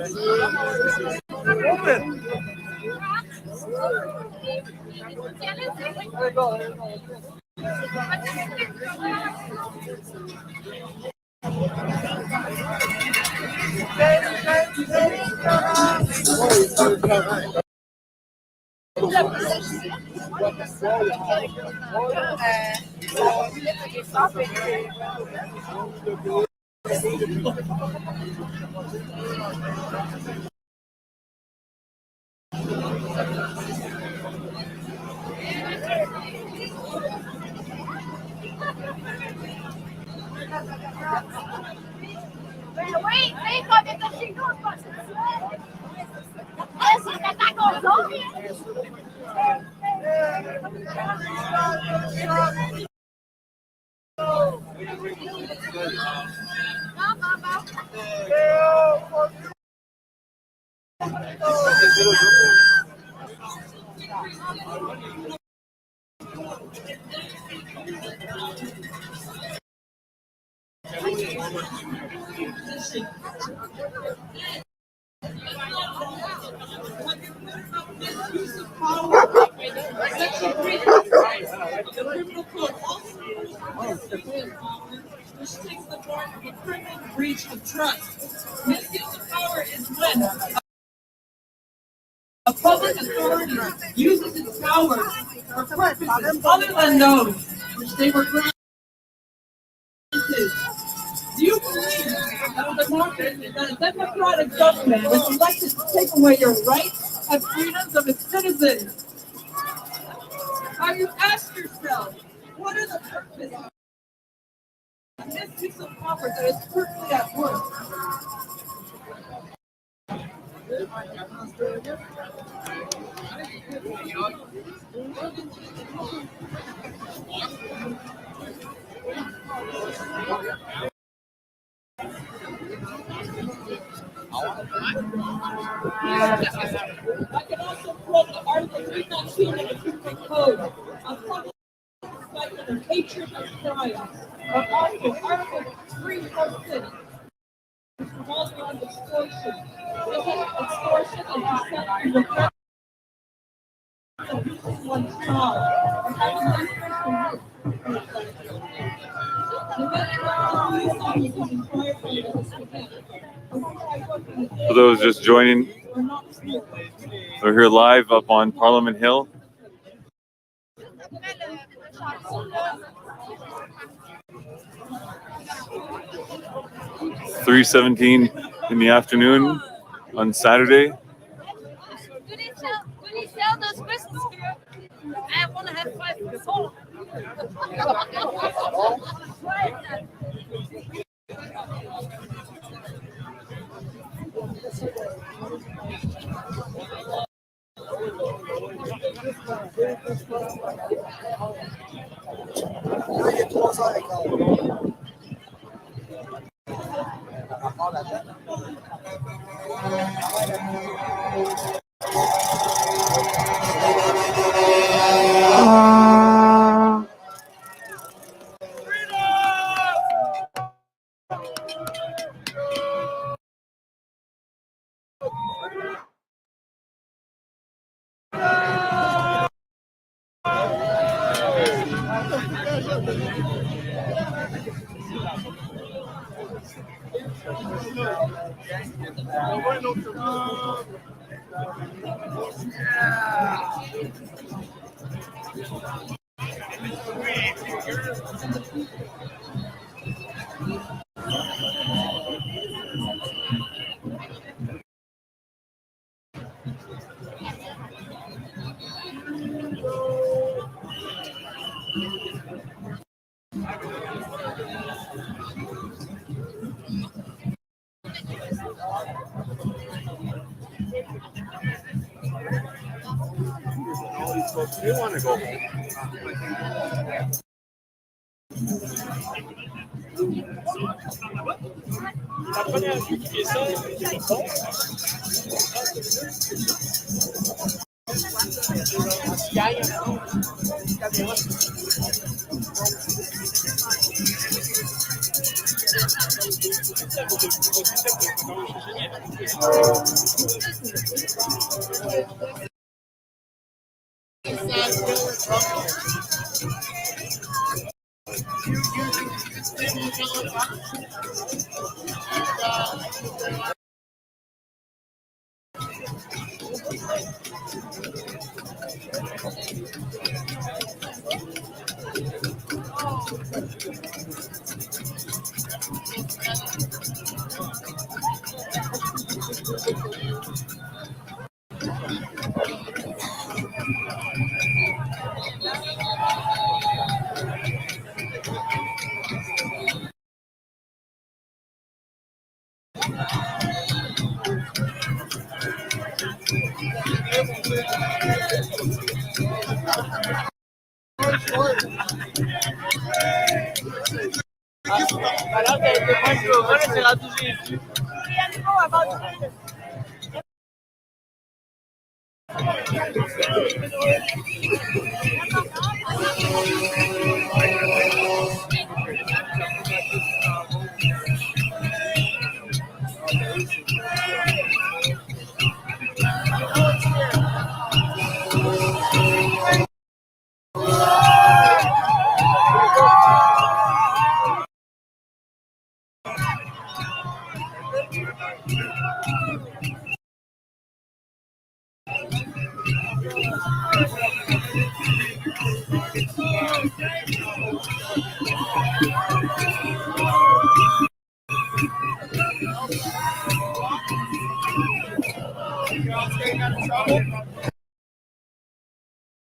Which takes the form of a criminal breach of trust. Misuse of power is when a public authority uses its power for purposes other than those which they were granted. Do you believe that a democratic government was elected to take away your rights and freedoms of its citizens? Have you asked yourself, what are the purposes of misuse of power that is currently at work? I can also quote the Article 319 of the Criminal Code of public respect and hatred of crime, but also Article 346, which revolves around extortion. This is extortion and consent to the threat of abusing one's child and having this person For those just joining, we're here live up on Parliament Hill. It's 3:17 in the afternoon on Saturday. Do they sell those Christmas here? I want to have 5 people. You want to go home?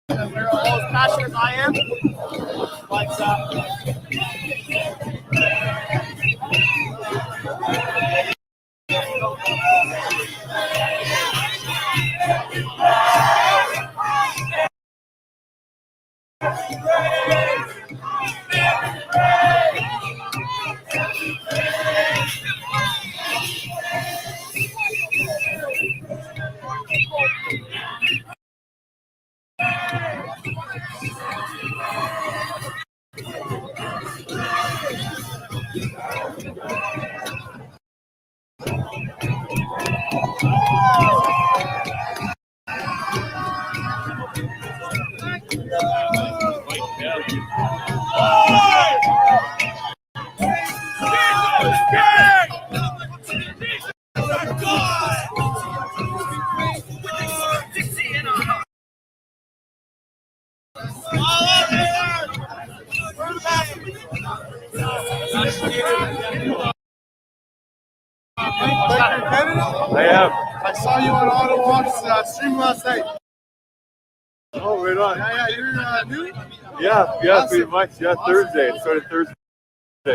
We're all as passionate as I am, but I am. I saw you on Ottawa stream last night. Oh, right on. Yeah, you're new? Yeah, Awesome. pretty much. Yeah, Awesome. Thursday. It started Thursday. Oh,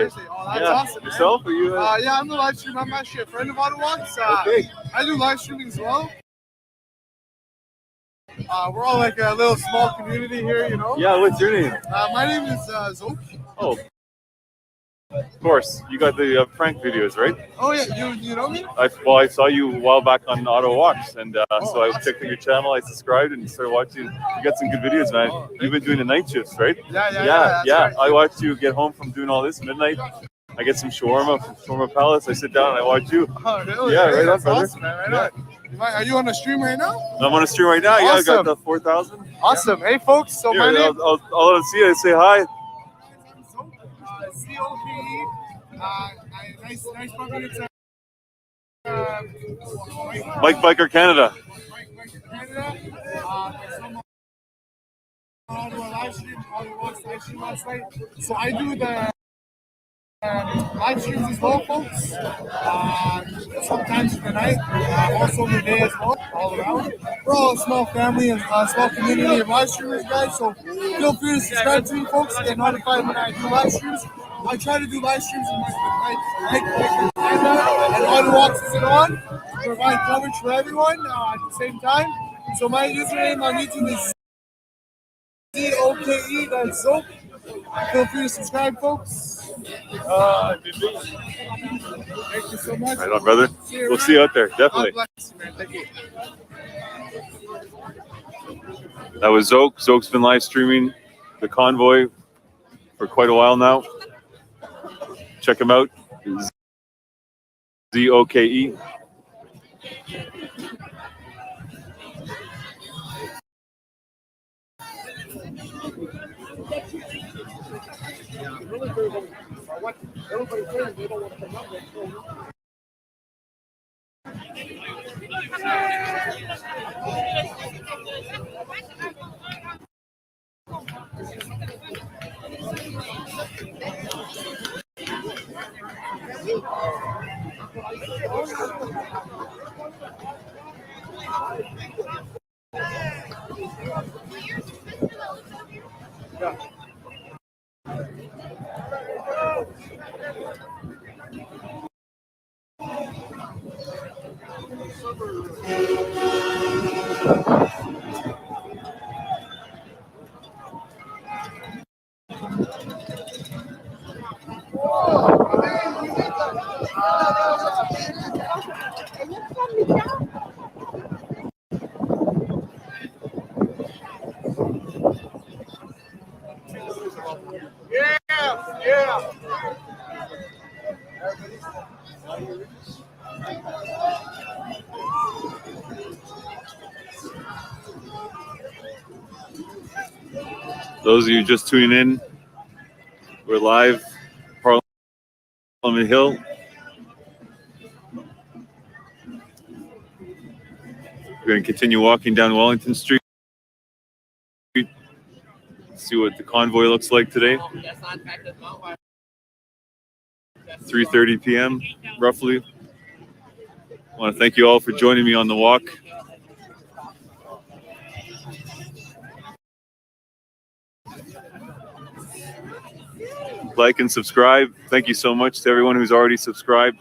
that's awesome. Man. Yourself? Are you? Yeah, I'm the live streamer. I'm actually a friend of Ottawa. Okay. I do live streaming as well. We're all like a little small community here, you know? Yeah, what's your name? My name is Zoke. Oh, of course. You got the prank videos, right? Oh, yeah. You know me? I saw you a while back on Ottawa Walks, and so I checked out your channel. I subscribed and started watching. You got some good videos, man. You've been doing the night shifts, right? Yeah. Right. I watched you get home from doing all this midnight. I get some shawarma from Shawarma Palace. I sit down and I watch you. Oh, really? Yeah, right on, That's brother. awesome, man. Right on. Are you on a stream right now? I'm on a stream right now. Awesome. Yeah, I got the 4,000. Awesome. Hey, folks. So Here, my name. I'll let them see it. Say hi. COKE. Nice bumping into Mike Biker Canada. Live stream last night. So I do the live streams as well, folks. Sometimes in the night, also in the day as well, all around. We're all a small family and a small community of live streamers, guys. So feel free to subscribe to me, folks, to get notified when I do live streams. I try to do live streams in my and on walks is it on to provide coverage for everyone at the same time. So my username on YouTube is COKE, that's Zoke. Feel free to subscribe, folks. Thank you so much. Right on, brother. We'll see you out there, definitely. God bless you, man. Thank you. That was Zoke. Zoke's been live streaming the convoy for quite a while now. Check him out. ZOKE. Those of you just tuning in, we're live, Parliament Hill. We're going to continue walking down Wellington Street, see what the convoy looks like today. 3:30 p.m. roughly. I want to thank you all for joining me on the walk. Like and subscribe. Thank you so much to everyone who's already subscribed.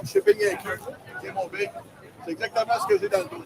Je sais baigner avec eux. C'est mon bec. C'est exactement ce que j'ai dans le dos.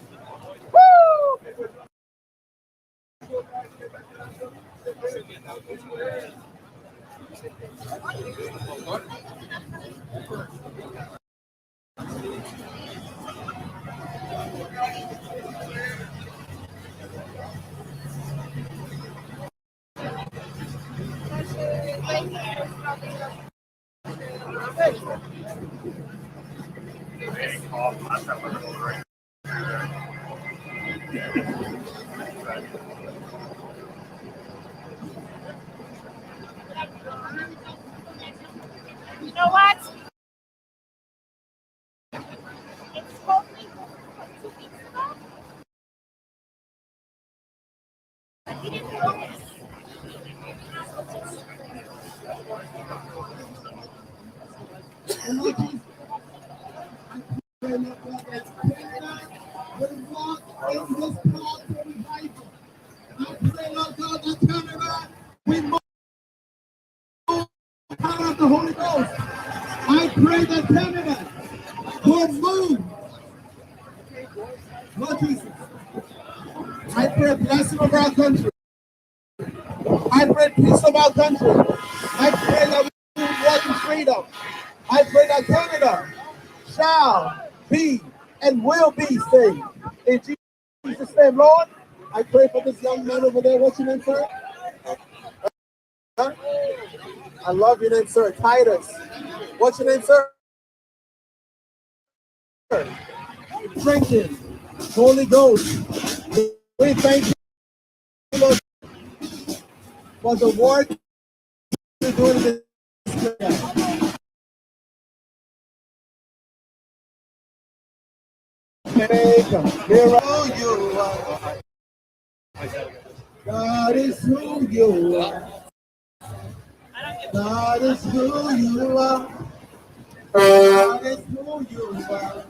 You know what? It's totally what, 2 weeks ago? I didn't notice. The Holy Ghost. I pray that Canada move. Lord Jesus, I pray blessing over our country. I pray peace over our country. I pray that we will walk in freedom. I pray that Canada shall be and will be saved. In Jesus' name, Lord, I pray for this young man over there. What's your name, sir? Huh? I love your name, sir. Titus. What's your name, sir? Drinking. Holy Ghost. We thank you, Lord, for the work you're doing this. God is who you are. God is who you are. God is who you are. God is who you are.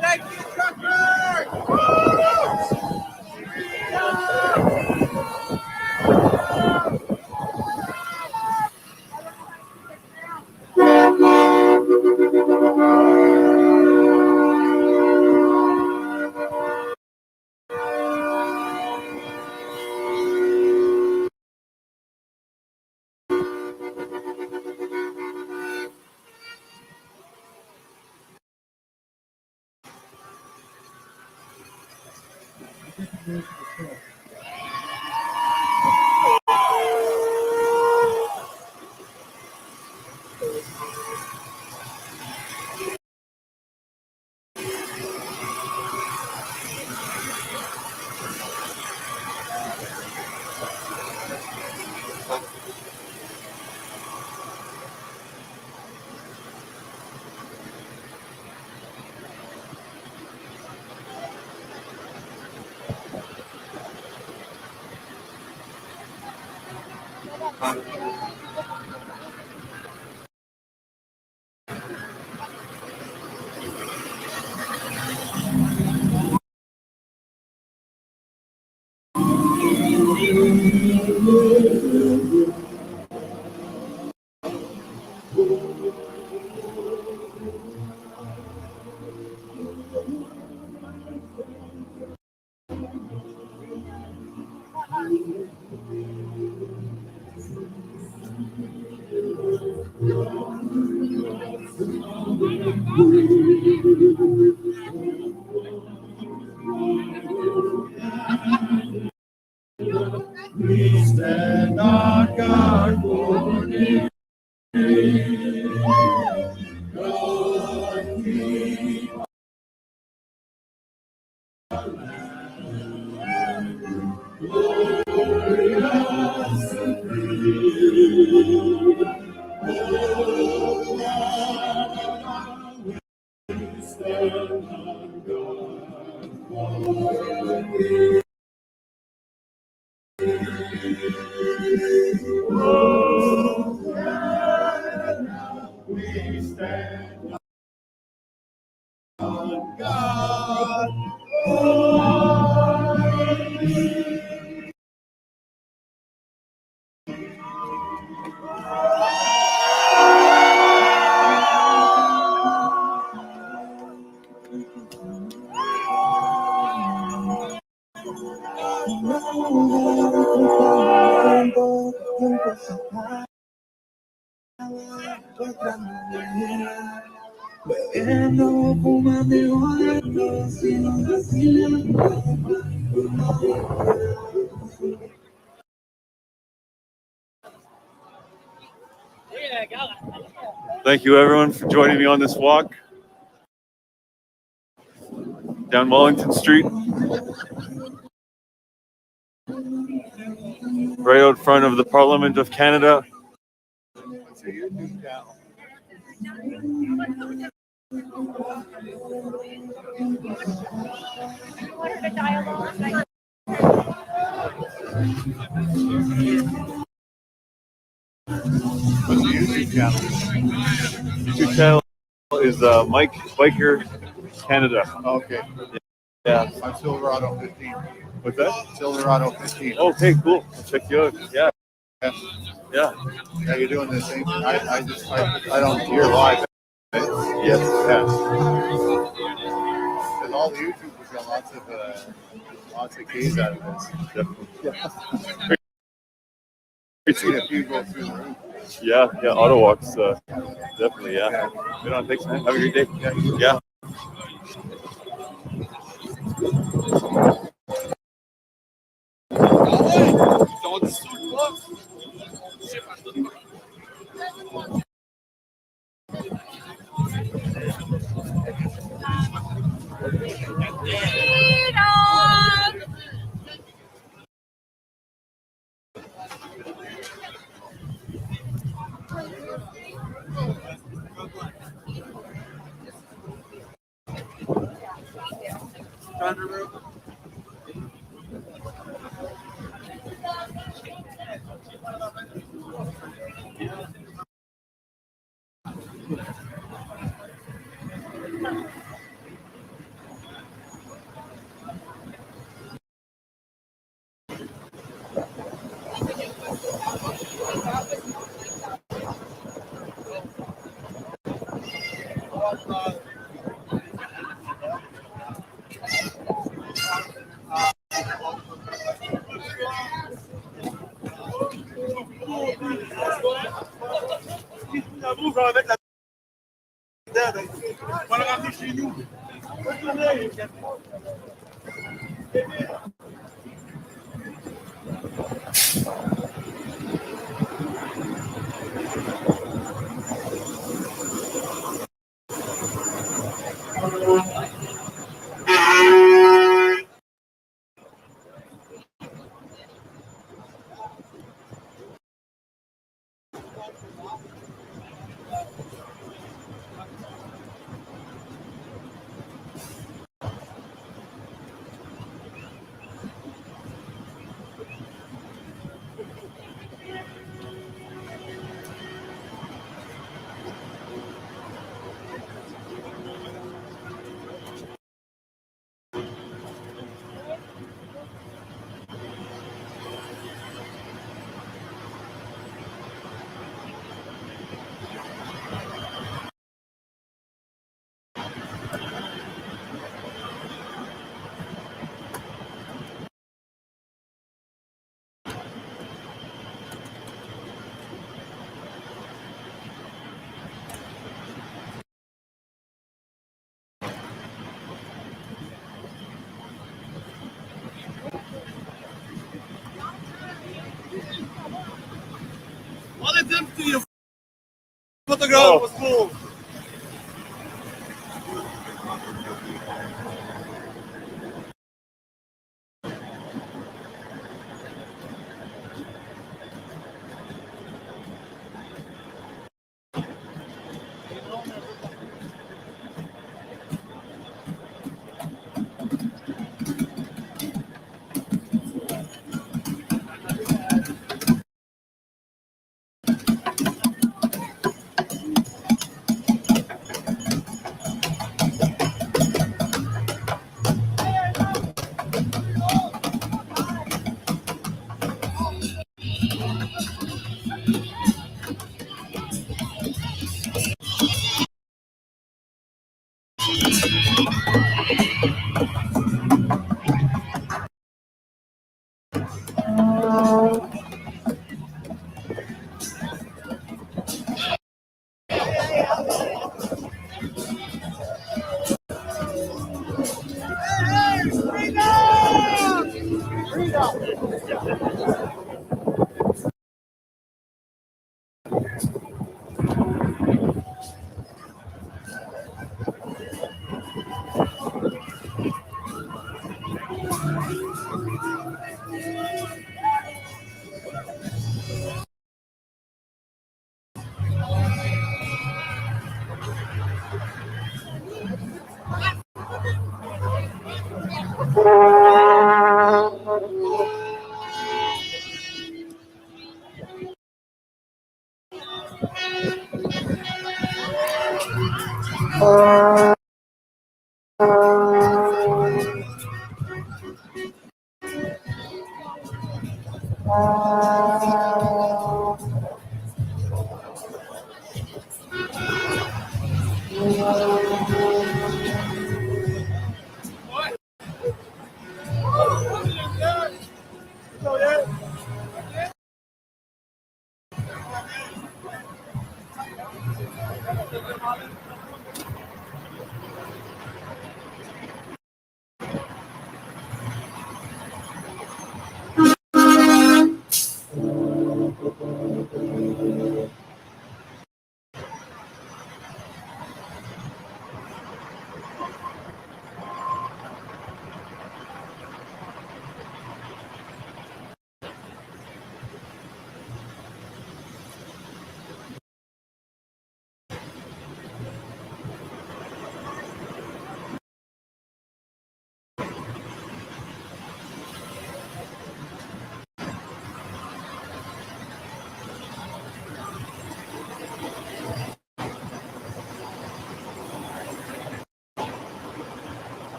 Thank you, truckers! We stand on guard for the God keep glorious and free. We stand on guard for the we stand on God. Thank you, everyone, for joining me on this walk down Wellington Street, right out front of the Parliament of Canada. What's the YouTube channel? YouTube channel is Mike Biker Canada. Okay. Yeah. I'm Silverado 15. What's that? Silverado 15. Okay, cool. I'll check you out. Yeah. Yeah. Yeah. Yeah, you're doing the same. I don't hear live. Yes. Yeah. And all the YouTubers got lots of keys out of this. Definitely. Yeah. Seen a few go through the roof. Yeah, Ottawa's definitely, yeah. Good on, thanks, man. Have a great day. Yeah.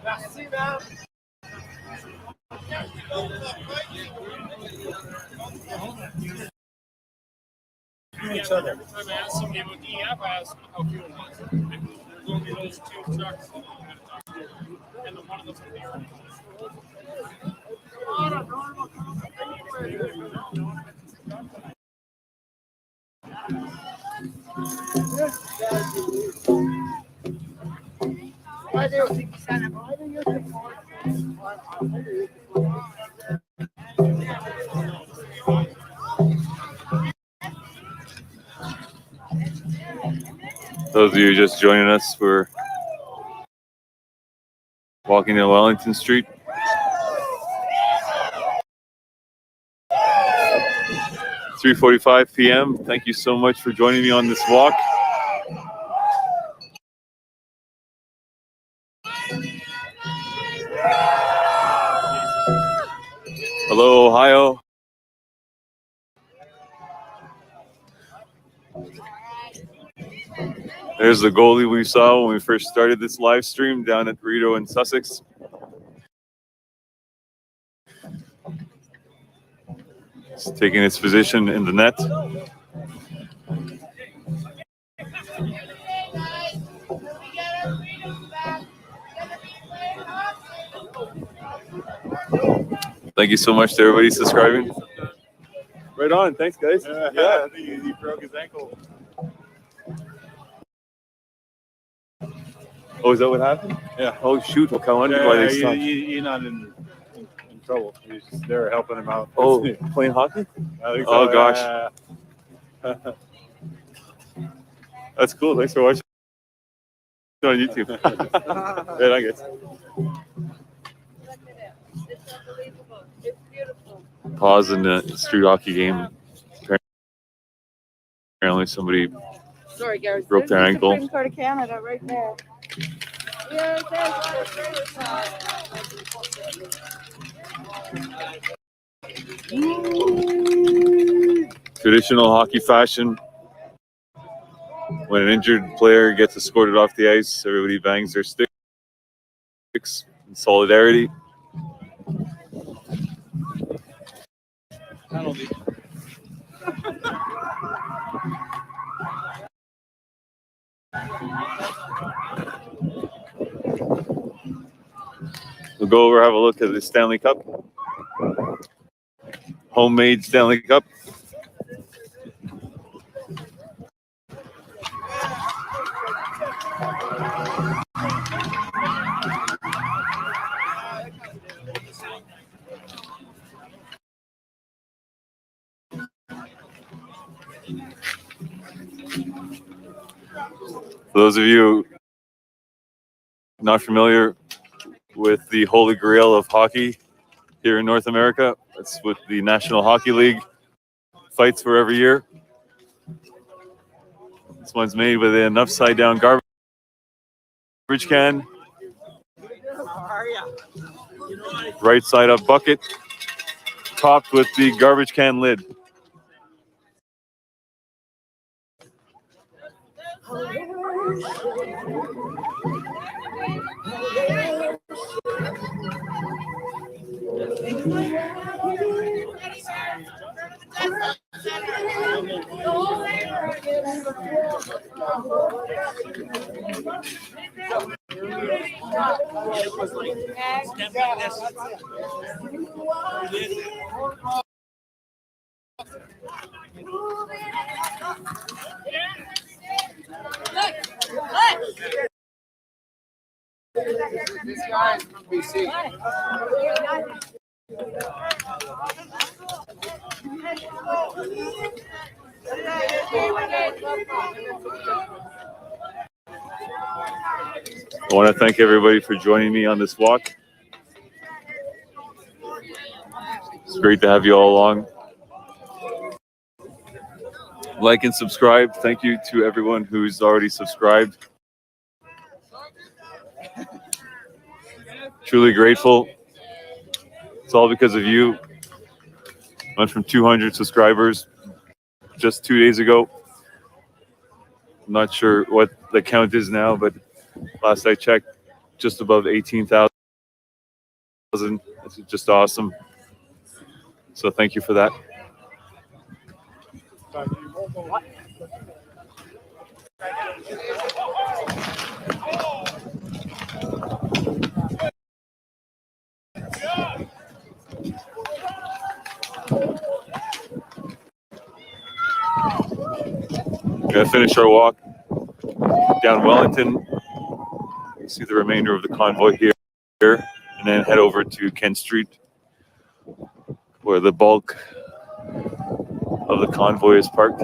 Merci, man. Each other. Every time I ask somebody about DEF, I ask how fuel was. There's only those two trucks that I'm going to talk to. And the one of them's in the Army. Those of you just joining us, we're walking down Wellington Street. It's 3:45 p.m. Thank you so much for joining me on this walk. Hello, Ohio. There's the goalie we saw when we first started this live stream down at Rideau in Sussex. It's taking its position in the net. Thank you so much to everybody subscribing. Right on. Thanks, guys. Yeah, I think he broke his ankle. Oh, is that what happened? Yeah. Oh, shoot. Okay, I wonder why they stopped. He's not in trouble. He's just there helping him out. Oh, playing hockey? I think Oh, so, gosh. That's cool. Thanks for watching on YouTube. Right on, guys. It's unbelievable. It's beautiful. Pause in the street hockey game. Apparently somebody Sorry, Gary. broke their There's the ankle. Supreme Court of Canada right there. Yeah, Traditional hockey fashion. When an injured player gets escorted off the ice, everybody bangs their sticks in solidarity. Penalty. We'll go over, have a look at the Stanley Cup. Homemade Stanley Cup. For those of you not familiar with the Holy Grail of hockey here in North America, that's what the National Hockey League fights for every year. This one's made with an upside down garbage can, right side up bucket, topped with the garbage can lid. These guys from BC. I want to thank everybody for joining me on this walk. It's great to have you all along. Like and subscribe. Thank you to everyone who's already subscribed. Truly grateful. It's all because of you. Went from 200 subscribers just 2 days ago. I'm not sure what the count is now, but last I checked, just above 18,000. It's just awesome. So thank you for that. We're gonna finish our walk down Wellington. You see the remainder of the convoy here, and then head over to Kent Street, where the bulk of the convoy is parked.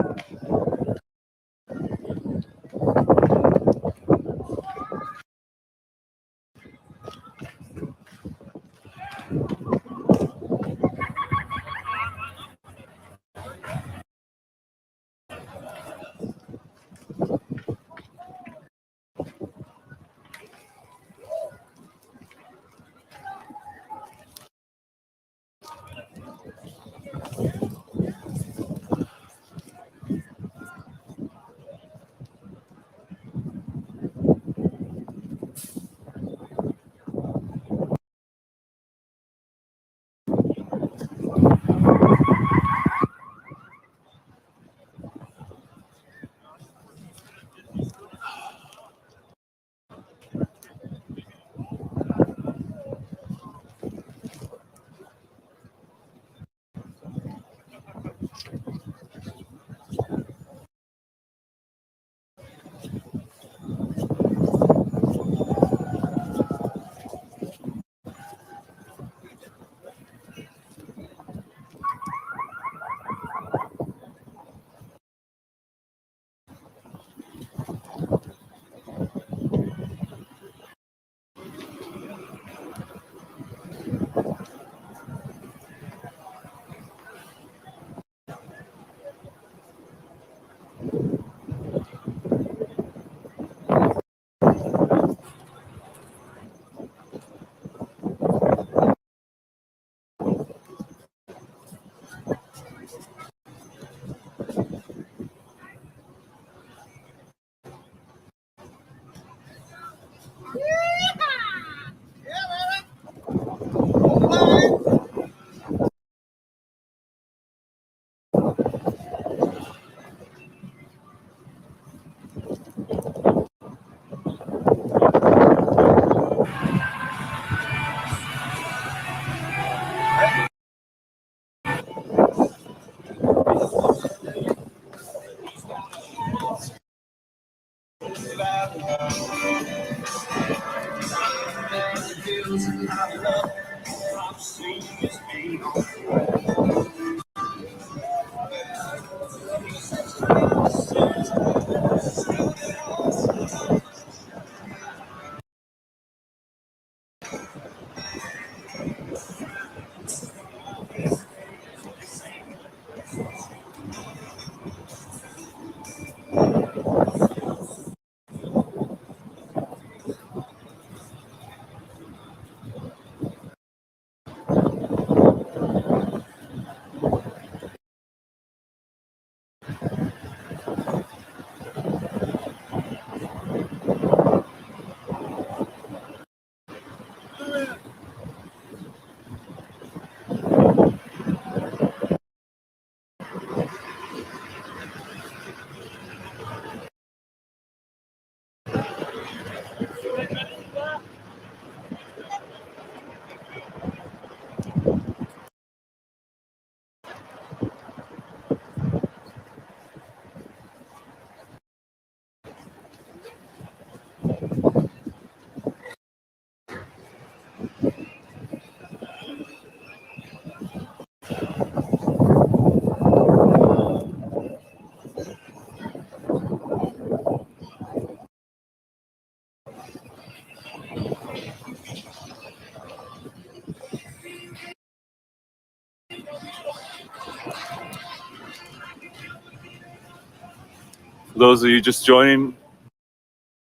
For those of you just joining,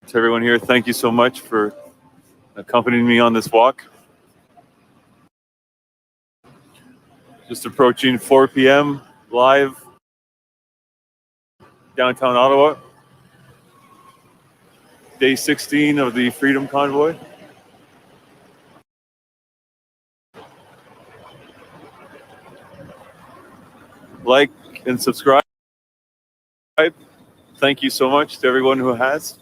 to everyone here, thank you so much for accompanying me on this walk. Just approaching 4 p.m. live downtown Ottawa. Day 16 of the Freedom Convoy. Like and subscribe. Thank you so much to everyone who has.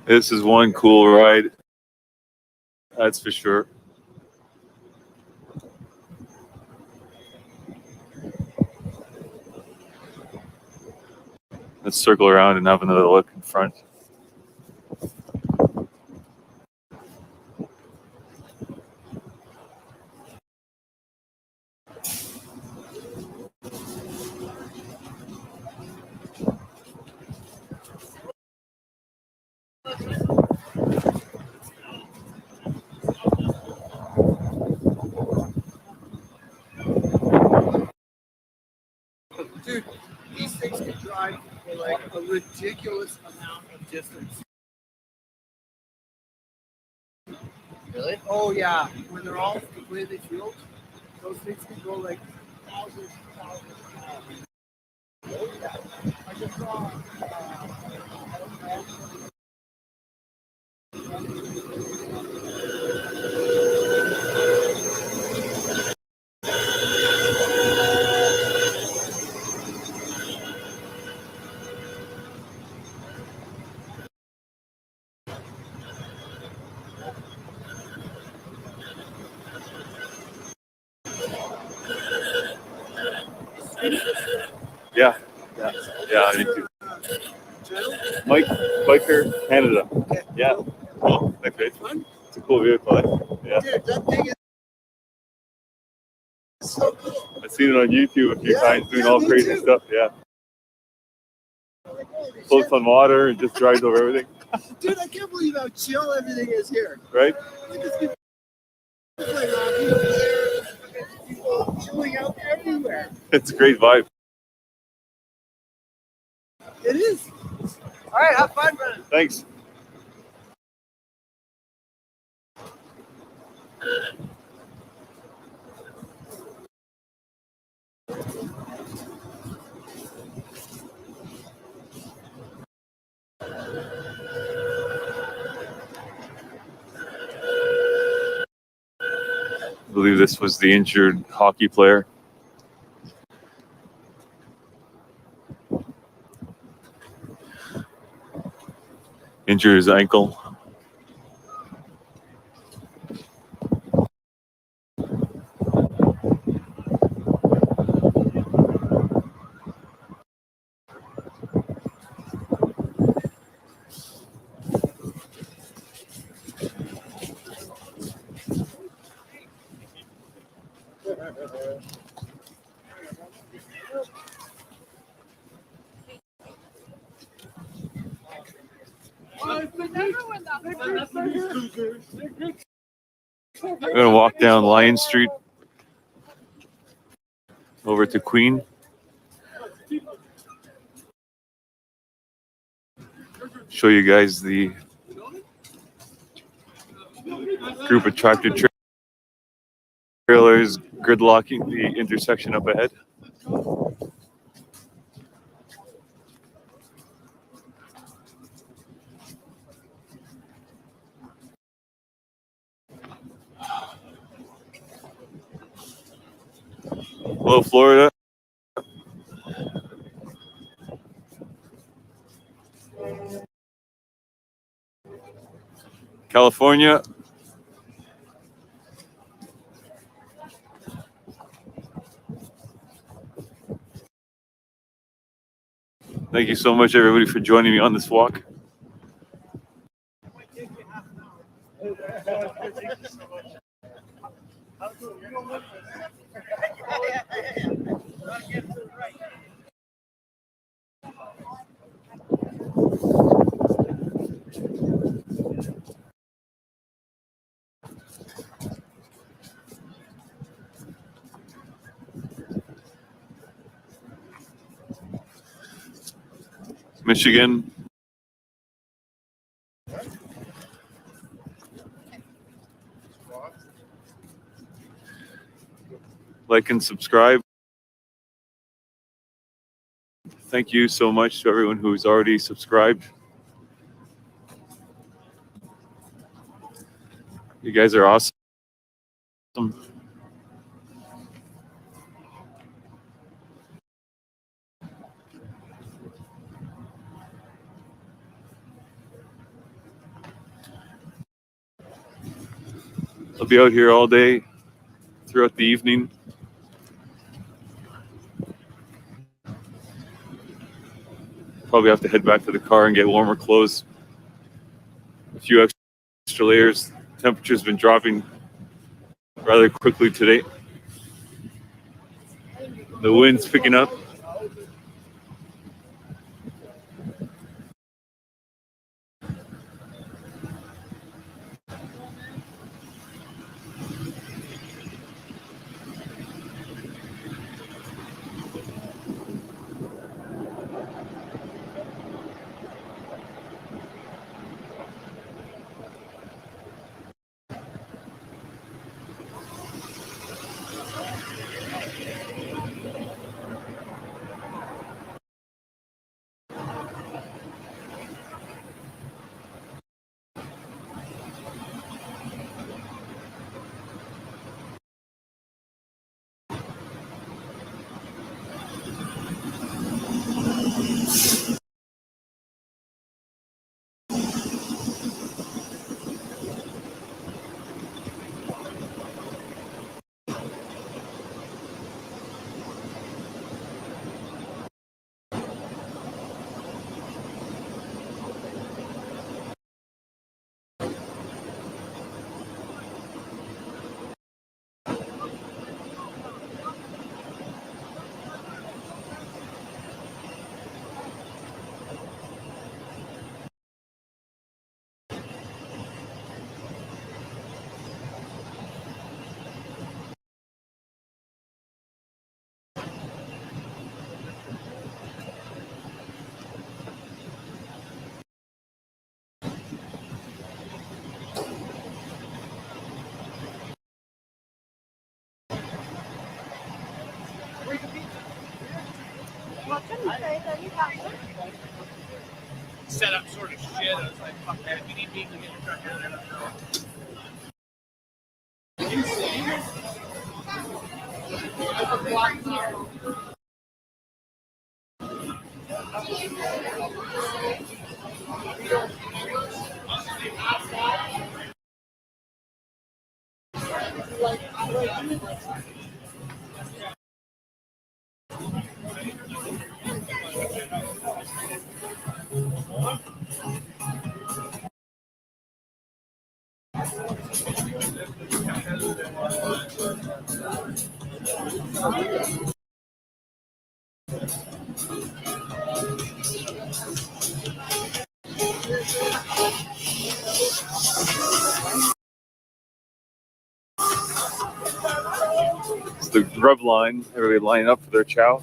This is one cool ride, that's for sure. Let's circle around and have another look in front. Dude, these things can drive for like a ridiculous amount of distance. Really? Oh yeah. When they're all completely fueled, those things can go like thousands of miles. Oh yeah. I just saw. Yeah, I need to. Mike, Biker Canada. Yeah, cool. Thanks, mate. It's a cool vehicle. Yeah. Dude, that thing is so cool. I've seen it on YouTube a few times doing all crazy stuff. Yeah. Floats on water and just drives over everything. Dude, I can't believe how chill everything is here. Right? Look at this people chilling out everywhere. It's a great vibe. It is. All right, have fun, man. Thanks. believe this was the injured hockey player. Injured his ankle. I'm gonna walk down Lion Street over to Queen. Show you guys the group of tractor trailers gridlocking the intersection up ahead. Hello, Florida. California. Thank you so much, everybody, for joining me on this walk. Michigan. Like and subscribe. Thank you so much to everyone who's already subscribed. You guys are awesome. I'll be out here all day, throughout the evening. Probably have to head back to the car and get warmer clothes. A few extra layers. Temperature's been dropping rather quickly today. The wind's picking up. Set up sort of shit. I was like, fuck that. You need me to get your truck out of there. It's the grub line. Everybody lining up for their chow.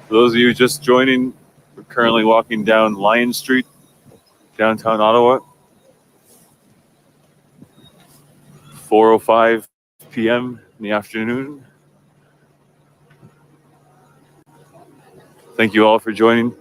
For those of you just joining, we're currently walking down Lion Street, downtown Ottawa. 4:05 p.m. in the afternoon. Thank you all for joining.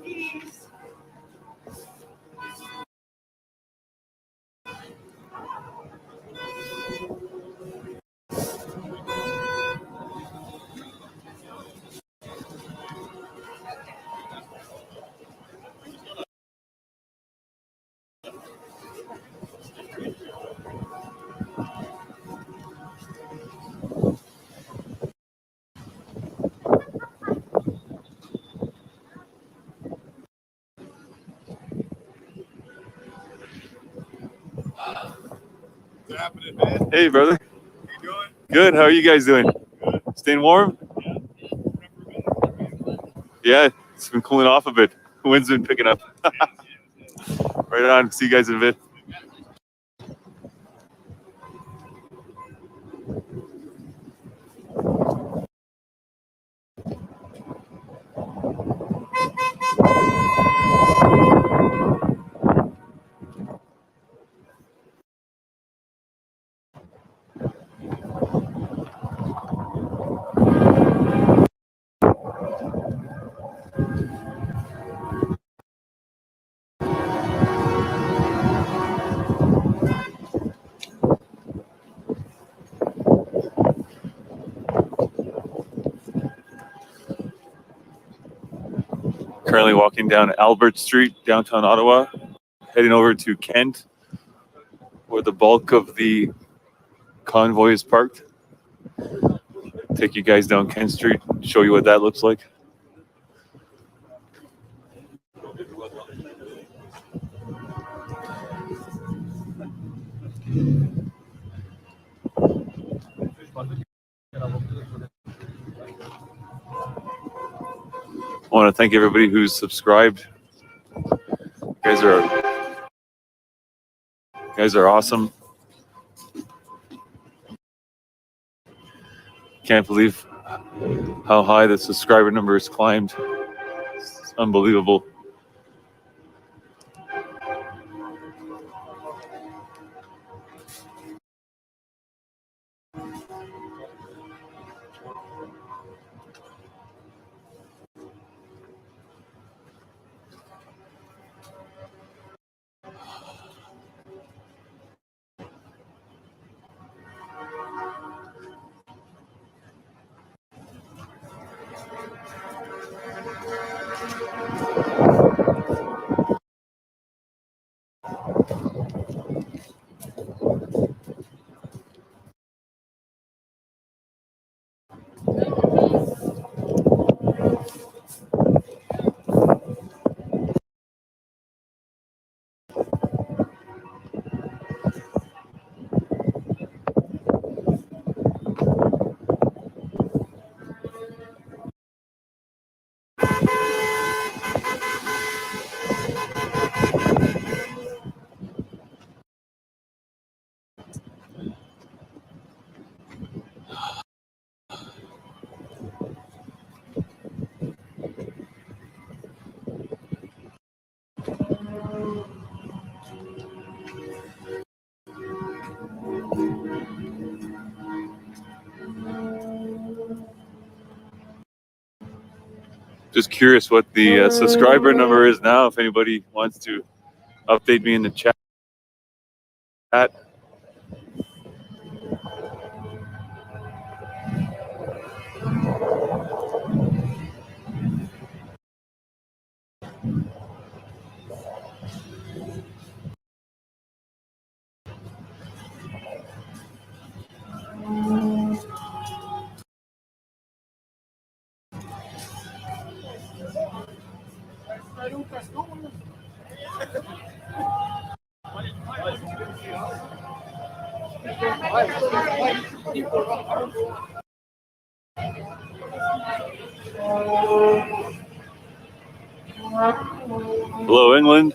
What's happening, man? Hey, brother. How you doing? Good. How are you guys doing? Good. Staying warm? Yeah, it's been cooling off a bit. The wind's been picking up. Right on. See you guys in a bit. Currently walking down Albert Street, downtown Ottawa, heading over to Kent, where the bulk of the convoy is parked. Take you guys down Kent Street, show you what that looks like. I want to thank everybody who's subscribed. You guys are awesome. Can't believe how high the subscriber number has climbed. It's unbelievable. Just curious what the subscriber number is now, if anybody wants to update me in the chat. Hello, England.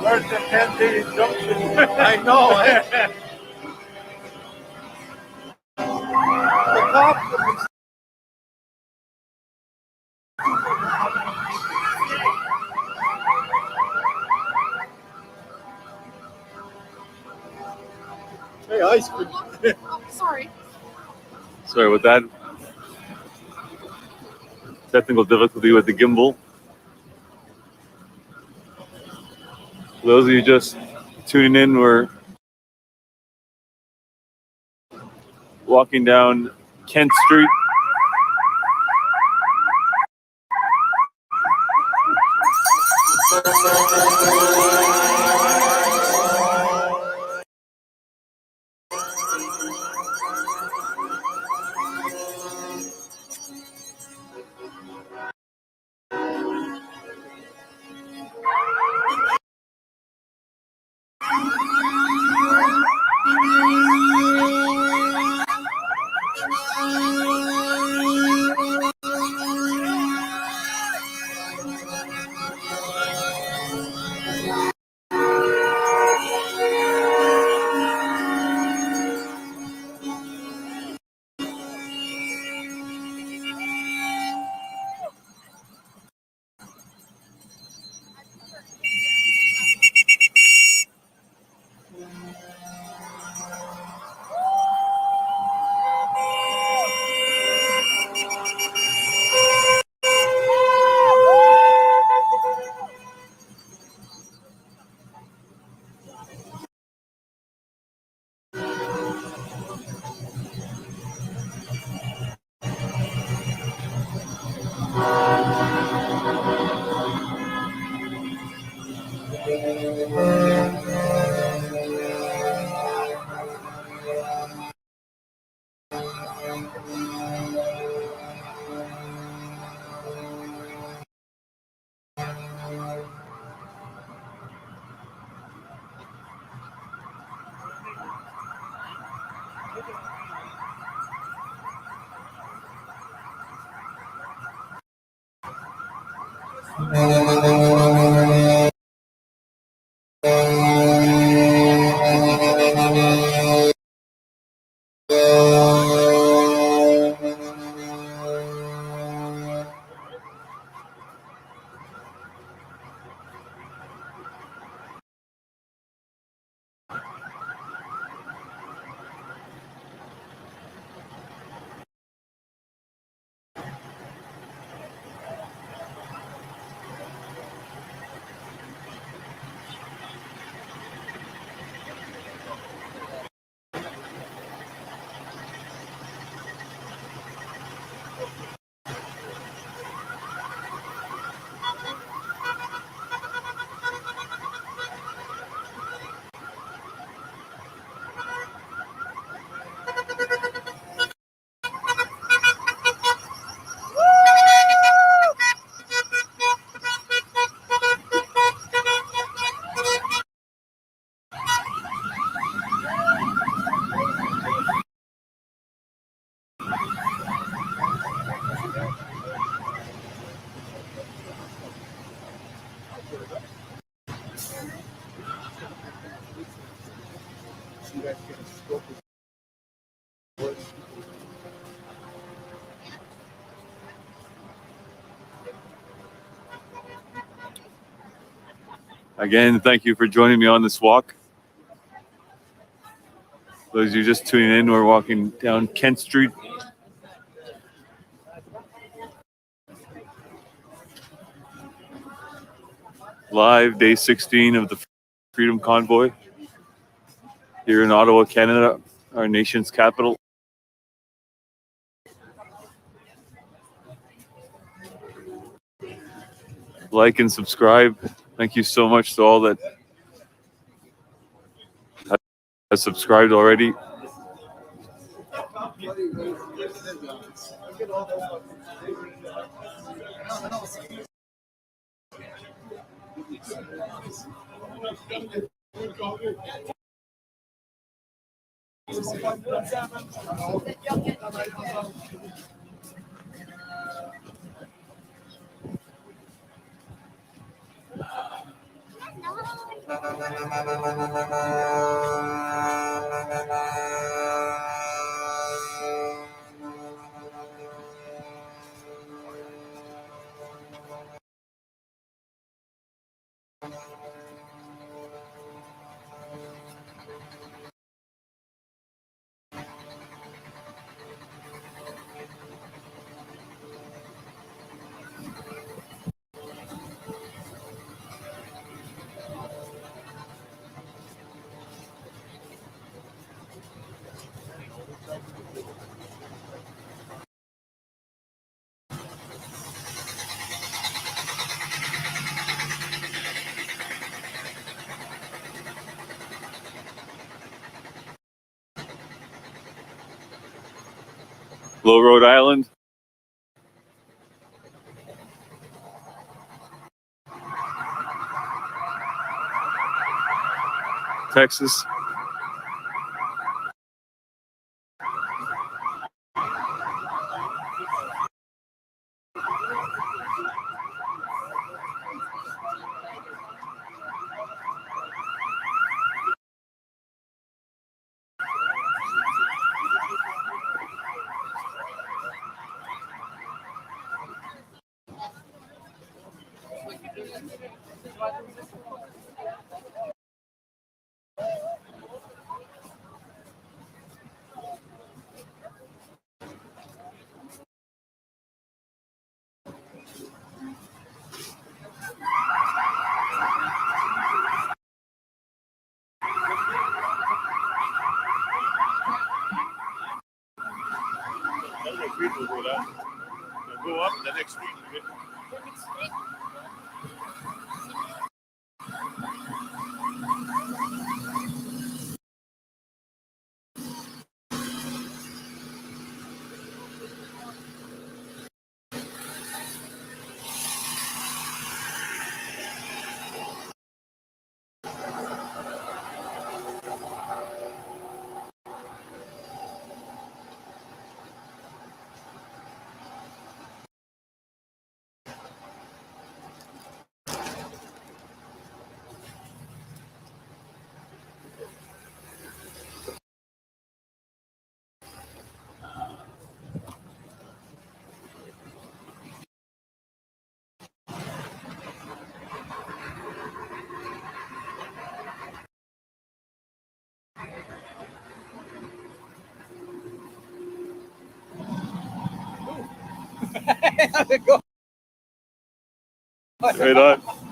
Where's the 10 junction? I know, eh? The cop. Hey, ice cream. Sorry. Sorry about that. Technical difficulty with the gimbal. For those of you just tuning in, we're walking down Kent Street. Again, thank you for joining me on this walk. Those of you just tuning in, we're walking down Kent Street. Live, day 16 of the Freedom Convoy here in Ottawa, Canada, our nation's capital. Like and subscribe. Thank you so much to all that have subscribed already. Hello, Rhode Island. Texas. Go up the next week. Right on.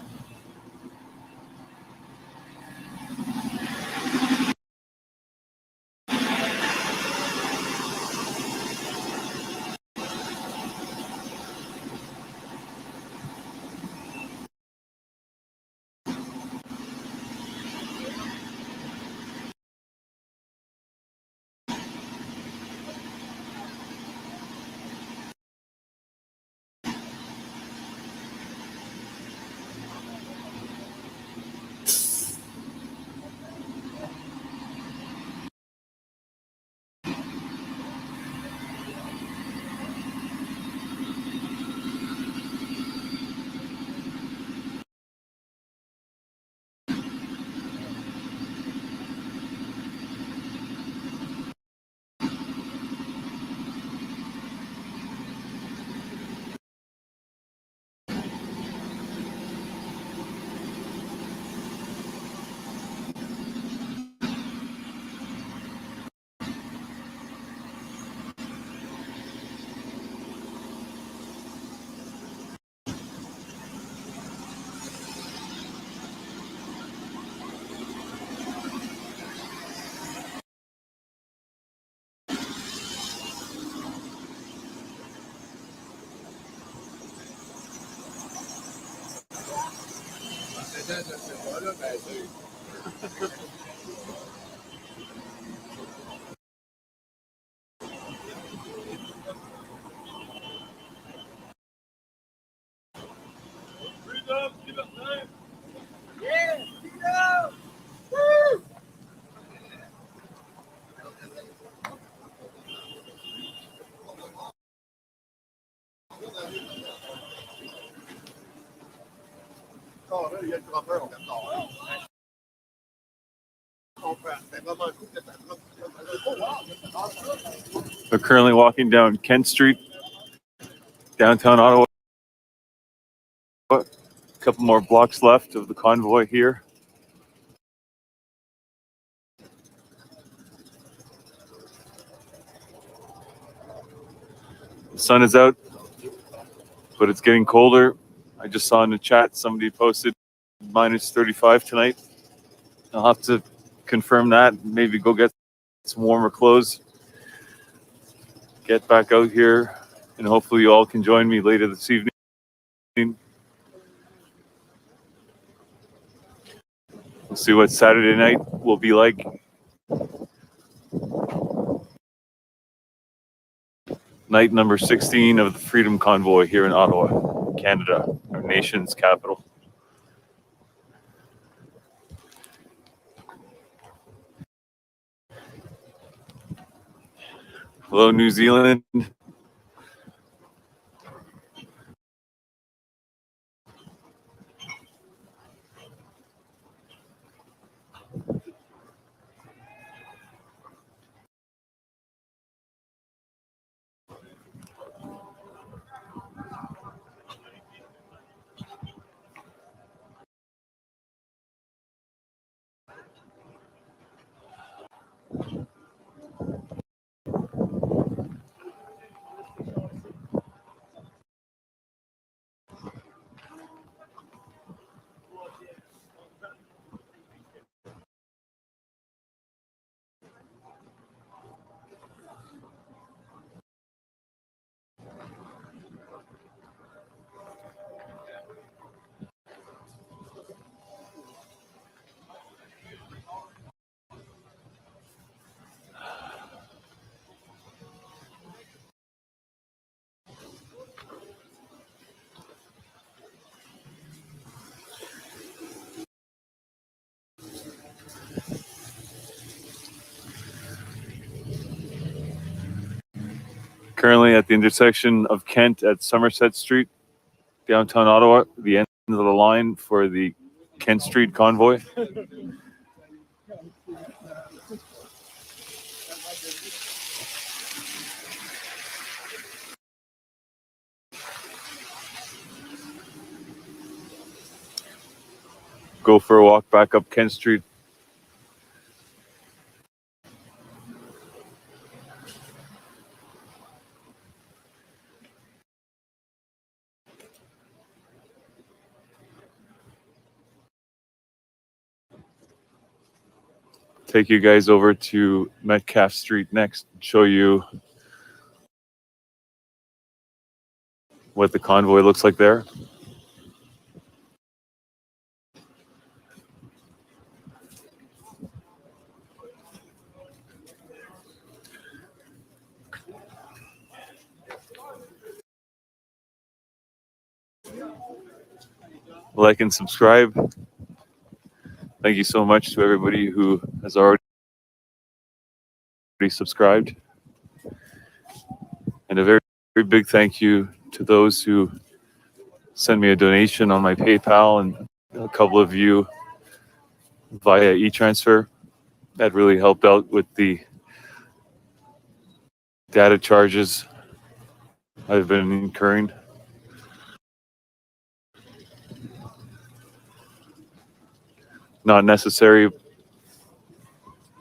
We're currently walking down Kent Street, downtown Ottawa. A couple more blocks left of the convoy here. The sun is out, but it's getting colder. I just saw in the chat somebody posted minus 35 tonight. I'll have to confirm that. Maybe go get some warmer clothes. Get back out here, and hopefully you all can join me later this evening. We'll see what Saturday night will be like. Night number 16 of the Freedom Convoy here in Ottawa, Canada, our nation's capital. Hello, New Zealand. Currently at the intersection of Kent at Somerset Street, downtown Ottawa, the end of the line for the Kent Street convoy. Go for a walk back up Kent Street. Take you guys over to Metcalfe Street next, show you what the convoy looks like there. Like and subscribe. Thank you so much to everybody who has already subscribed. And a very, very big thank you to those who send me a donation on my PayPal, and a couple of you via e-transfer. That really helped out with the data charges I've been incurring. Not necessary,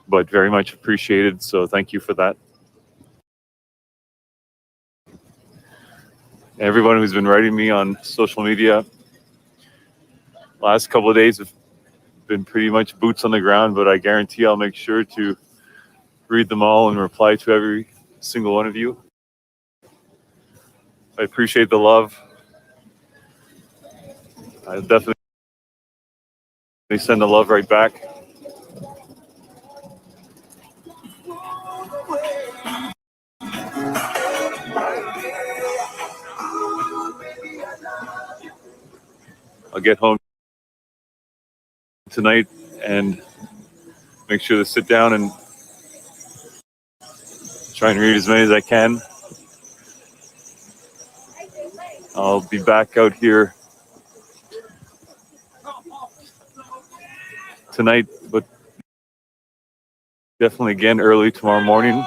but very much appreciated. So thank you for that. Everyone who's been writing me on social media, last couple of days have been pretty much boots on the ground, but I guarantee I'll make sure to read them all and reply to every single one of you. I appreciate the love. I'll definitely send the love right back. I'll get home tonight and make sure to sit down and try and read as many as I can. I'll be back out here tonight, but definitely again early tomorrow morning.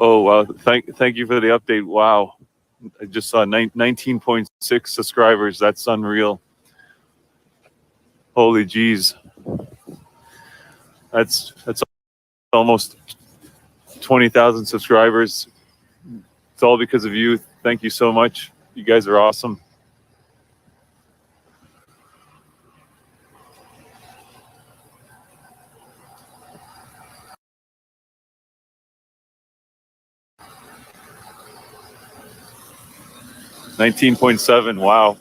Oh wow! Thank you for the update. Wow, I just saw 19.6 subscribers. That's unreal. Holy jeez, that's almost 20,000 subscribers. It's all because of you. Thank you so much. You guys are awesome. $19.7. Wow.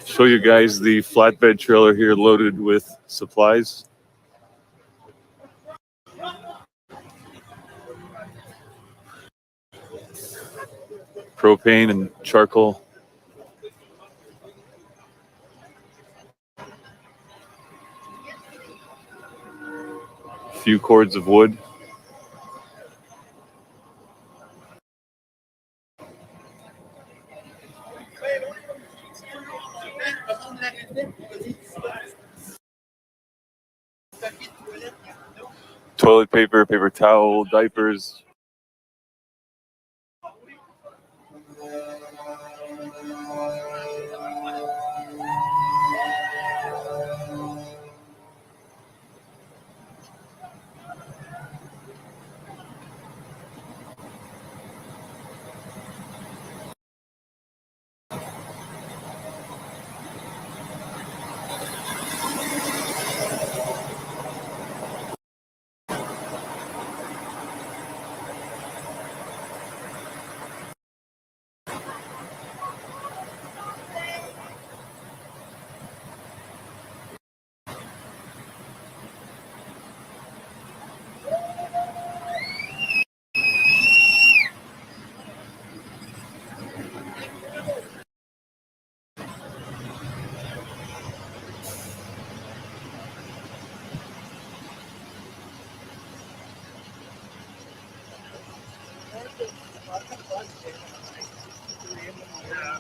Show you guys the flatbed trailer here loaded with supplies. Propane and charcoal. A few cords of wood. Toilet paper, paper towel, diapers.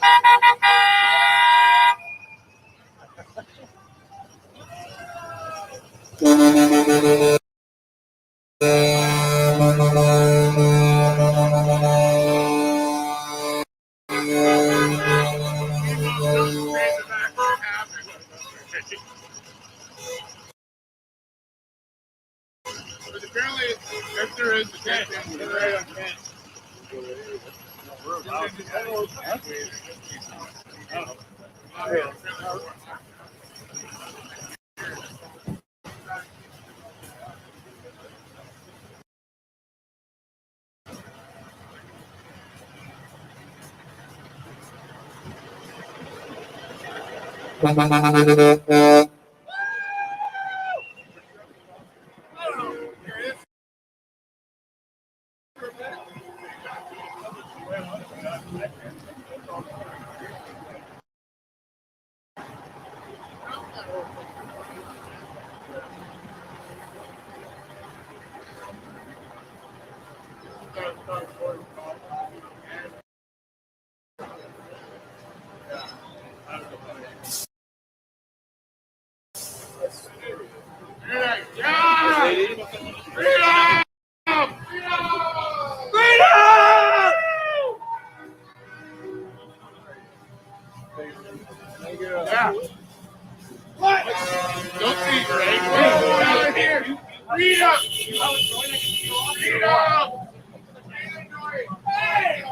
But apparently, if there is a tent, you're right on tent. Yeah. What? Don't be great. Out here. Freedom. Freedom. Hey!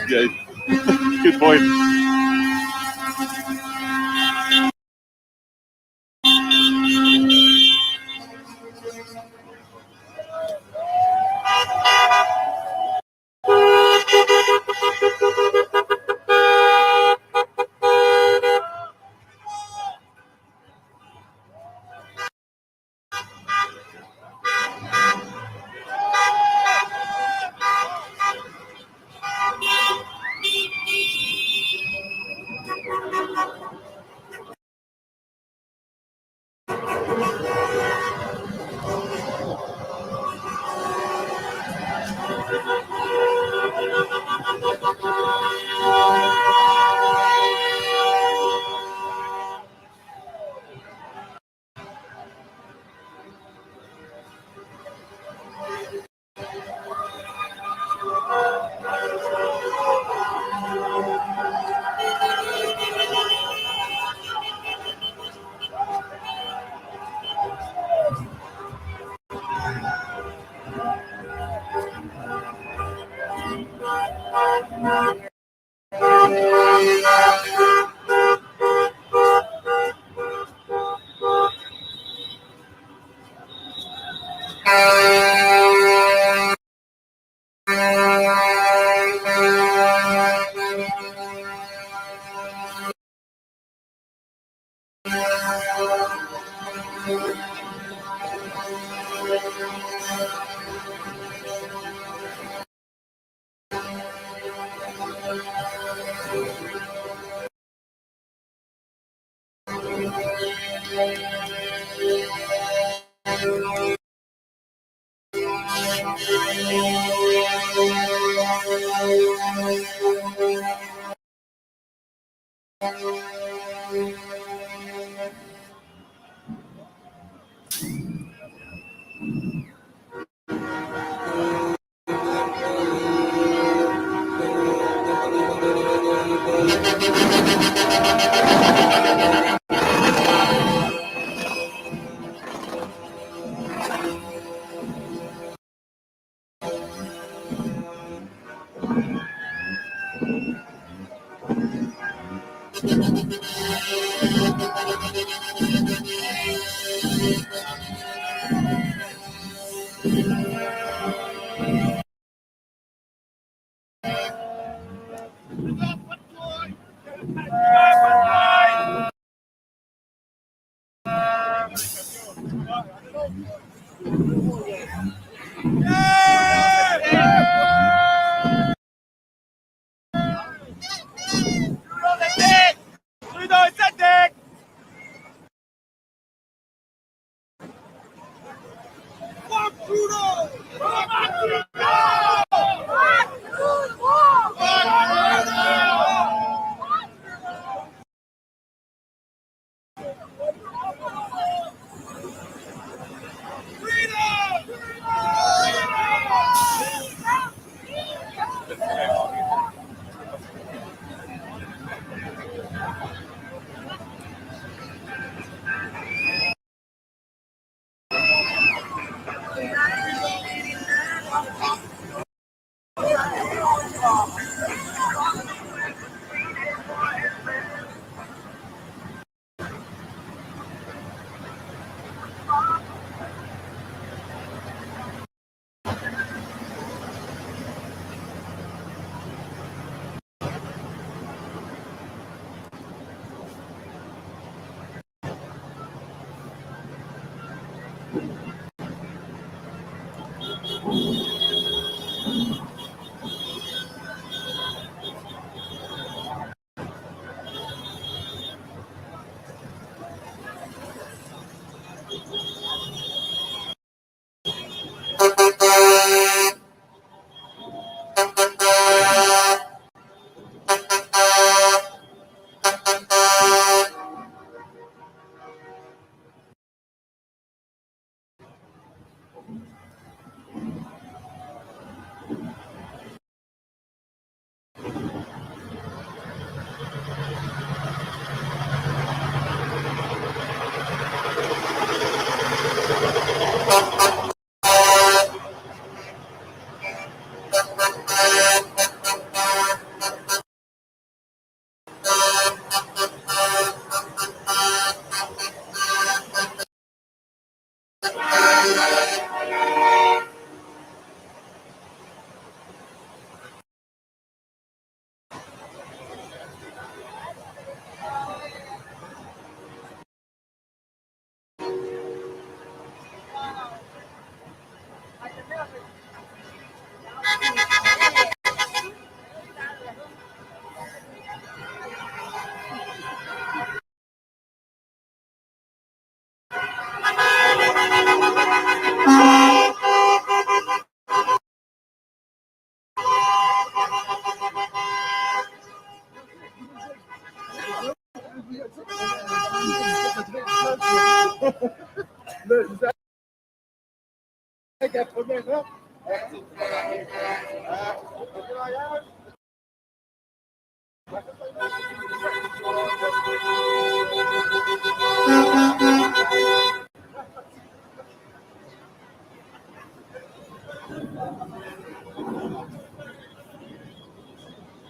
Yeah. Good point.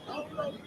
Thank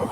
you.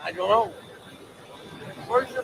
I don't know. Where's your...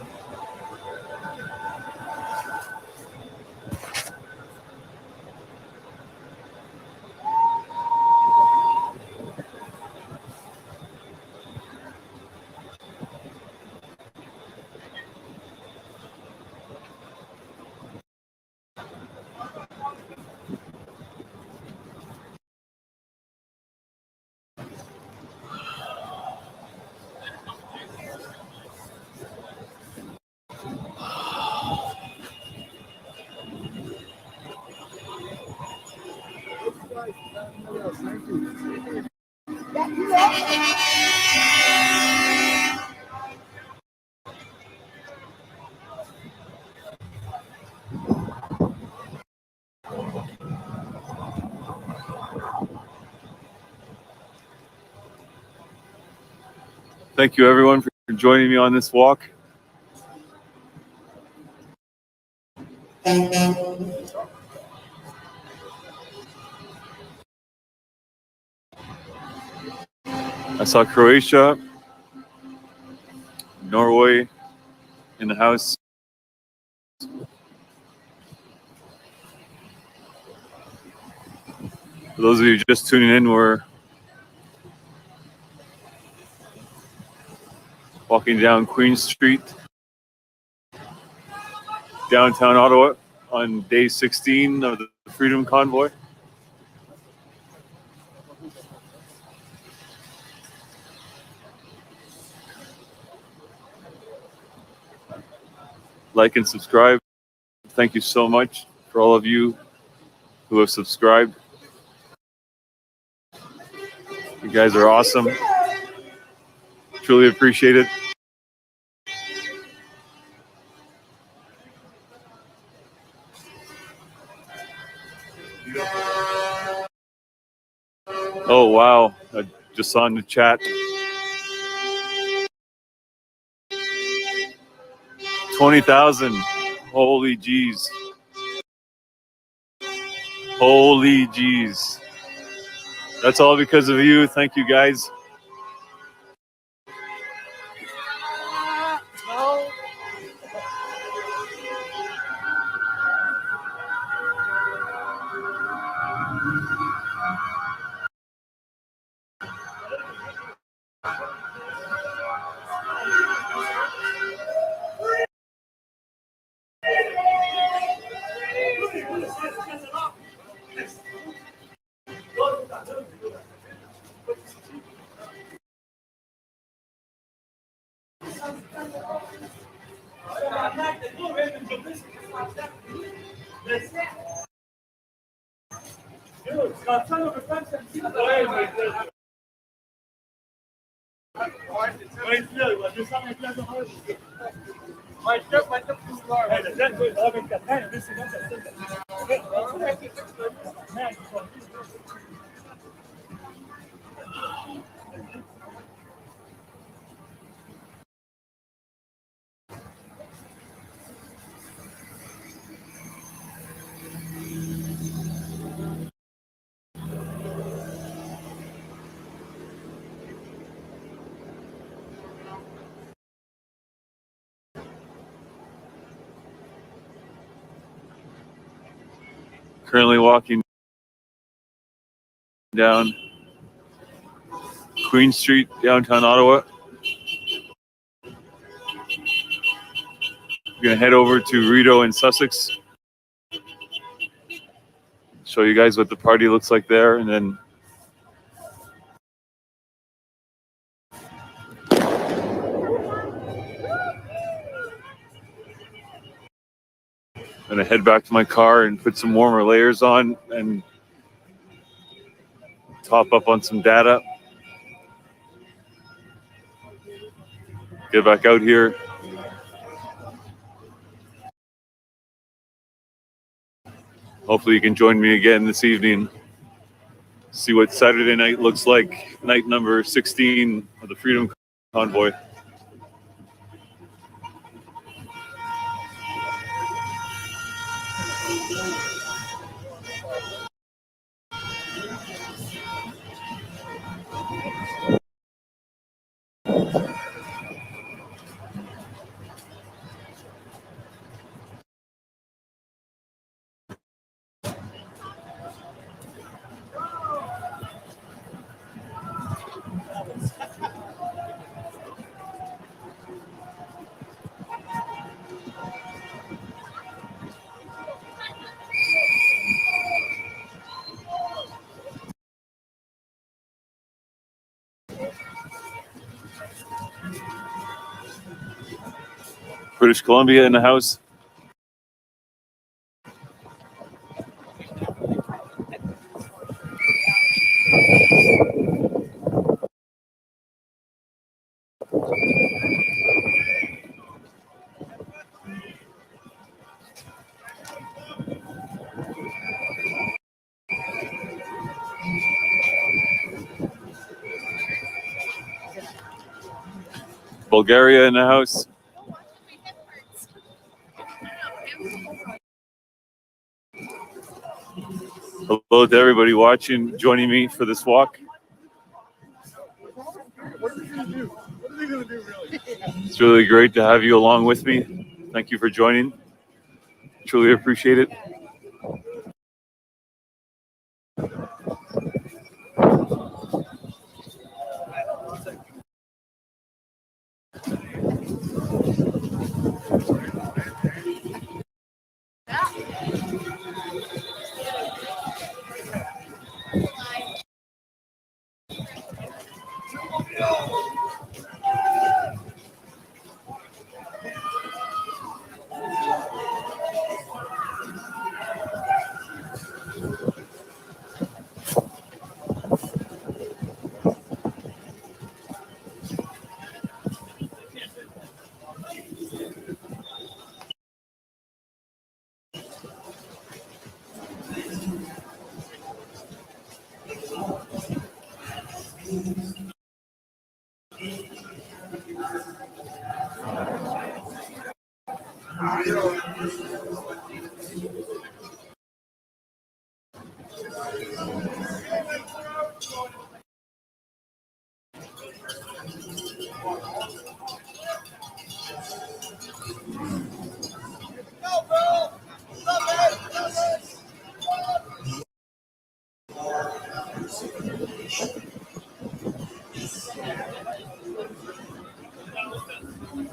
Thank you, everyone, for joining me on this walk. I saw Croatia, Norway in the house. For those of you just tuning in, we're walking down Queen Street, downtown Ottawa, on day 16 of the Freedom Convoy. Like and subscribe. Thank you so much for all of you who have subscribed. You guys are awesome. Truly appreciate it. Oh, wow. I just saw in the chat. 20,000. Holy jeez. Holy jeez. That's all because of you. Thank you, guys. Currently walking down Queen Street, downtown Ottawa. gonna head over to Rideau and Sussex. Show you guys what the party looks like there, and then I'm gonna head back to my car and put some warmer layers on and top up on some data. Get back out here. Hopefully you can join me again this evening. See what Saturday night looks like. Night number 16 of the Freedom Convoy. British Columbia in the house. Bulgaria in the house. Hello to everybody watching, joining me for this walk. It's really great to have you along with me. Thank you for joining. Truly appreciate it.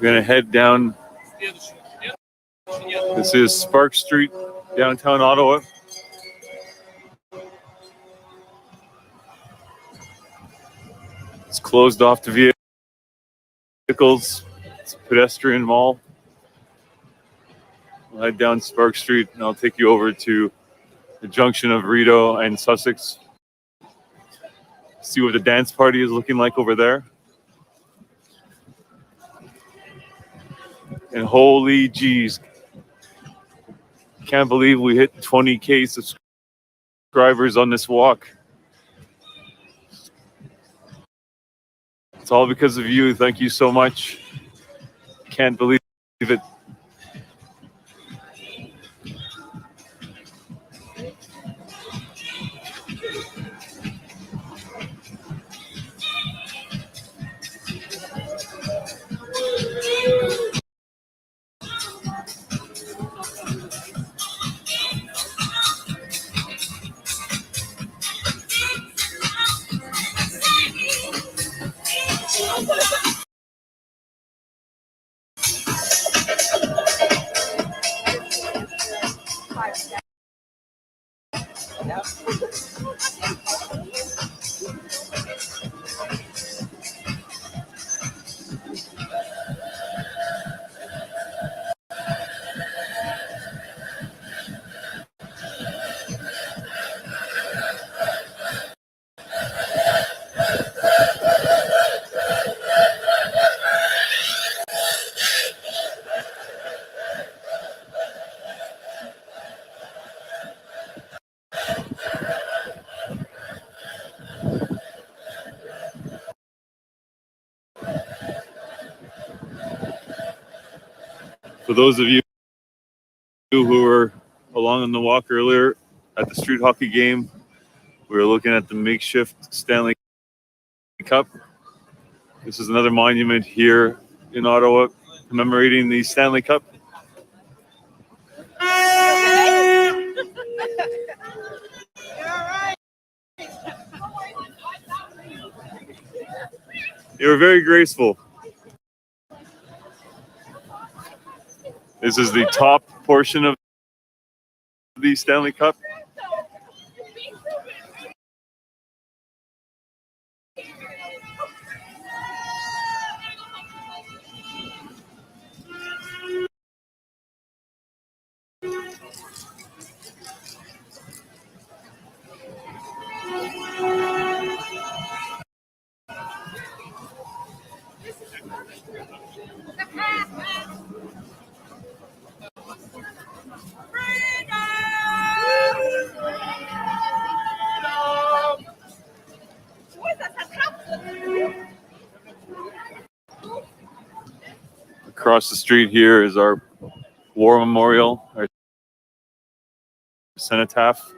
We're gonna head down. This is Spark Street, downtown Ottawa. It's closed off to vehicles. It's a pedestrian mall. We'll head down Spark Street and I'll take you over to the junction of Rideau and Sussex. See what the dance party is looking like over there. And holy geez, can't believe we hit 20K subscribers on this walk. It's all because of you. Thank you so much. Can't believe it. For those of you who were along on the walk earlier at the street hockey game, we were looking at the makeshift Stanley Cup. This is another monument here in Ottawa commemorating the Stanley Cup. You were very graceful. This is the top portion of the Stanley Cup. Across the street here is our war memorial, our cenotaph,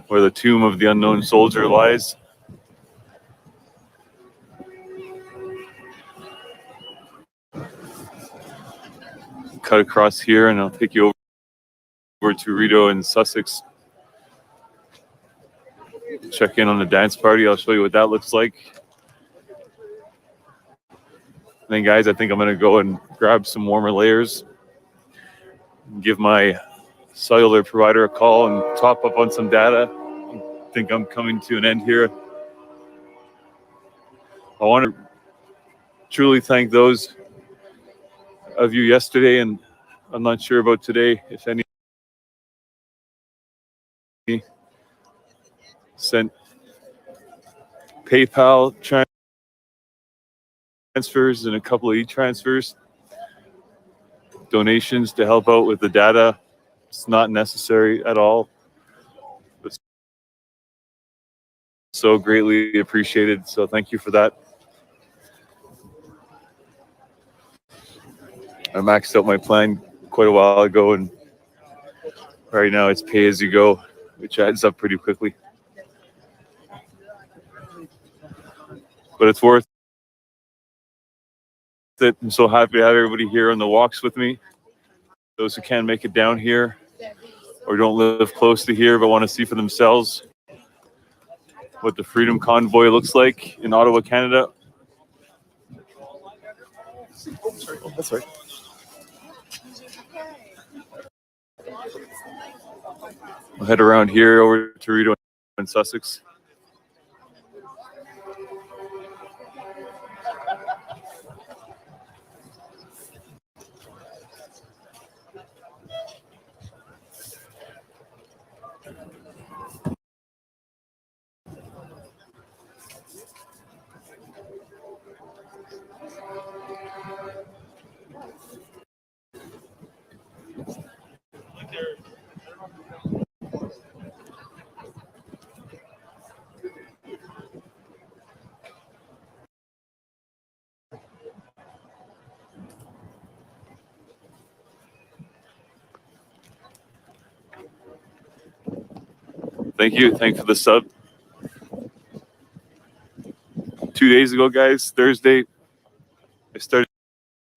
where the tomb of the unknown soldier lies. Cut across here, and I'll take you over to Rideau in Sussex. Check in on the dance party. I'll show you what that looks like. And then, guys, I think I'm going to go and grab some warmer layers, give my cellular provider a call, and top up on some data. I think I'm coming to an end here. I want to truly thank those of you yesterday, and I'm not sure about today, if any sent PayPal transfers and a couple of e-transfers, donations to help out with the data. It's not necessary at all, but so greatly appreciated. So thank you for that. I maxed out my plan quite a while ago, and right now it's pay as you go, which adds up pretty quickly. But it's worth it. I'm so happy to have everybody here on the walks with me. Those who can't make it down here or don't live close to here but want to see for themselves what the Freedom Convoy looks like in Ottawa, Canada. That's right. We'll head around here over to Rideau in Sussex. Thank you. Thanks for the sub. 2 days ago, guys, Thursday, I started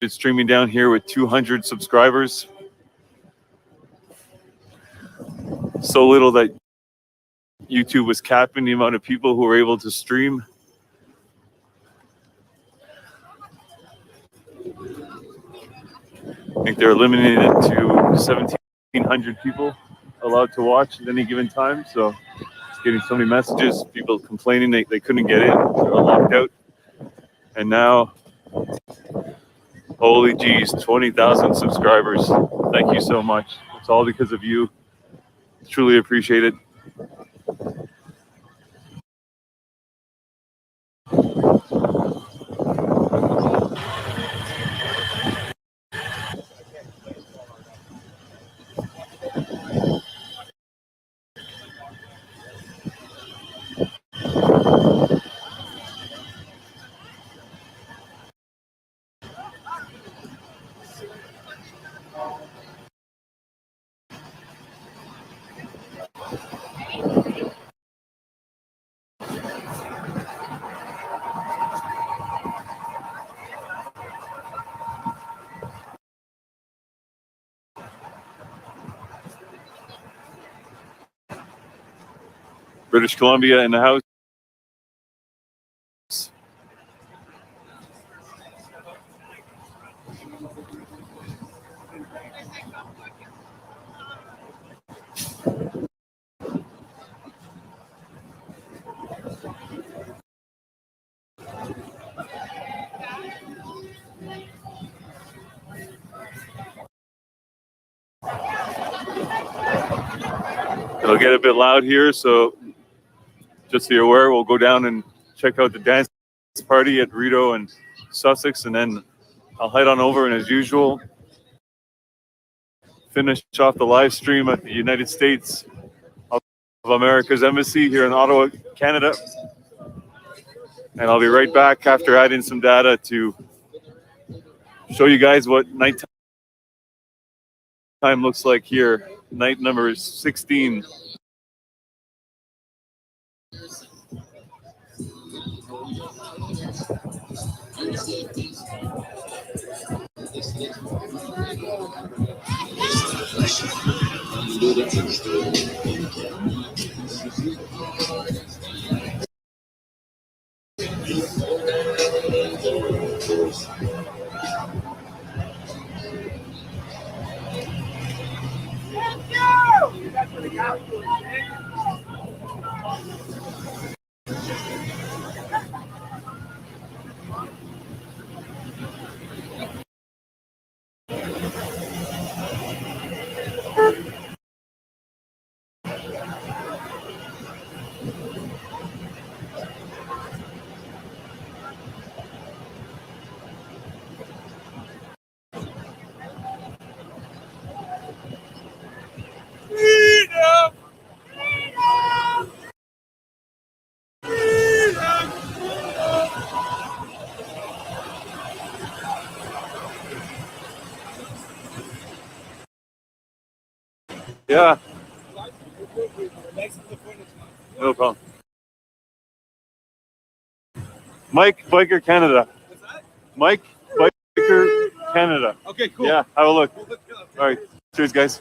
streaming down here with 200 subscribers. So little that YouTube was capping the amount of people who were able to stream. I think they're limiting it to 1,700 people allowed to watch at any given time. So it's getting so many messages, people complaining they couldn't get in, they were locked out. And now, holy geez, 20,000 subscribers. Thank you so much. It's all because of you. Truly appreciate it. British Columbia in the house. It'll get a bit loud here, so just so you're aware, we'll go down and check out the dance party at Rideau and Sussex, and then I'll head on over, and as usual, finish off the live stream at the United States of America's Embassy here in Ottawa, Canada. And I'll be right back after adding some data to show you guys what nighttime looks like here. Night number 16. Yeah. No problem. Mike Biker Canada. Mike Biker Canada. Okay, cool. Yeah, have a look. All right. Cheers, guys.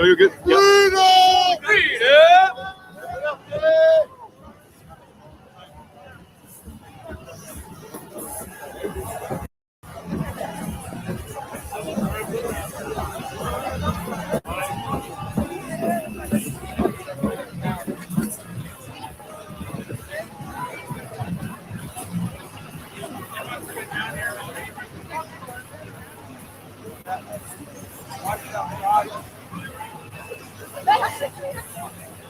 No, you're good.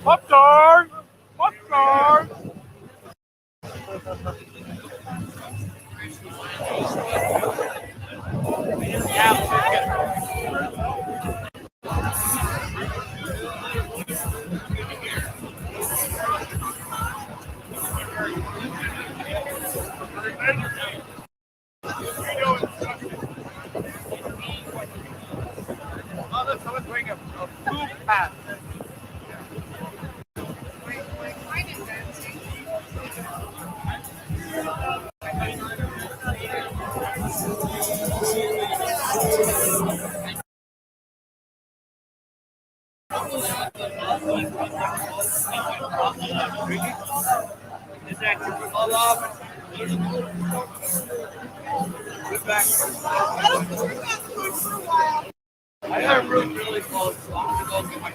Popcorn! Popcorn! I got really close. So I'm gonna go get my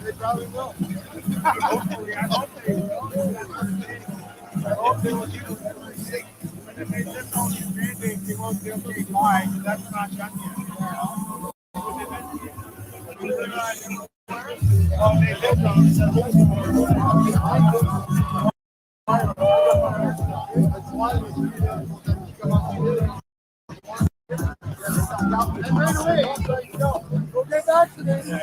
They probably will. Hopefully, I hope they will. I hope they will use it. But if they just don't use mandates, they won't be able to comply. That's not done yet. Oh, they lived on and right away, he's like, yo, go get vaccinated.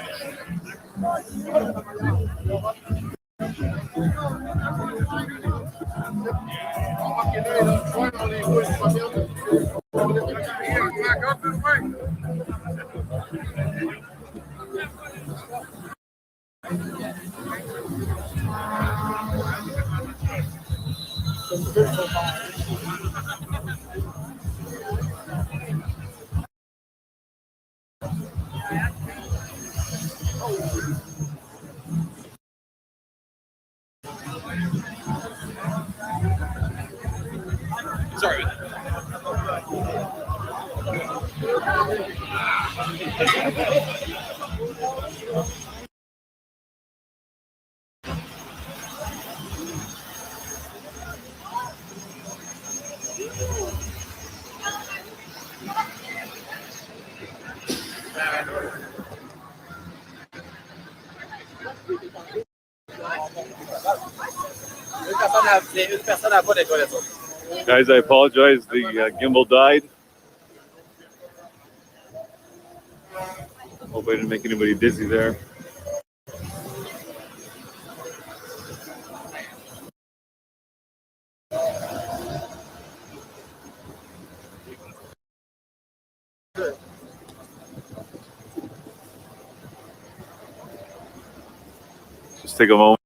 Sorry. Guys, I apologize. The gimbal died. Hope I didn't make anybody dizzy there. Just take a moment.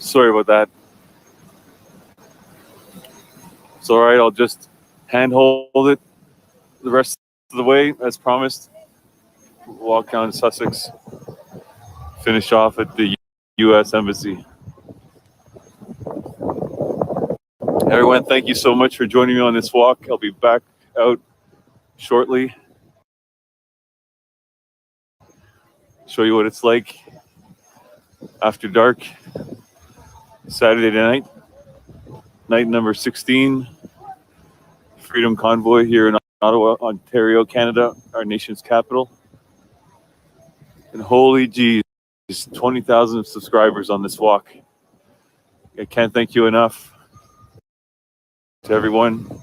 Sorry about that. It's all right. I'll just handhold it the rest of the way as promised. Walk down to Sussex. Finish off at the U.S. Embassy. Everyone, thank you so much for joining me on this walk. I'll be back out shortly. Show you what it's like after dark. Saturday night, night number 16, Freedom Convoy here in Ottawa, Ontario, Canada, our nation's capital. And holy geez, 20,000 subscribers on this walk. I can't thank you enough. To everyone.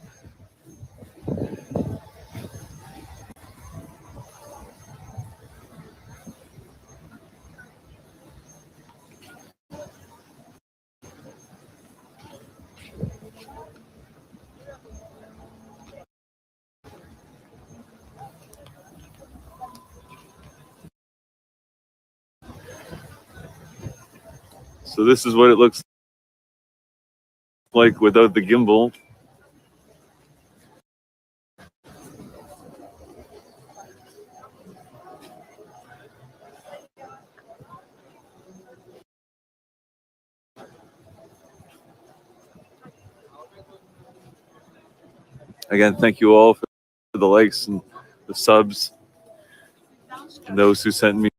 So this is what it looks like without the gimbal. Again, thank you all for the likes and the subs and those who sent me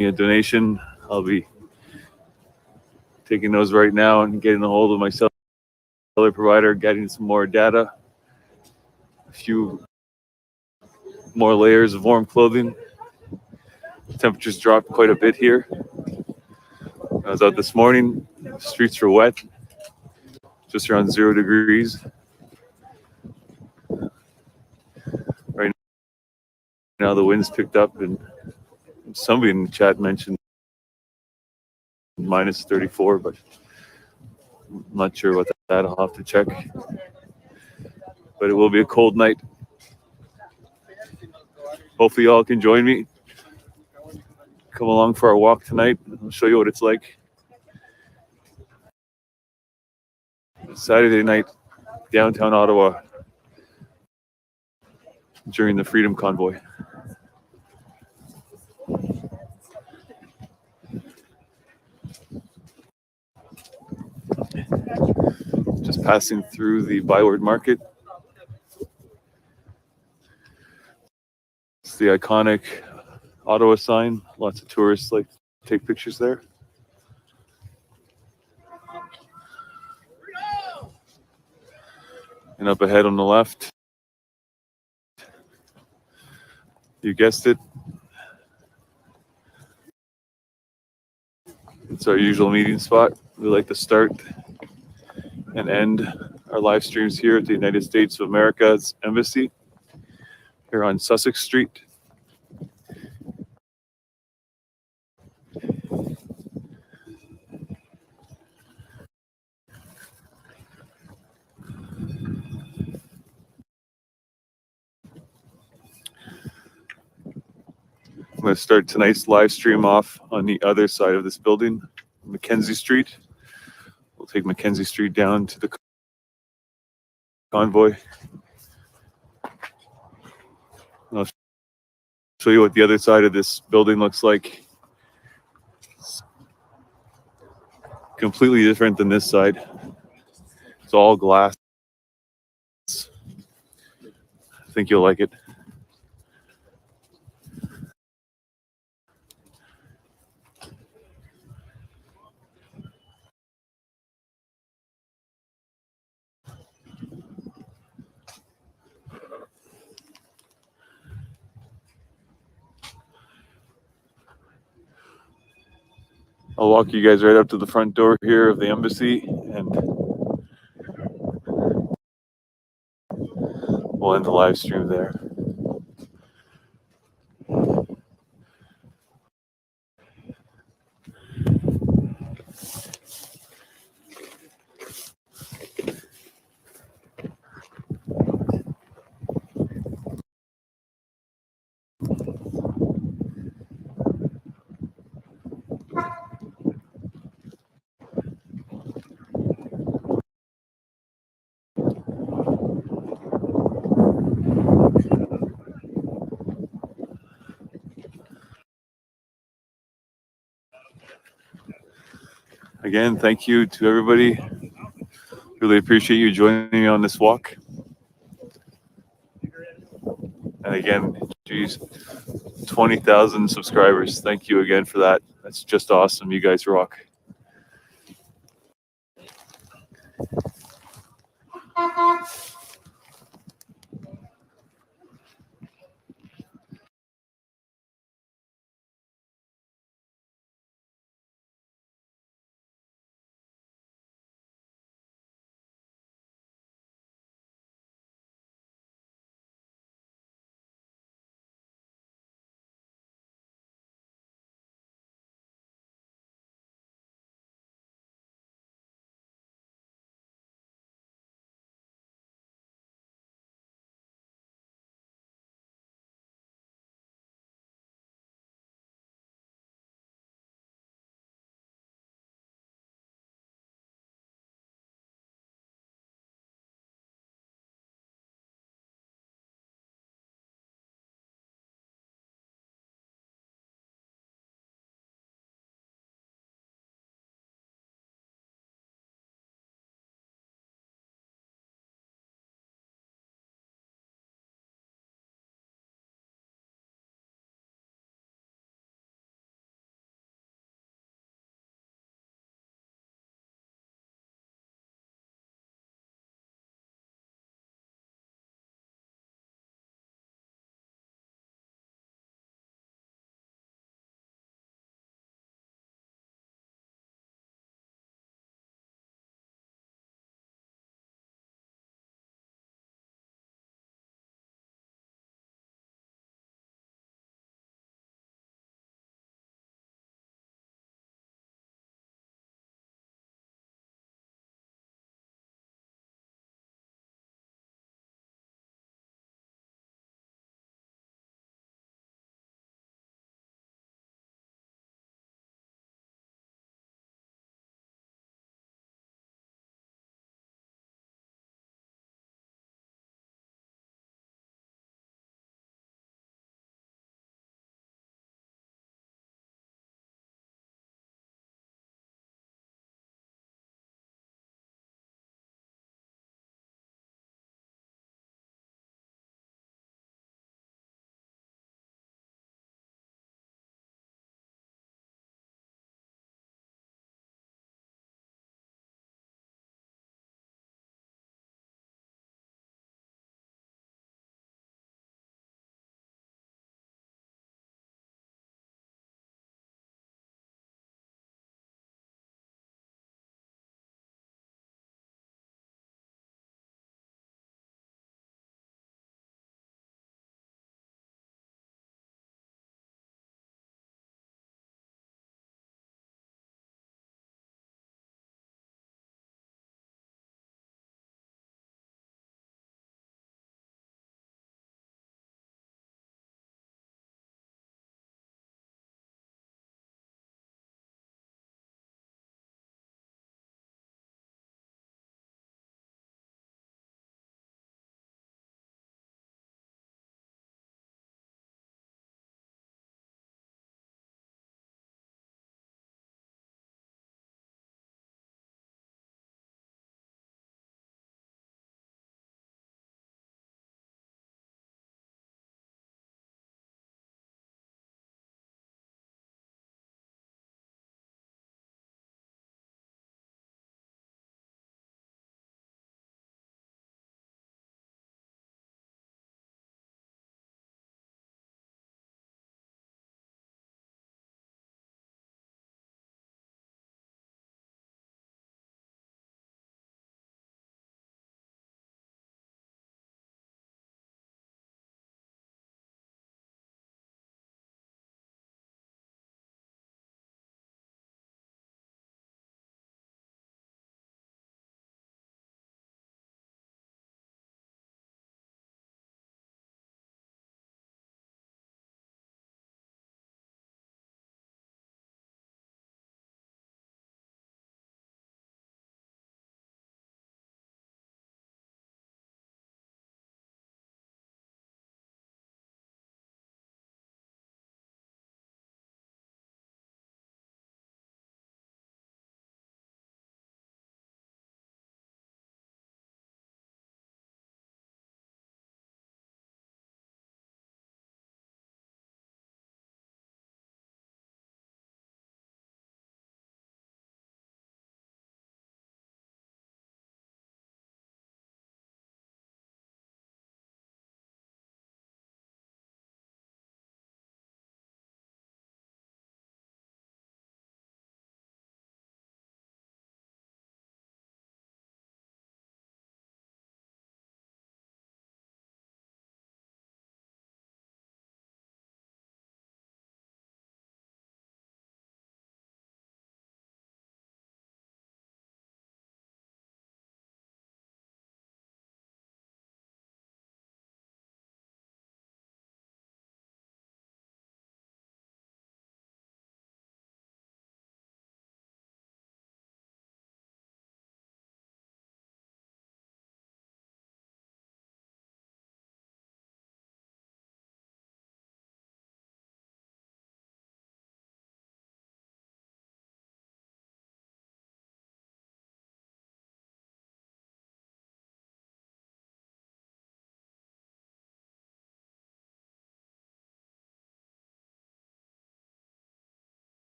a donation. I'll be taking those right now and getting a hold of my cellular provider, getting some more data, a few more layers of warm clothing. Temperatures dropped quite a bit here. I was out this morning, the streets were wet, just around 0 degrees. Right now the wind's picked up, and somebody in the chat mentioned minus 34, but I'm not sure about that. I'll have to check. But it will be a cold night. Hopefully y'all can join me. Come along for our walk tonight. I'll show you what it's like. Saturday night, downtown Ottawa, during the Freedom Convoy. Just passing through the Byward Market. It's the iconic Ottawa sign. Lots of tourists like to take pictures there. And up ahead on the left, you guessed it, it's our usual meeting spot. We like to start and end our live streams here at the United States of America's Embassy here on Sussex Street. I'm going to start tonight's live stream off on the other side of this building, Mackenzie Street. We'll take Mackenzie Street down to the convoy. I'll show you what the other side of this building looks like. It's completely different than this side. It's all glass. I think you'll like it. I'll walk you guys right up to the front door here of the embassy, and we'll end the live stream there. Again, thank you to everybody. Really appreciate you joining me on this walk. And again, geez, 20,000 subscribers. Thank you again for that. That's just awesome. You guys rock.